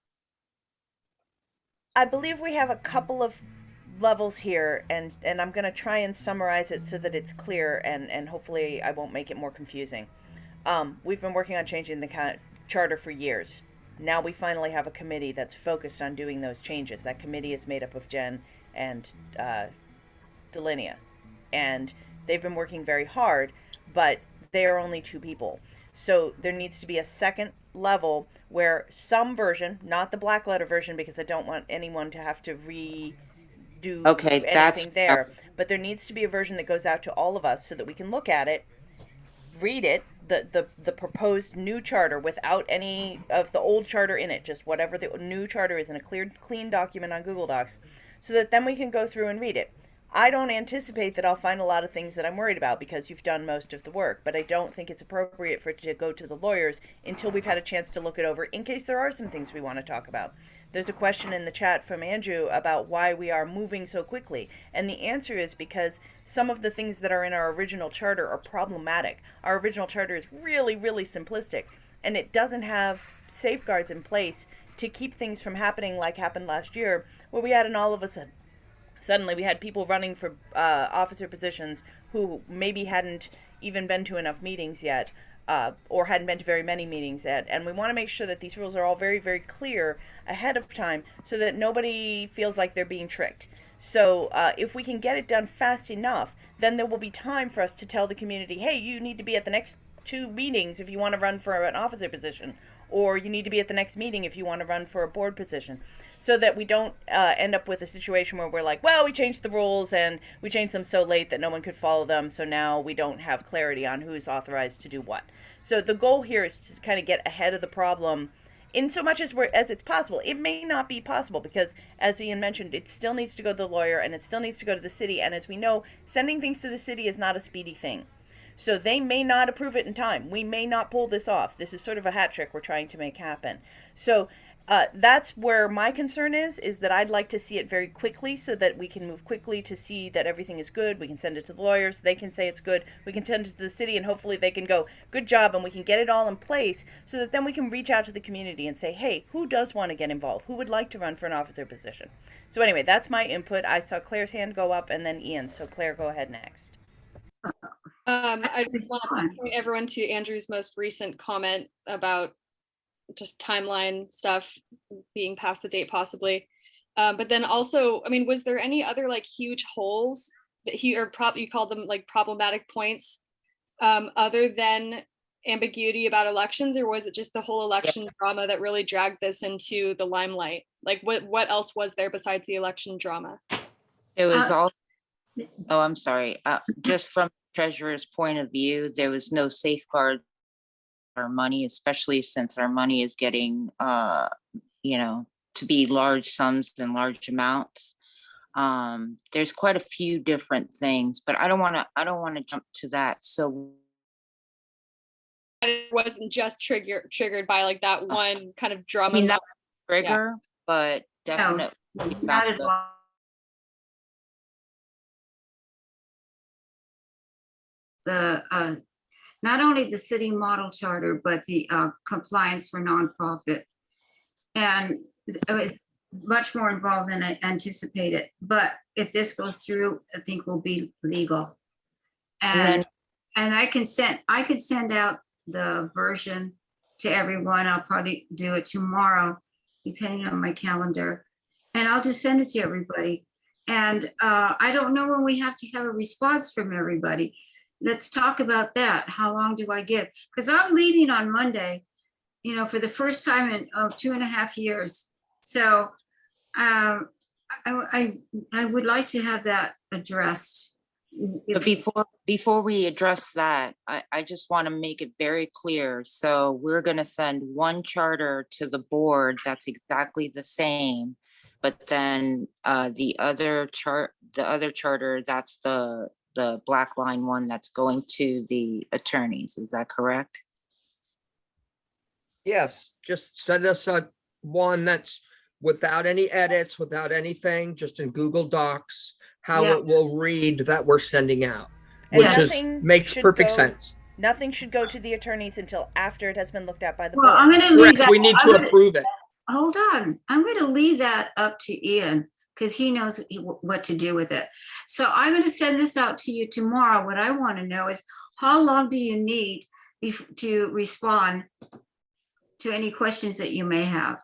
I believe we have a couple of levels here, and I'm going to try and summarize it so that it's clear, and hopefully I won't make it more confusing. We've been working on changing the charter for years. Now we finally have a committee that's focused on doing those changes. That committee is made up of Jen and Delinia, and they've been working very hard, but they are only 2 people. So there needs to be a second level where some version, not the black letter version, because I don't want anyone to have to redo anything there, but there needs to be a version that goes out to all of us so that we can look at it, read it, the proposed new charter without any of the old charter in it, just whatever the new charter is in a clean document on Google Docs, so that then we can go through and read it. I don't anticipate that I'll find a lot of things that I'm worried about because you've done most of the work, but I don't think it's appropriate for it to go to the lawyers until we've had a chance to look it over, in case there are some things we want to talk about. There's a question in the chat from Andrew about why we are moving so quickly, and the answer is because some of the things that are in our original charter are problematic. Our original charter is really, really simplistic, and it doesn't have safeguards in place to keep things from happening like happened last year, where we had an all of a suddenly we had people running for officer positions who maybe hadn't even been to enough meetings yet, or hadn't been to very many meetings yet. And we want to make sure that these rules are all very, very clear ahead of time so that nobody feels like they're being tricked. So if we can get it done fast enough, then there will be time for us to tell the community, hey, you need to be at the next 2 meetings if you want to run for an officer position, or you need to be at the next meeting if you want to run for a board position, so that we don't end up with a situation where we're like, well, we changed the rules and we changed them so late that no one could follow them, so now we don't have clarity on who's authorized to do what. So the goal here is to kind of get ahead of the problem in so much as it's possible. It may not be possible because, as Ian mentioned, it still needs to go to the lawyer and it still needs to go to the city, and as we know, sending things to the city is not a speedy thing. So they may not approve it in time. We may not pull this off. This is sort of a hat trick we're trying to make happen. So that's where my concern is that I'd like to see it very quickly so that we can move quickly to see that everything is good. We can send it to the lawyers. They can say it's good. We can send it to the city, and hopefully they can go, good job, and we can get it all in place so that then we can reach out to the community and say, hey, who does want to get involved? Who would like to run for an officer position? So anyway, that's my input. I saw Claire's hand go up and then Ian. So Claire, go ahead next. I just want to point everyone to Andrew's most recent comment about just timeline stuff being past the date possibly. But then also, I mean, was there any other like huge holes that you called them like problematic points other than ambiguity about elections, or was it just the whole election drama that really dragged this into the limelight? Like what else was there besides the election drama? It was I'm sorry. Just from treasurer's point of view, there was no safeguard our money, especially since our money is getting to be large sums and large amounts. There's quite a few different things, but I don't want to jump to that. So It wasn't just triggered by like that one kind of I drama. mean, that Yeah. trigger, but definitely Not at all. The, not only the city model charter, but the compliance for nonprofit. And it was much more involved than I anticipated. But if this goes through, I think we'll be legal. And I can send out the version to everyone. I'll probably do it tomorrow, depending on my calendar. And I'll just send it to everybody. And I don't know when we have to have a response from everybody. Let's talk about that. How long do I give? Because I'm leaving on Monday, you know, for the first time in 2.5 years. So I would like to have that addressed. But before we address that, I just want to make it very clear. So we're going to send one charter to the board that's exactly the same, but then the other charter, that's the black line one that's going to the attorneys. Is that correct? Yes, just send us a one that's without any edits, without anything, just in Google Docs, how Yeah. it will read that we're sending out, And which is nothing makes should perfect go- sense. Nothing should go to the attorneys until after it has been looked at by the Well, board. I'm going to leave Correct, that. we need to approve it. Hold on. I'm going to leave that up to Ian because he knows what to do with it. So I'm going to send this out to you tomorrow. What I want to know is how long do you need to respond to any questions that you may have?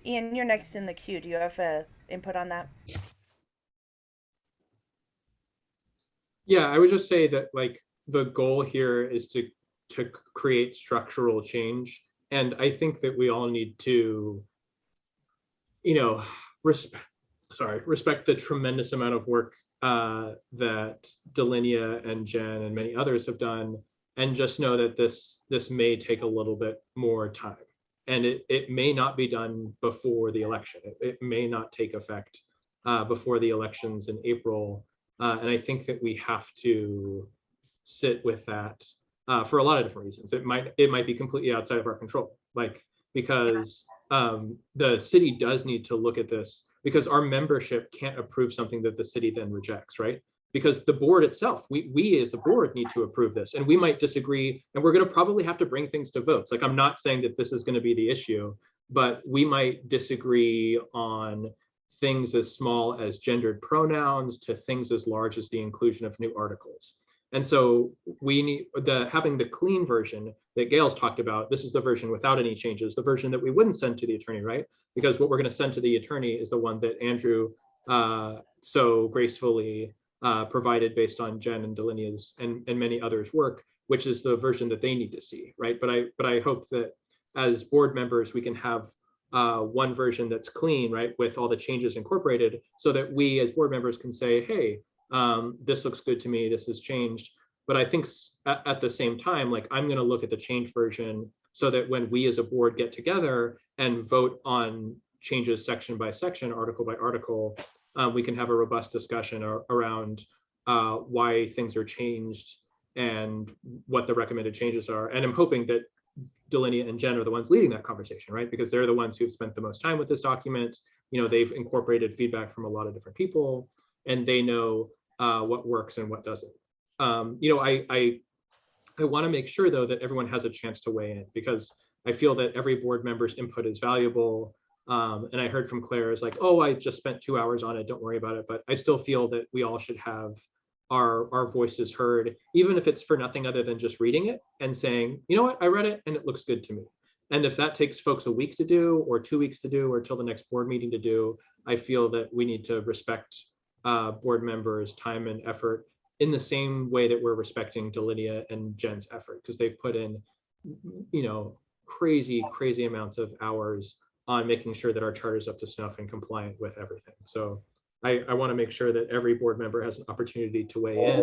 Ian, you're next in the queue. Do you have input on that? Yeah, I would just say that like the goal here is to create structural change. And I think that we all need to, you know, respect the tremendous amount of work that Delinia and Jen and many others have done, and just know that this may take a little bit more time. And it may not be done before the election. It may not take effect before the elections in April. And I think that we have to sit with that for a lot of different reasons. It might be completely outside of our control, like because the city does need to look at this, because our membership can't approve something that the city then rejects, right? Because the board itself, we as the board need to approve this, and we might disagree, and we're going to probably have to bring things to votes. Like, I'm not saying that this is going to be the issue, but we might disagree on things as small as gendered pronouns to things as large as the inclusion of new articles. And so we need having the clean version that Gail's talked about. This is the version without any changes, the version that we wouldn't send to the attorney, right? Because what we're going to send to the attorney is the one that Andrew so gracefully provided based on Jen and Delinia's and many others' work, which is the version that they need to see, right? But I hope that as board members, we can have one version that's clean, right, with all the changes incorporated, so that we as board members can say, hey, this looks good to me, this has changed. But I think at the same time, like, I'm going to look at the change version so that when we as a board get together and vote on changes section by section, article by article, we can have a robust discussion around why things are changed and what the recommended changes are. And I'm hoping that Delinia and Jen are the ones leading that conversation, right? Because they're the ones who've spent the most time with this document. You know, they've incorporated feedback from a lot of different people, and they know what works and what doesn't. You know, I want to make sure, though, that everyone has a chance to weigh in, because I feel that every board member's input is valuable. And I heard from Claire is like, oh, I just spent 2 hours on it, don't worry about it. But I still feel that we all should have our voices heard, even if it's for nothing other than just reading it and saying, you know what, I read it and it looks good to me. And if that takes folks a week to do, or 2 weeks to do, or till the next board meeting to do, I feel that we need to respect board members' time and effort in the same way that we're respecting Delinia and Jen's effort, because they've put in, you know, crazy amounts of hours on making sure that our charter is up to snuff and compliant with everything. So I want to make sure that every board member has an opportunity to weigh in,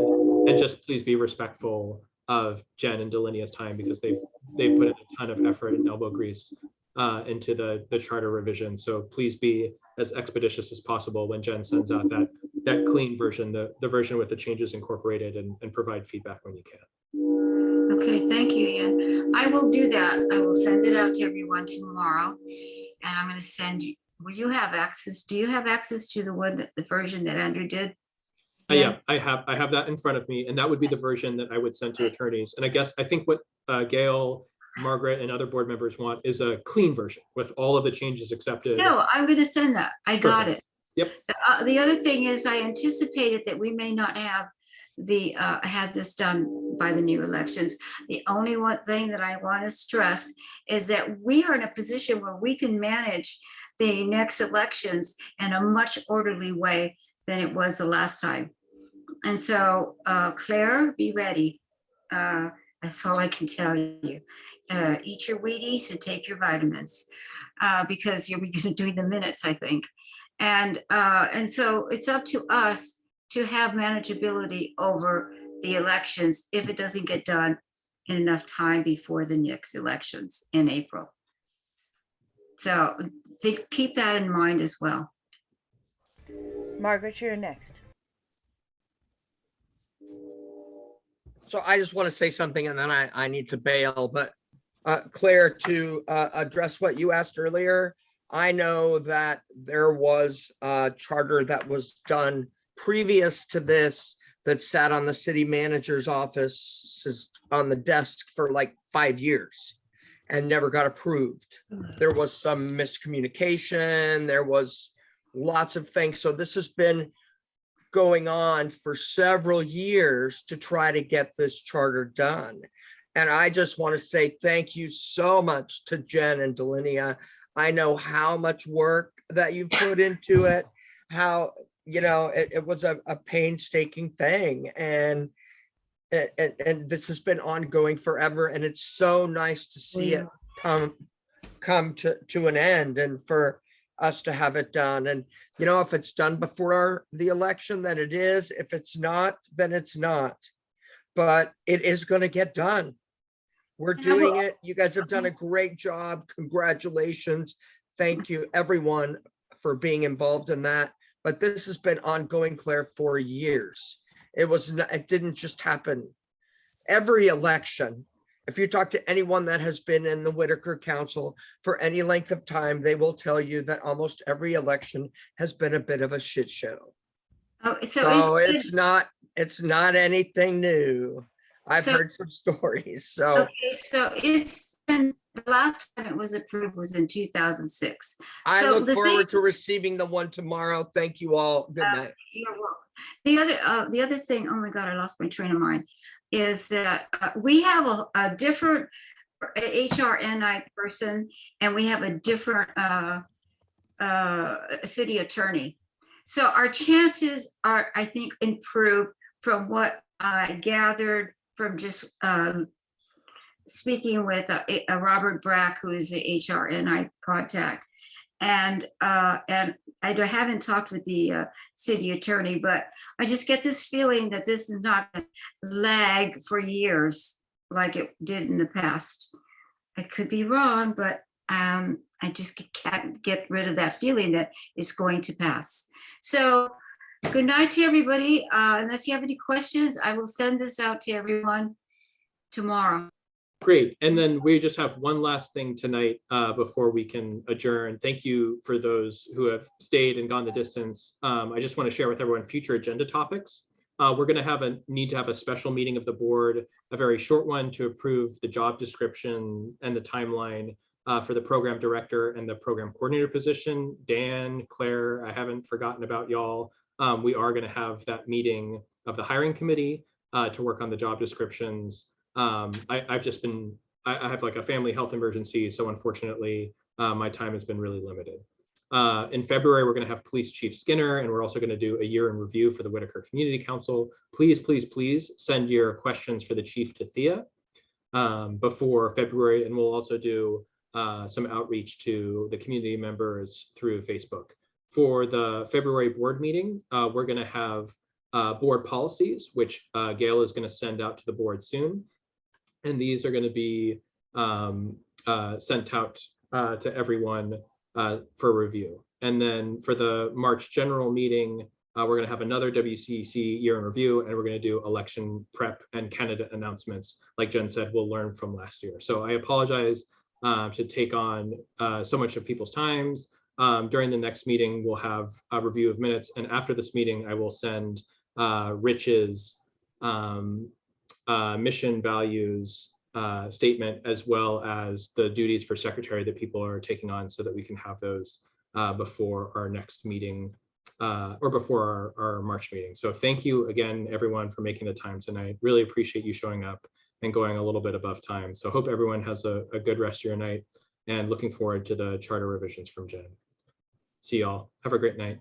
and just please be respectful of Jen and Delinia's time, because they've put in a ton of effort and elbow grease into the charter revision. So please be as expeditious as possible when Jen sends out that clean version, the version with the changes incorporated, and provide feedback when you can. Okay, thank you, Ian. I will do that. I will send it out to everyone tomorrow. And I'm going to send you, will you have access? Do you have access to the version that Andrew did? Yeah, I have that in front of me, and that would be the version that I would send to attorneys. And I think what Gail, Margaret, and other board members want is a clean version with all of the changes accepted. No, I'm going to send that. I got it. Yep. The other thing is I anticipated that we may not have have this done by the new elections. The only one thing that I want to stress is that we are in a position where we can manage the next elections in a much orderly way than it was the last time. And so, Claire, be ready. That's all I can tell you. Eat your Wheaties and take your vitamins because you're going to do the minutes, I think. And so it's up to us to have manageability over the elections if it doesn't get done in enough time before the next elections in April. So keep that in mind as well. Margaret, you're next. So I just want to say something and then I need to bail, but Claire, to address what you asked earlier, I know that there was a charter that was done previous to this that sat on the city manager's office on the desk for like 5 years and never got approved. There was some miscommunication, there was lots of things. So this has been going on for several years to try to get this charter done. And I just want to say thank you so much to Jen and Delinia. I know how much work that you've put into it, how, you know, it was a painstaking thing. And this has been ongoing forever. And it's so nice to see it come to an end and for us to have it done. And, you know, if it's done before the election, then it is. If it's not, then it's not. But it is going to get done. We're doing it. You guys have done a great job. Congratulations. Thank you, everyone, for being involved in that. But this has been ongoing, Claire, for years. It didn't just happen. Every election, if you talk to anyone that has been in the Whitaker Council for any length of time, they will tell you that almost every election has been a bit of a shit show. Oh, so it's not anything new. I've heard some stories. So okay, so it's been, the last time it was approved was in 2006. I So look forward to receiving the one tomorrow. Thank you all. Good night. You're welcome. The other thing, oh my God, I lost my train of mind, is that we have a different HRNI person and we have a different city attorney. So our chances are, I think, improved from what I gathered from just speaking with a Robert Brack, who is the HRNI contact. And I haven't talked with the city attorney, but I just get this feeling that this is not going to lag for years like it did in the past. I could be wrong, but I just can't get rid of that feeling that it's going to pass. So good night to everybody. Unless you have any questions, I will send this out to everyone tomorrow. Great. And then we just have one last thing tonight before we can adjourn. Thank you for those who have stayed and gone the distance. I just want to share with everyone future agenda topics. We're going to need to have a special meeting of the board, a very short one, to approve the job description and the timeline for the program director and the program coordinator position. Dan, Claire, I haven't forgotten about y'all. We are going to have that meeting of the hiring committee to work on the job descriptions. I have like a family health emergency, so unfortunately my time has been really limited. In February, we're going to have Police Chief Skinner, and we're also going to do a year in review for the Whitaker Community Council. Please, please, please send your questions for the chief to Thea before February, and we'll also do some outreach to the community members through Facebook. For the February board meeting, we're going to have board policies, which Gail is going to send out to the board soon. And these are going to be sent out to everyone for review. And then for the March general meeting, we're going to have another WCC year in review, and we're going to do election prep and candidate announcements. Like Jen said, we'll learn from last year. So I apologize to take on so much of people's times. During the next meeting, we'll have a review of minutes. And after this meeting, I will send Rich's mission values statement, as well as the duties for secretary that people are taking on, so that we can have those before our next meeting or before our March meeting. So thank you again, everyone, for making the time tonight. Really appreciate you showing up and going a little bit above time. So hope everyone has a good rest of your night, and looking forward to the charter revisions from Jen. See y'all. Have a great night.